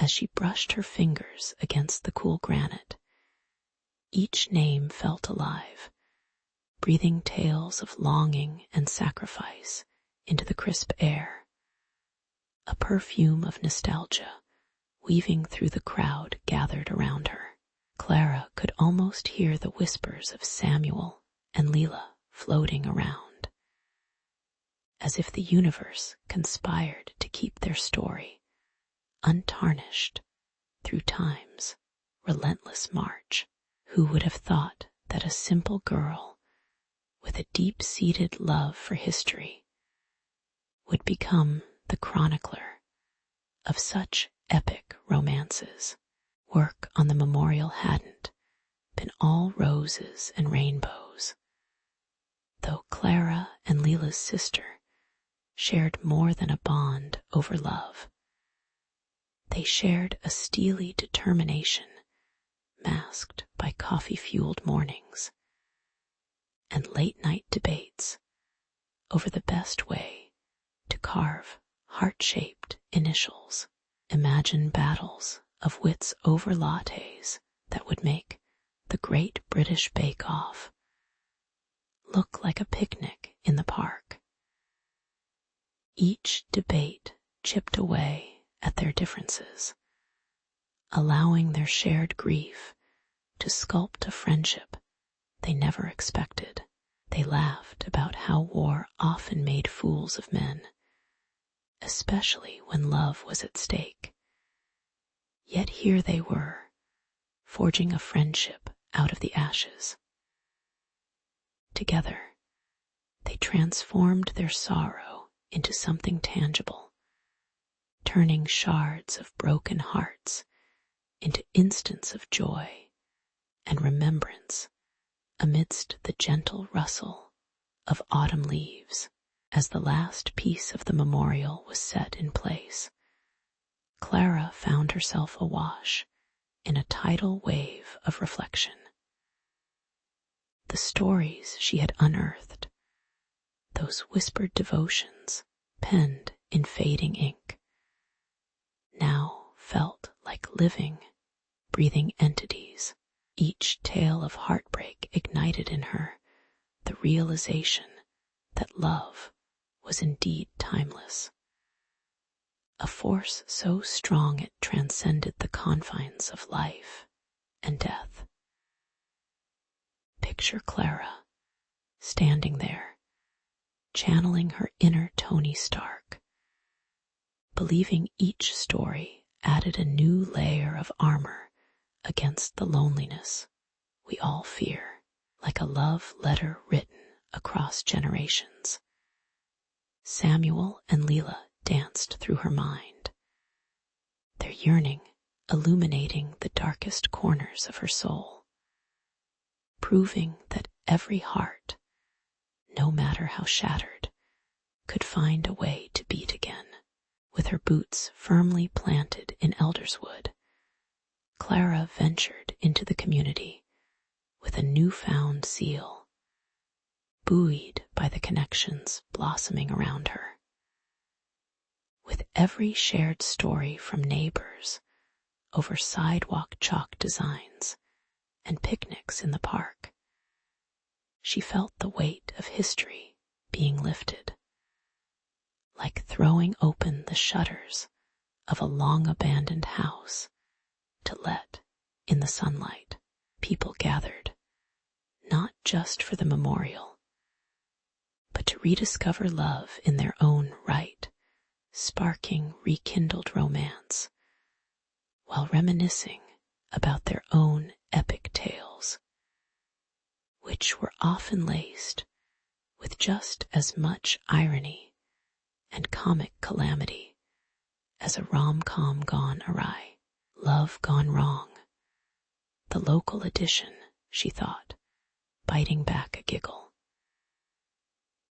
As she brushed her fingers against the cool granite, each name felt alive, breathing tales of longing and sacrifice into the crisp air. A perfume of nostalgia weaving through the crowd gathered around her. Clara could almost hear the whispers of Samuel and Leela floating around, as if the universe conspired to keep their story untarnished through time's relentless march. Who would have thought that a simple girl with a deep-seated love for history would become the chronicler of such epic romances? Work on the memorial hadn't been all roses and rainbows, though Clara and Leela's sister shared more than a bond over love. They shared a steely determination masked by coffee-fueled mornings and late-night debates over the best way to carve heart-shaped initials. Imagine battles of wits over lattes that would make the Great British Bake Off look like a picnic in the park. Each debate chipped away at their differences, allowing their shared grief to sculpt a friendship they never expected. They laughed about how war often made fools of men, especially when love was at stake. Yet here they were, forging a friendship out of the ashes. Together, they transformed their sorrow into something tangible, turning shards of broken hearts into instants of joy and remembrance amidst the gentle rustle of autumn leaves. As the last piece of the memorial was set in place, Clara found herself awash in a tidal wave of reflection. The stories she had unearthed, those whispered devotions penned in fading ink, now felt like living, breathing entities. Each tale of heartbreak ignited in her the realization that love was indeed timeless, a force so strong it transcended the confines of life and death. Picture Clara standing there, channeling her inner Tony Stark, believing each story added a new layer of armor against the loneliness we all fear, like a love letter written across generations. Samuel and Leela danced through her mind, their yearning illuminating the darkest corners of her soul, proving that every heart, no matter how shattered, could find a way to beat again. With her boots firmly planted in Elderswood, Clara ventured into the community with a newfound zeal, buoyed by the connections blossoming around her. With every shared story from neighbors over sidewalk chalk designs and picnics in the park, she felt the weight of history being lifted, like throwing open the shutters of a long-abandoned house to let in the sunlight. People gathered, not just for the memorial, but to rediscover love in their own right, sparking rekindled romance, while reminiscing about their own epic tales, which were often laced with just as much irony and comic calamity as a rom-com gone awry. Love Gone Wrong, the local edition, she thought, biting back a giggle.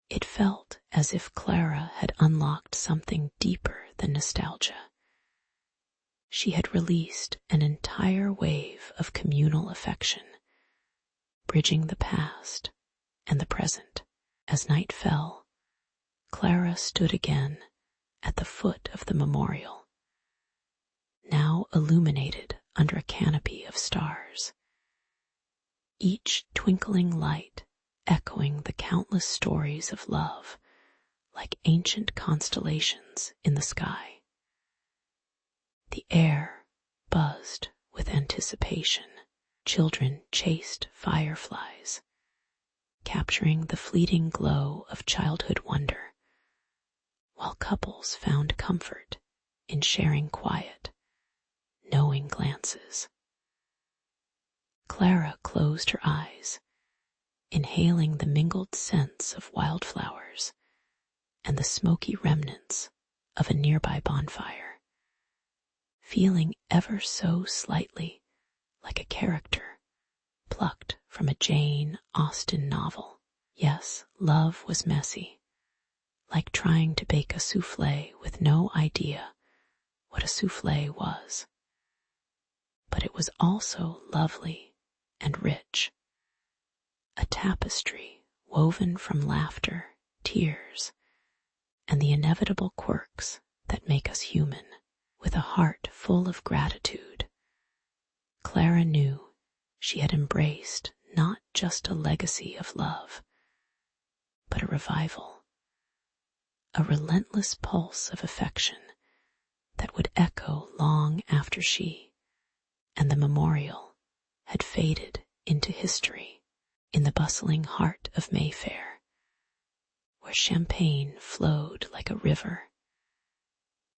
It felt as if Clara had unlocked something deeper than nostalgia. She had released an entire wave of communal affection, bridging the past and the present. As night fell, Clara stood again at the foot of the memorial, now illuminated under a canopy of stars, each twinkling light echoing the countless stories of love like ancient constellations in the sky. The air buzzed with anticipation. Children chased fireflies, capturing the fleeting glow of childhood wonder, while couples found comfort in sharing quiet, knowing glances. Clara closed her eyes, inhaling the mingled scents of wildflowers and the smoky remnants of a nearby bonfire, feeling ever so slightly like a character plucked from a Jane Austen novel. Yes, love was messy, like trying to bake a souffle with no idea what a souffle was. But it was also lovely and rich, a tapestry woven from laughter, tears, and the inevitable quirks that make us human. With a heart full of gratitude, Clara knew she had embraced not just a legacy of love, but a revival, a relentless pulse of affection that would echo long after she and the memorial had faded into history. In the bustling heart of Mayfair, where champagne flowed like a river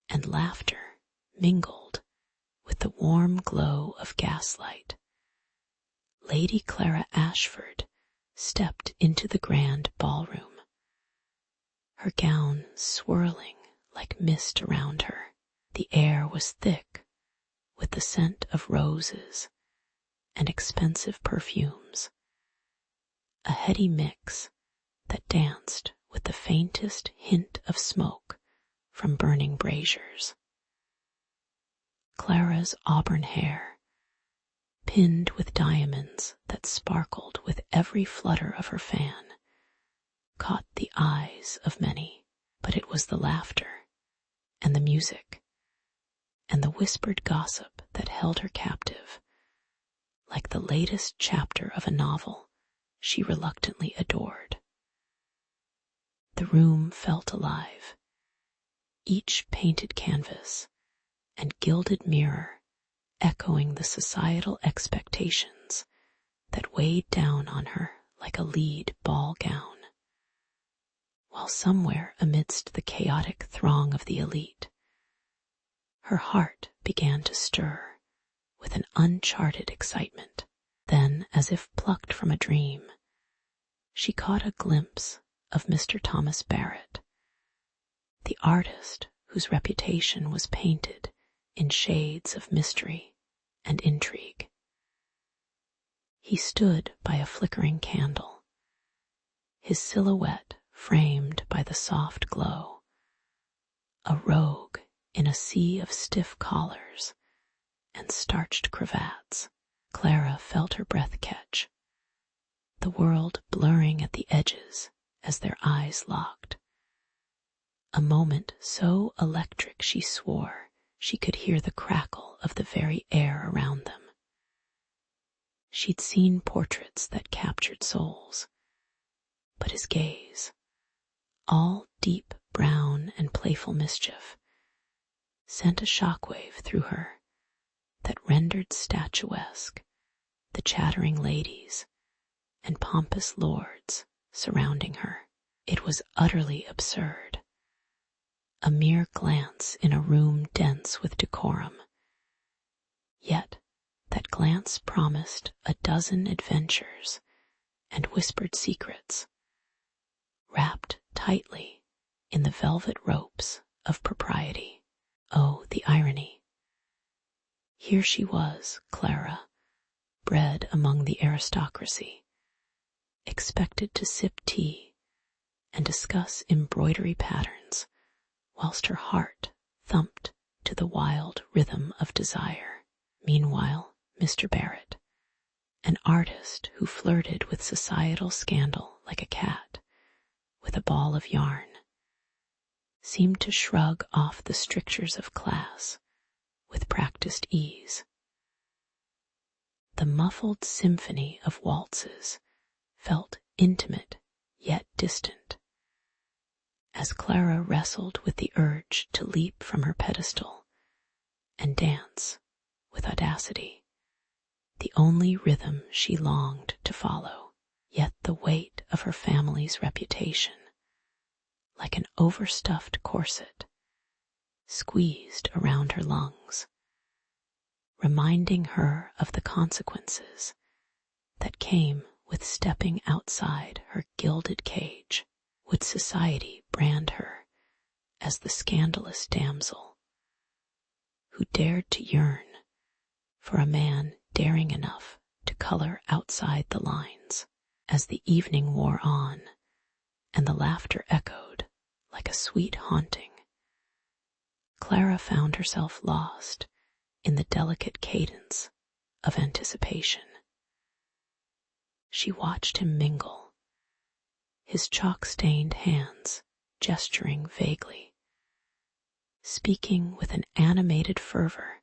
and laughter mingled with the warm glow of gaslight, Lady Clara Ashford stepped into the grand ballroom, her gown swirling like mist around her. The air was thick with the scent of roses and expensive perfumes, a heady mix that danced with the faintest hint of smoke from burning braziers. Clara's auburn hair, pinned with diamonds that sparkled with every flutter of her fan, caught the eyes of many, but it was the laughter and the music and the whispered gossip that held her captive, like the latest chapter of a novel she reluctantly adored. The room felt alive, each painted canvas and gilded mirror echoing the societal expectations that weighed down on her like a lead ball gown. While somewhere amidst the chaotic throng of the elite, her heart began to stir with an uncharted excitement. Then, as if plucked from a dream, she caught a glimpse of Mr. Thomas Barrett, the artist whose reputation was painted in shades of mystery and intrigue. He stood by a flickering candle, his silhouette framed by the soft glow, a rogue in a sea of stiff collars and starched cravats. Clara felt her breath catch, the world blurring at the edges as their eyes locked. A moment so electric she swore she could hear the crackle of the very air around them. She'd seen portraits that captured souls, but his gaze, all deep brown and playful mischief, sent a shockwave through her that rendered statuesque the chattering ladies and pompous lords surrounding her. It was utterly absurd, a mere glance in a room dense with decorum. Yet that glance promised a dozen adventures and whispered secrets, wrapped tightly in the velvet ropes of propriety. Oh, the irony! Here she was, Clara, bred among the aristocracy, expected to sip tea and discuss embroidery patterns, whilst her heart thumped to the wild rhythm of desire. Meanwhile, Mr. Barrett, an artist who flirted with societal scandal like a cat with a ball of yarn, seemed to shrug off the strictures of class with practiced ease. The muffled symphony of waltzes felt intimate yet distant, as Clara wrestled with the urge to leap from her pedestal and dance with audacity, the only rhythm she longed to follow. Yet the weight of her family's reputation, like an overstuffed corset, squeezed around her lungs, reminding her of the consequences that came with stepping outside her gilded cage. Would society brand her as the scandalous damsel who dared to yearn for a man daring enough to color outside the lines? As the evening wore on and the laughter echoed like a sweet haunting, Clara found herself lost in the delicate cadence of anticipation. She watched him mingle, his chalk-stained hands gesturing vaguely, speaking with an animated fervor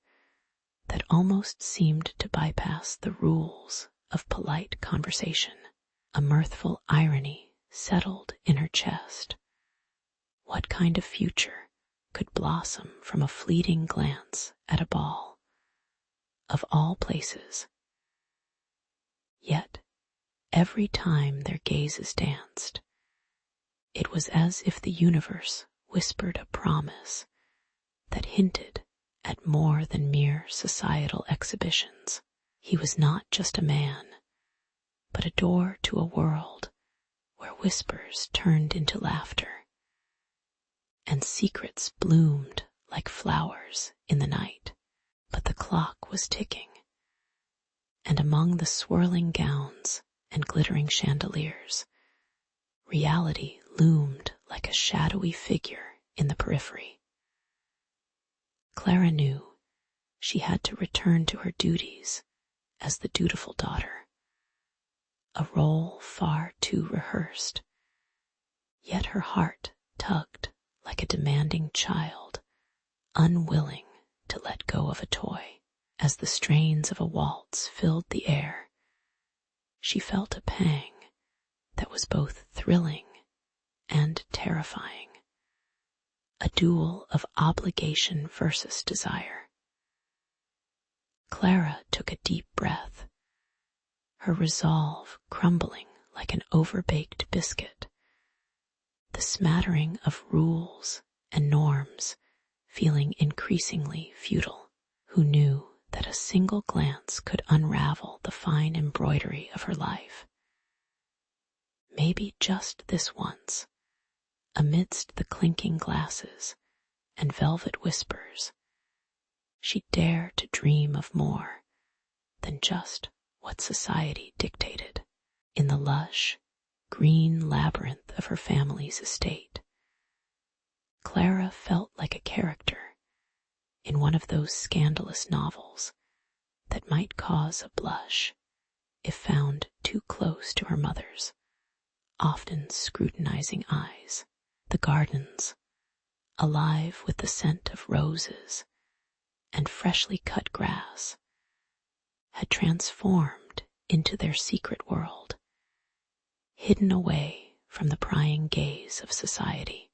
that almost seemed to bypass the rules of polite conversation. A mirthful irony settled in her chest. What kind of future could blossom from a fleeting glance at a ball, of all places? Yet, every time their gazes danced, it was as if the universe whispered a promise that hinted at more than mere societal exhibitions. He was not just a man, but a door to a world where whispers turned into laughter and secrets bloomed like flowers in the night. But the clock was ticking, and among the swirling gowns and glittering chandeliers, reality loomed like a shadowy figure in the periphery. Clara knew she had to return to her duties as the dutiful daughter, a role far too rehearsed, yet her heart tugged like a demanding child, unwilling to let go of a toy. As the strains of a waltz filled the air, she felt a pang that was both thrilling and terrifying, a duel of obligation versus desire. Clara took a deep breath, her resolve crumbling like an overbaked biscuit, the smattering of rules and norms feeling increasingly futile. Who knew that a single glance could unravel the fine embroidery of her life? Maybe just this once, amidst the clinking glasses and velvet whispers, she'd dare to dream of more than just what society dictated. In the lush, green labyrinth of her family's estate, Clara felt like a character in one of those scandalous novels that might cause a blush if found too close to her mother's often scrutinizing eyes. The gardens, alive with the scent of roses and freshly cut grass, had transformed into their secret world, hidden away from the prying gaze of society.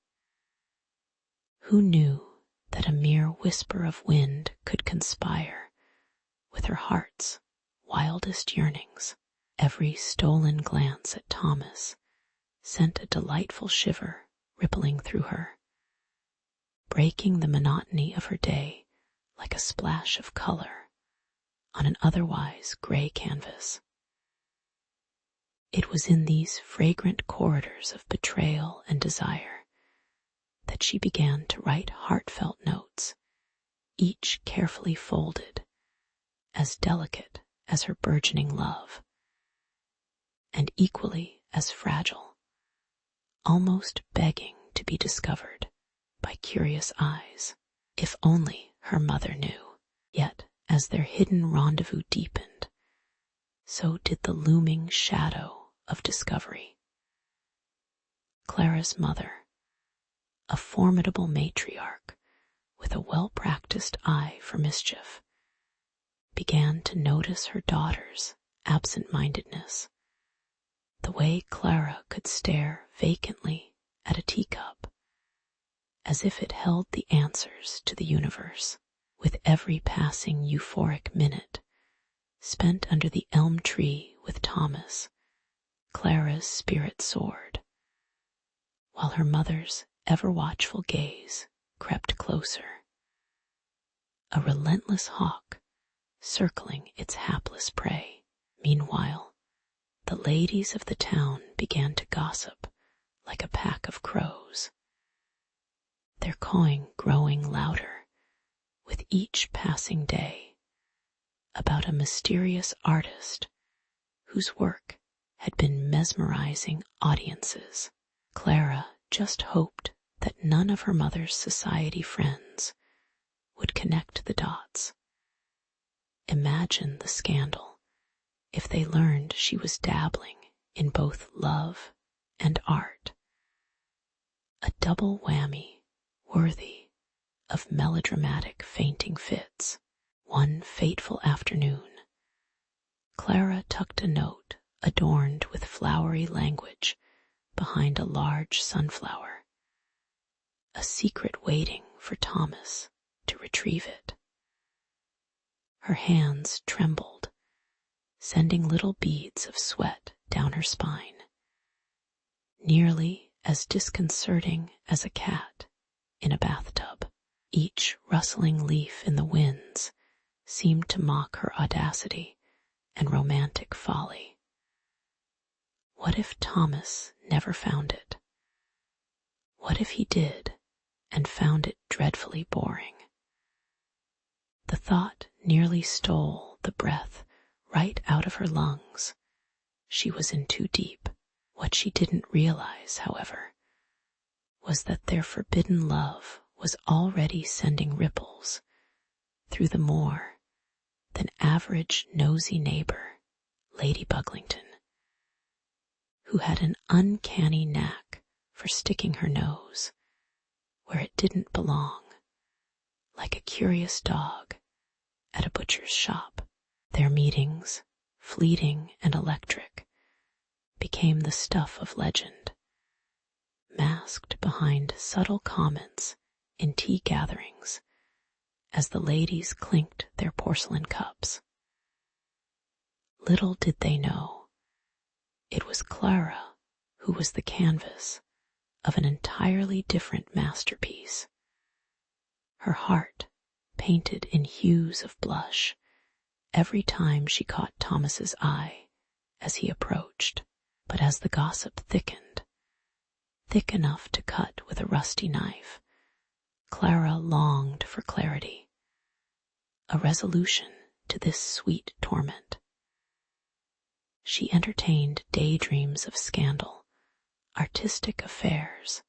Who knew that a mere whisper of wind could conspire with her heart's wildest yearnings? Every stolen glance at Thomas sent a delightful shiver rippling through her, breaking the monotony of her day like a splash of color on an otherwise gray canvas. It was in these fragrant corridors of betrayal and desire that she began to write heartfelt notes, each carefully folded, as delicate as her burgeoning love, and equally as fragile, almost begging to be discovered by curious eyes. If only her mother knew. Yet, as their hidden rendezvous deepened, so did the looming shadow of discovery. Clara's mother, a formidable matriarch with a well-practiced eye for mischief, began to notice her daughter's absent-mindedness, the way Clara could stare vacantly at a teacup, as if it held the answers to the universe. With every passing euphoric minute spent under the elm tree with Thomas, Clara's spirit soared, while her mother's ever-watchful gaze crept closer. A relentless hawk circling its hapless prey. Meanwhile, the ladies of the town began to gossip like a pack of crows, their cawing growing louder with each passing day, about a mysterious artist whose work had been mesmerizing audiences. Clara just hoped that none of her mother's society friends would connect the dots. Imagine the scandal if they learned she was dabbling in both love and art. A double whammy worthy of melodramatic fainting fits. One fateful afternoon, Clara tucked a note adorned with flowery language behind a large sunflower, a secret waiting for Thomas to retrieve it. Her hands trembled, sending little beads of sweat down her spine, nearly as disconcerting as a cat in a bathtub. Each rustling leaf in the winds seemed to mock her audacity and romantic folly. What if Thomas never found it? What if he did and found it dreadfully boring? The thought nearly stole the breath right out of her lungs. She was in too deep. What she didn't realize, however, was that their forbidden love was already sending ripples through the more than average nosy neighbor, Lady Buglington, who had an uncanny knack for sticking her nose where it didn't belong, like a curious dog at a butcher's shop. Their meetings, fleeting and electric, became the stuff of legend, masked behind subtle comments in tea gatherings as the ladies clinked their porcelain cups. Little did they know, it was Clara who was the canvas of an entirely different masterpiece. Her heart painted in hues of blush every time she caught Thomas's eye as he approached. But as the gossip thickened, thick enough to cut with a rusty knife, Clara longed for clarity, a resolution to this sweet torment. She entertained daydreams of scandal, artistic affairs,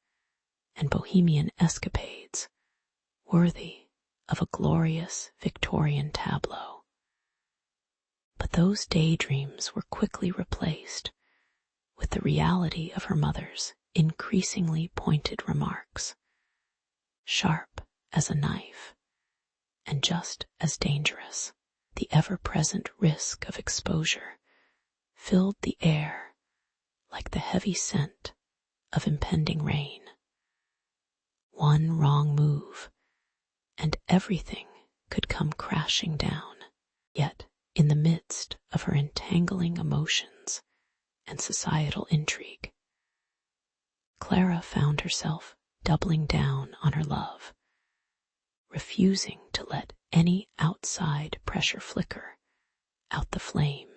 and bohemian escapades worthy of a glorious Victorian tableau. But those daydreams were quickly replaced with the reality of her mother's increasingly pointed remarks, sharp as a knife and just as dangerous. The ever-present risk of exposure filled the air like the heavy scent of impending rain. One wrong move, and everything could come crashing down. Yet, in the midst of her entangling emotions and societal intrigue, Clara found herself doubling down on her love, refusing to let any outside pressure flicker out the flame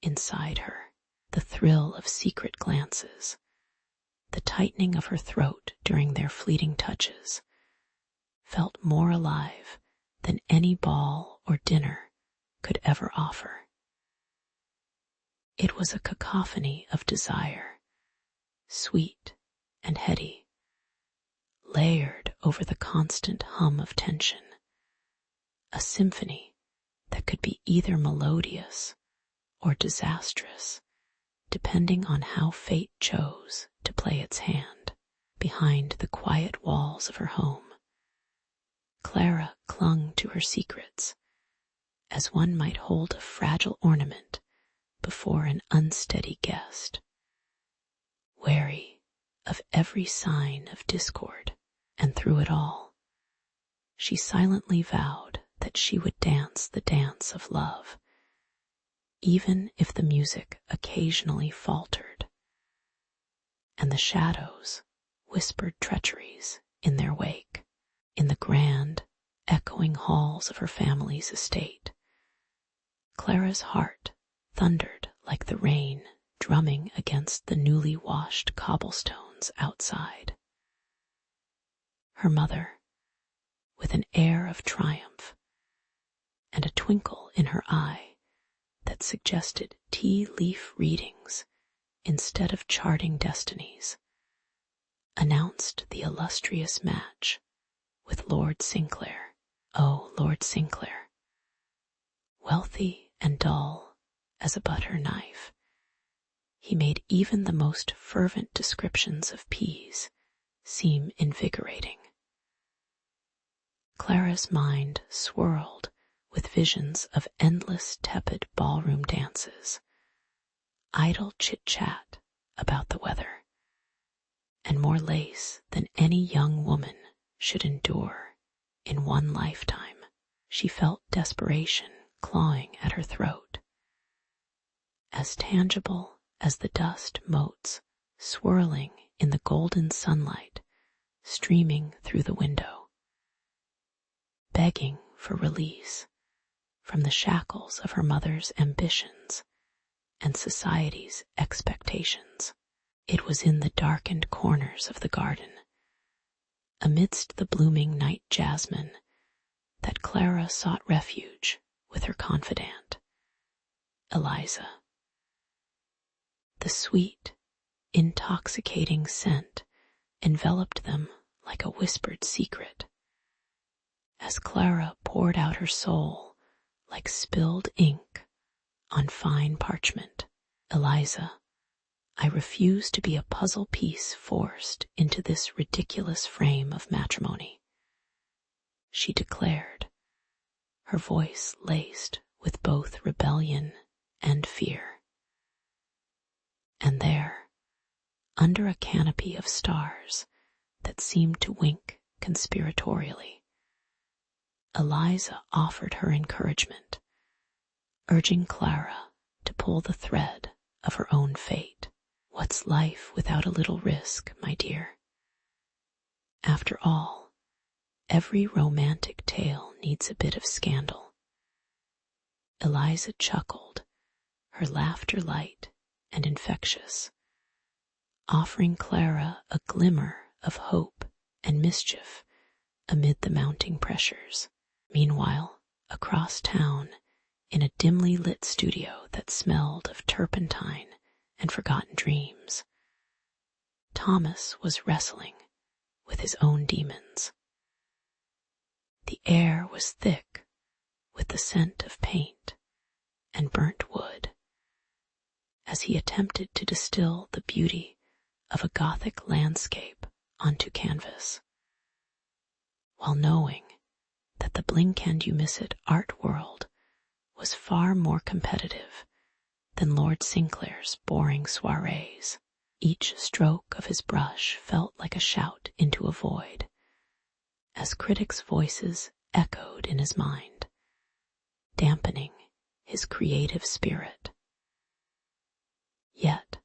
inside her. The thrill of secret glances, the tightening of her throat during their fleeting touches, felt more alive than any ball or dinner could ever offer. It was a cacophony of desire, sweet and heady, layered over the constant hum of tension, a symphony that could be either melodious or disastrous, depending on how fate chose to play its hand. Behind the quiet walls of her home, Clara clung to her secrets as one might hold a fragile ornament before an unsteady guest, wary of every sign of discord, and through it all, she silently vowed that she would dance the dance of love, even if the music occasionally faltered, and the shadows whispered treacheries in their wake. In the grand, echoing halls of her family's estate, Clara's heart thundered like the rain drumming against the newly washed cobblestones outside. Her mother, with an air of triumph and a twinkle in her eye that suggested tea-leaf readings instead of charting destinies, announced the illustrious match with Lord Sinclair. Oh, Lord Sinclair, wealthy and dull as a butter knife, he made even the most fervent descriptions of peas seem invigorating. Clara's mind swirled with visions of endless tepid ballroom dances, idle chit-chat about the weather, and more lace than any young woman should endure in one lifetime. She felt desperation clawing at her throat, as tangible as the dust motes swirling in the golden sunlight streaming through the window, begging for release from the shackles of her mother's ambitions and society's expectations. It was in the darkened corners of the garden, amidst the blooming night jasmine, that Clara sought refuge with her confidant, Eliza. The sweet, intoxicating scent enveloped them like a whispered secret, as Clara poured out her soul like spilled ink on fine parchment. Eliza, I refuse to be a puzzle piece forced into this ridiculous frame of matrimony, she declared, her voice laced with both rebellion and fear. And there, under a canopy of stars that seemed to wink conspiratorially, Eliza offered her encouragement, urging Clara to pull the thread of her own fate. What's life without a little risk, my dear? After all, every romantic tale needs a bit of scandal. Eliza chuckled, her laughter light and infectious, offering Clara a glimmer of hope and mischief amid the mounting pressures. Meanwhile, across town, in a dimly lit studio that smelled of turpentine and forgotten dreams, Thomas was wrestling with his own demons. The air was thick with the scent of paint and burnt wood as he attempted to distill the beauty of a Gothic landscape onto canvas, while knowing that the blink-and-you-miss-it art world was far more competitive than Lord Sinclair's boring soirees. Each stroke of his brush felt like a shout into a void, as critics' voices echoed in his mind, dampening his creative spirit. Yet,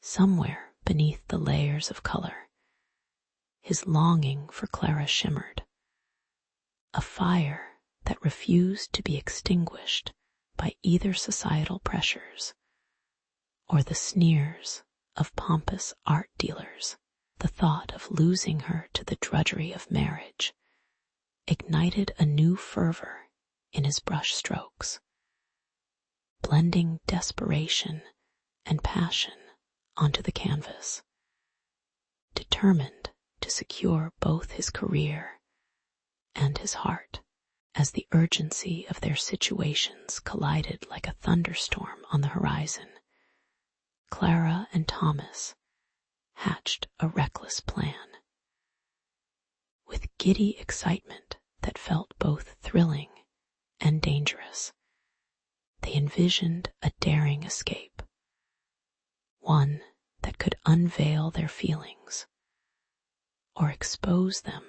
somewhere beneath the layers of color, his longing for Clara shimmered, a fire that refused to be extinguished by either societal pressures or the sneers of pompous art dealers. The thought of losing her to the drudgery of marriage ignited a new fervor in his brush strokes, blending desperation and passion onto the canvas, determined to secure both his career and his heart. As the urgency of their situations collided like a thunderstorm on the horizon, Clara and Thomas hatched a reckless plan. With giddy excitement, that felt both thrilling and dangerous. They envisioned a daring escape, one that could unveil their feelings or expose them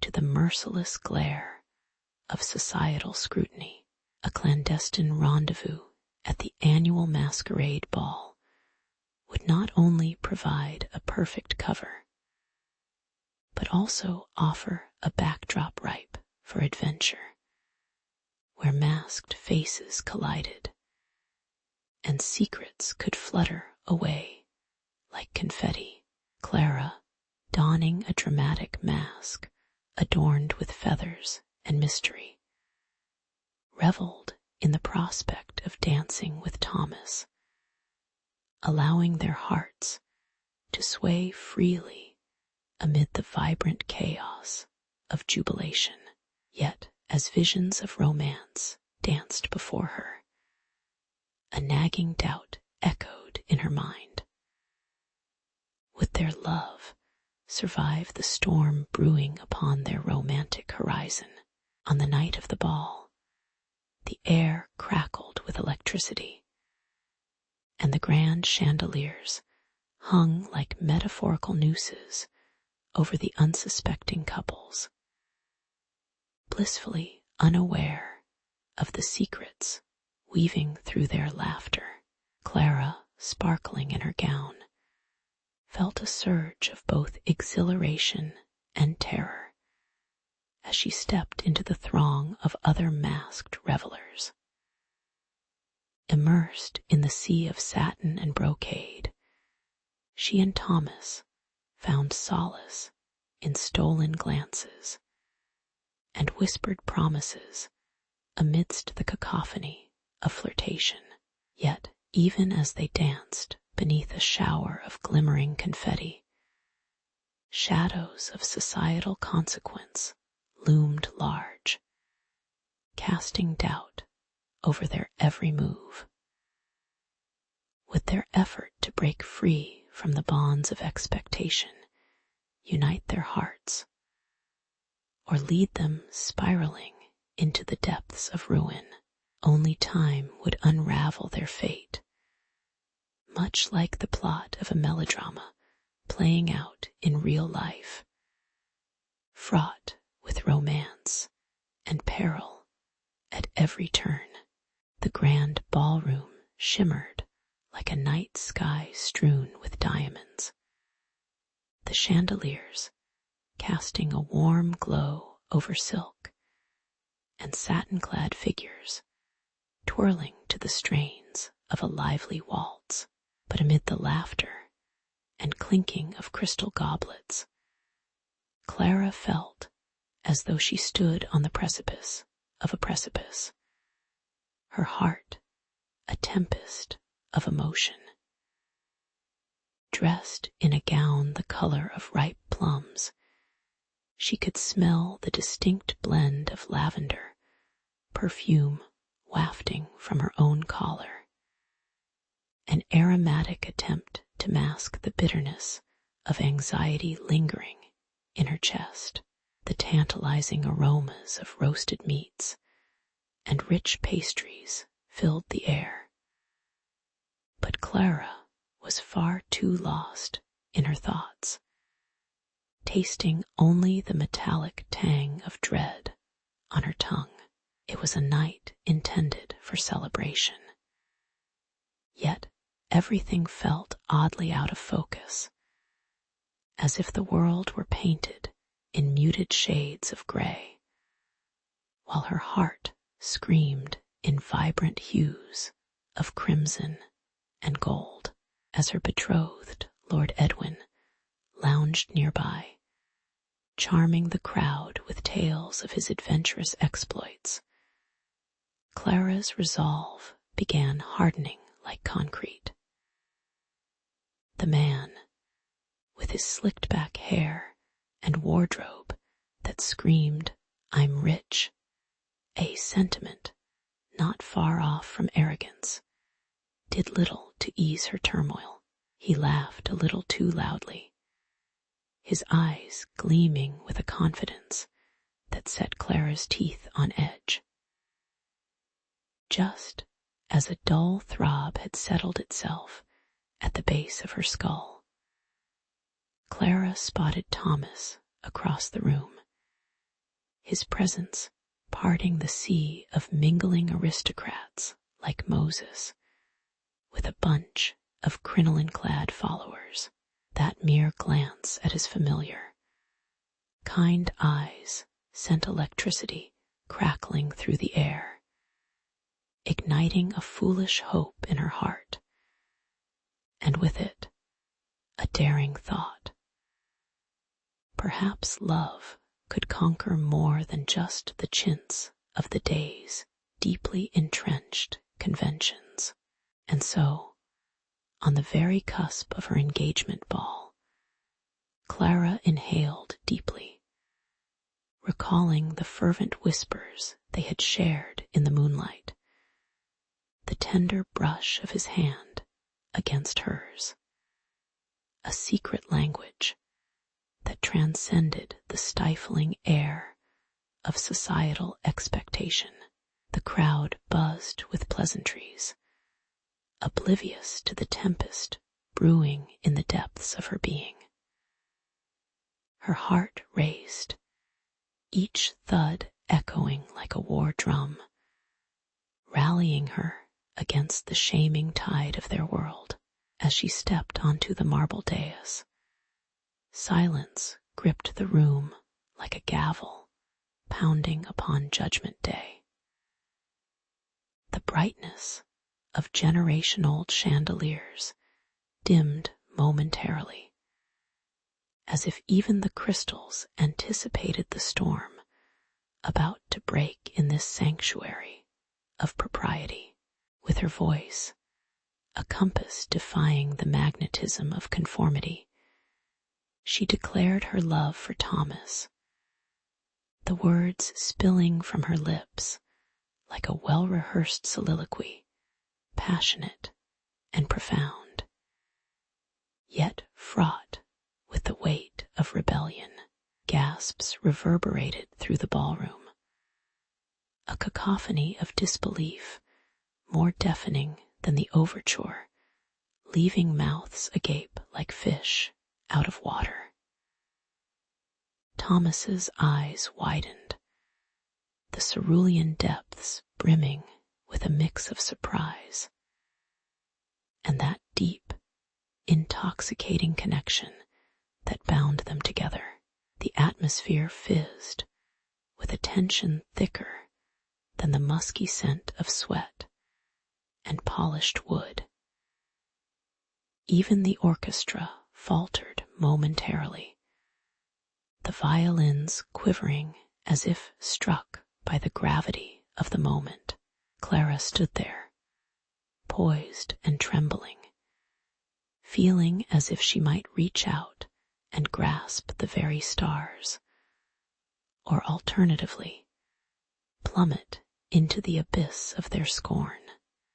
to the merciless glare of societal scrutiny. A clandestine rendezvous at the annual masquerade ball would not only provide a perfect cover, but also offer a backdrop ripe for adventure, where masked faces collided and secrets could flutter away like confetti. Clara, donning a dramatic mask adorned with feathers and mystery, reveled in the prospect of dancing with Thomas, allowing their hearts to sway freely amid the vibrant chaos of jubilation. Yet, as visions of romance danced before her, a nagging doubt echoed in her mind. Would their love survive the storm brewing upon their romantic horizon? On the night of the ball, the air crackled with electricity, and the grand chandeliers hung like metaphorical nooses over the unsuspecting couples, blissfully unaware of the secrets weaving through their laughter. Clara, sparkling in her gown, felt a surge of both exhilaration and terror as she stepped into the throng of other masked revelers. Immersed in the sea of satin and brocade, she and Thomas found solace in stolen glances and whispered promises amidst the cacophony of flirtation. Yet, even as they danced beneath a shower of glimmering confetti, shadows of societal consequence loomed large, casting doubt over their every move. Would their effort to break free from the bonds of expectation unite their hearts, or lead them spiraling into the depths of ruin? Only time would unravel their fate, much like the plot of a melodrama playing out in real life, fraught with romance and peril at every turn. The grand ballroom shimmered like a night sky strewn with diamonds, the chandeliers casting a warm glow over silk, and satin-clad figures twirling to the strains of a lively waltz. But amid the laughter and clinking of crystal goblets, Clara felt as though she stood on the precipice of a precipice, her heart a tempest of emotion. Dressed in a gown the color of ripe plums, she could smell the distinct blend of lavender, perfume wafting from her own collar, an aromatic attempt to mask the bitterness of anxiety lingering in her chest. The tantalizing aromas of roasted meats and rich pastries filled the air. But Clara was far too lost in her thoughts, tasting only the metallic tang of dread on her tongue. It was a night intended for celebration. Yet everything felt oddly out of focus, as if the world were painted in muted shades of gray, while her heart screamed in vibrant hues of crimson and gold. As her betrothed, Lord Edwin, lounged nearby, charming the crowd with tales of his adventurous exploits, Clara's resolve began hardening like concrete. The man, with his slicked-back hair and wardrobe that screamed, "I'm rich," a sentiment not far off from arrogance, did little to ease her turmoil. He laughed a little too loudly, his eyes gleaming with a confidence that set Clara's teeth on edge. Just as a dull throb had settled itself at the base of her skull, Clara spotted Thomas across the room, his presence parting the sea of mingling aristocrats like Moses with a bunch of crinoline-clad followers. That mere glance at his familiar, kind eyes sent electricity crackling through the air, igniting a foolish hope in her heart, and with it, a daring thought. Perhaps love could conquer more than just the chintz of the day's deeply entrenched conventions. And so, on the very cusp of her engagement ball, Clara inhaled deeply, recalling the fervent whispers they had shared in the moonlight, the tender brush of his hand against hers, a secret language that transcended the stifling air of societal expectation. The crowd buzzed with pleasantries, oblivious to the tempest brewing in the depths of her being. Her heart raced, each thud echoing like a war drum, rallying her against the shaming tide of their world. As she stepped onto the marble dais, silence gripped the room like a gavel pounding upon Judgment Day. The brightness of generation-old chandeliers dimmed momentarily, as if even the crystals anticipated the storm about to break in this sanctuary of propriety. With her voice, a compass defying the magnetism of conformity, she declared her love for Thomas, the words spilling from her lips like a well-rehearsed soliloquy, passionate and profound, yet fraught with the weight of rebellion. Gasps reverberated through the ballroom, a cacophony of disbelief more deafening than the overture, leaving mouths agape like fish out of water. Thomas's eyes widened, the cerulean depths brimming with a mix of surprise, and that deep, intoxicating connection that bound them together. The atmosphere fizzed with a tension thicker than the musky scent of sweat and polished wood. Even the orchestra faltered momentarily, the violins quivering as if struck by the gravity of the moment. Clara stood there, poised and trembling, feeling as if she might reach out and grasp the very stars, or alternatively, plummet into the abyss of their scorn.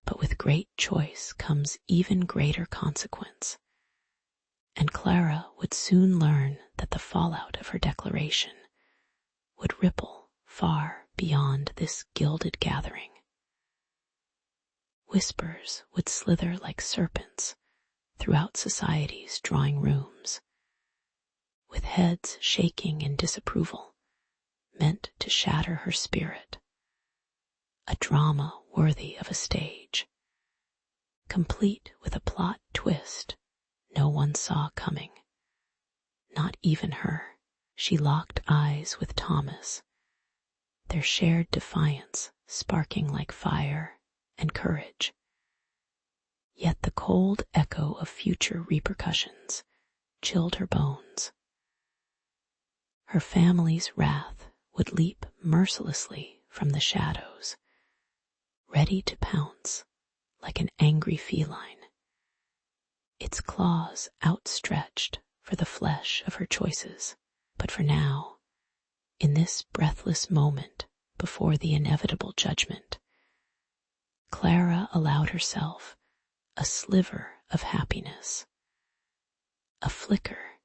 But with great choice comes even greater consequence, and Clara would soon learn that the fallout of her declaration would ripple far beyond this gilded gathering. Whispers would slither like serpents throughout society's drawing rooms, with heads shaking in disapproval, meant to shatter her spirit. A drama worthy of a stage, complete with a plot twist no one saw coming, not even her. She locked eyes with Thomas, their shared defiance sparking like fire and courage. Yet the cold echo of future repercussions chilled her bones. Her family's wrath would leap mercilessly from the shadows, ready to pounce like an angry feline, its claws outstretched for the flesh of her choices. But for now, in this breathless moment before the inevitable judgment, Clara allowed herself a sliver of happiness, a flicker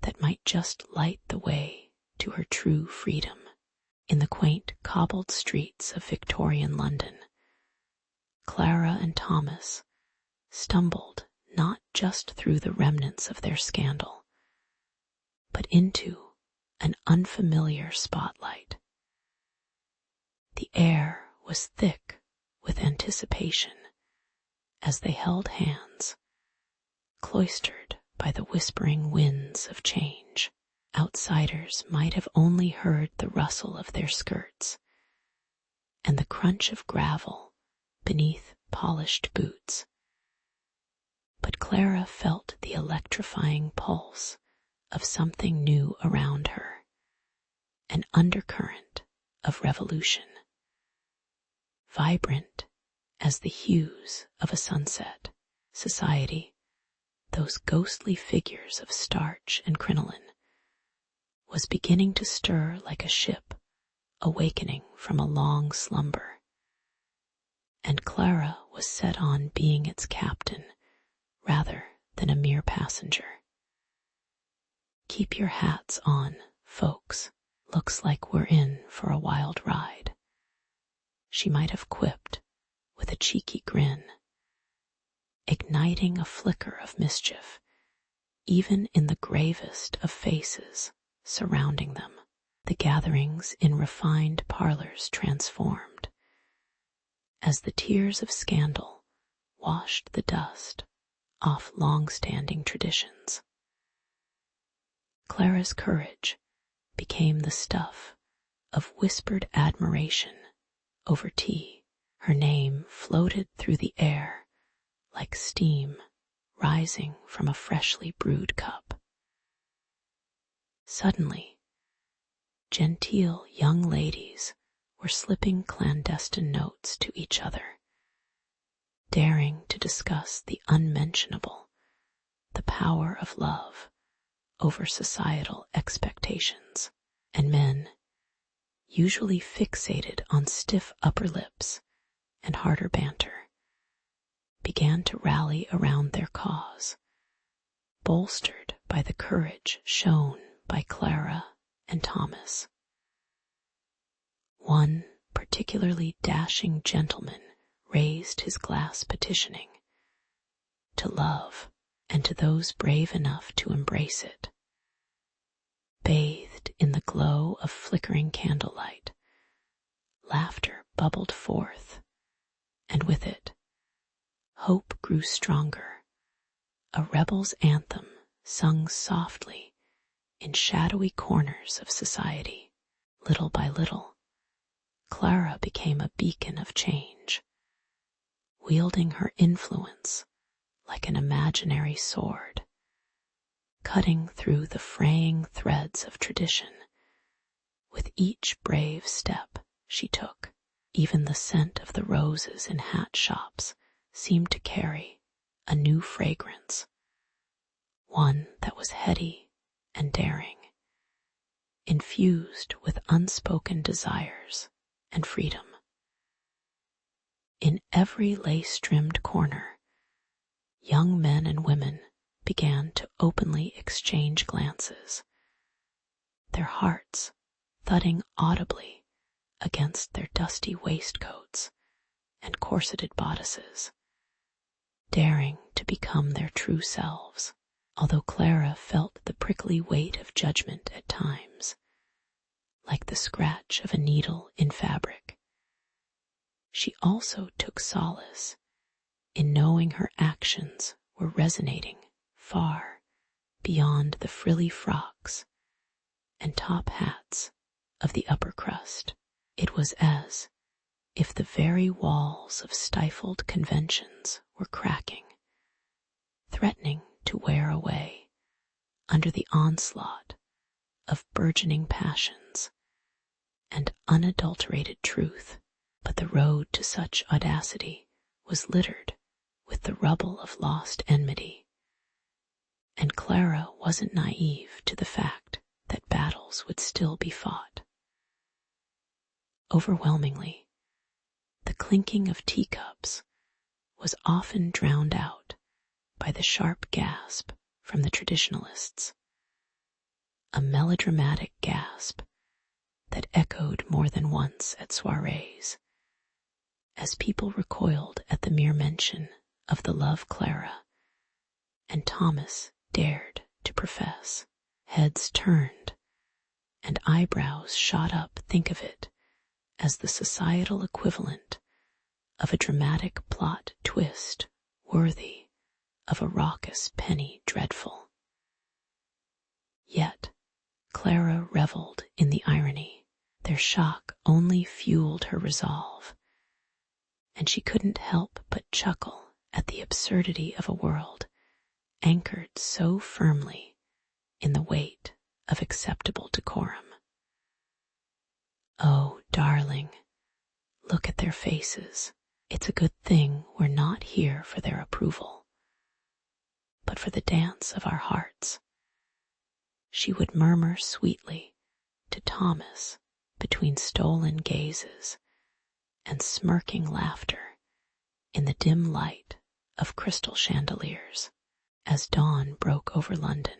that might just light the way to her true freedom. In the quaint cobbled streets of Victorian London, Clara and Thomas stumbled not just through the remnants of their scandal, but into an unfamiliar spotlight. The air was thick with anticipation as they held hands, cloistered by the whispering winds of change. Outsiders might have only heard the rustle of their skirts and the crunch of gravel beneath polished boots. But Clara felt the electrifying pulse of something new around her, an undercurrent of revolution, vibrant as the hues of a sunset. Society, those ghostly figures of starch and crinoline, was beginning to stir like a ship awakening from a long slumber, and Clara was set on being its captain rather than a mere passenger. "Keep your hats on, folks. Looks like we're in for a wild ride," she might have quipped with a cheeky grin, igniting a flicker of mischief even in the gravest of faces surrounding them. The gatherings in refined parlors transformed as the tears of scandal washed the dust off long-standing traditions. Clara's courage became the stuff of whispered admiration over tea. Her name floated through the air like steam rising from a freshly brewed cup. Suddenly, genteel young ladies were slipping clandestine notes to each other, daring to discuss the unmentionable, the power of love over societal expectations. And men, usually fixated on stiff upper lips and harder banter, began to rally around their cause, bolstered by the courage shown by Clara and Thomas. One particularly dashing gentleman raised his glass petitioning to love and to those brave enough to embrace it. Bathed in the glow of flickering candlelight, laughter bubbled forth, and with it, hope grew stronger, a rebel's anthem sung softly in shadowy corners of society. Little by little, Clara became a beacon of change, wielding her influence like an imaginary sword, cutting through the fraying threads of tradition. With each brave step she took, even the scent of the roses in hat shops seemed to carry a new fragrance, one that was heady and daring, infused with unspoken desires and freedom. In every lace-trimmed corner, young men and women began to openly exchange glances, their hearts thudding audibly against their dusty waistcoats and corseted bodices, daring to become their true selves. Although Clara felt the prickly weight of judgment at times, like the scratch of a needle in fabric, she also took solace in knowing her actions were resonating far beyond the frilly frocks and top hats of the upper crust. It was as if the very walls of stifled conventions were cracking, threatening to wear away under the onslaught of burgeoning passions and unadulterated truth. But the road to such audacity was littered with the rubble of lost enmity, and Clara wasn't naive to the fact that battles would still be fought. Overwhelmingly, the clinking of teacups was often drowned out by the sharp gasp from the traditionalists, a melodramatic gasp that echoed more than once at soirees. As people recoiled at the mere mention of the love Clara and Thomas dared to profess, heads turned and eyebrows shot up. Think of it as the societal equivalent of a dramatic plot twist worthy of a raucous penny dreadful. Yet Clara reveled in the irony. Their shock only fueled her resolve, and she couldn't help but chuckle at the absurdity of a world anchored so firmly in the weight of acceptable decorum. Oh, darling, look at their faces. It's a good thing we're not here for their approval, but for the dance of our hearts, she would murmur sweetly to Thomas between stolen gazes and smirking laughter in the dim light of crystal chandeliers as dawn broke over London,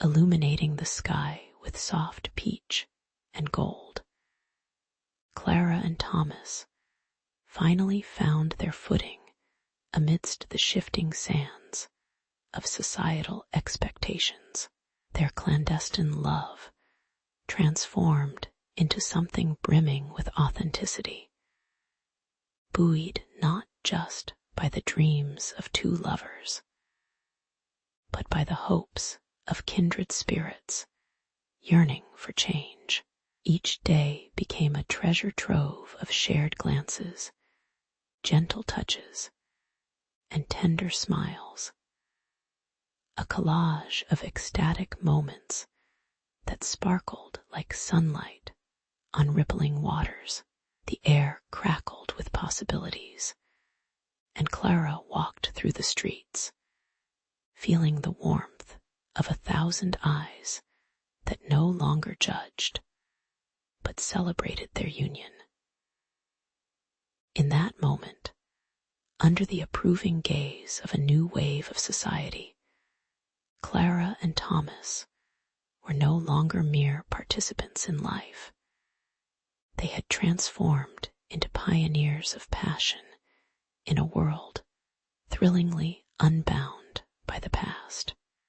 illuminating the sky with soft peach and gold. Clara and Thomas finally found their footing amidst the shifting sands of societal expectations. Their clandestine love transformed into something brimming with authenticity, buoyed not just by the dreams of two lovers, but by the hopes of kindred spirits yearning for change. Each day became a treasure trove of shared glances, gentle touches, and tender smiles, a collage of ecstatic moments that sparkled like sunlight on rippling waters. The air crackled with possibilities, and Clara walked through the streets, feeling the warmth of 1,000 eyes that no longer judged, but celebrated their union. In that moment, under the approving gaze of a new wave of society, Clara and Thomas were no longer mere participants in life. They had transformed into pioneers of passion in a world thrillingly unbound by the past.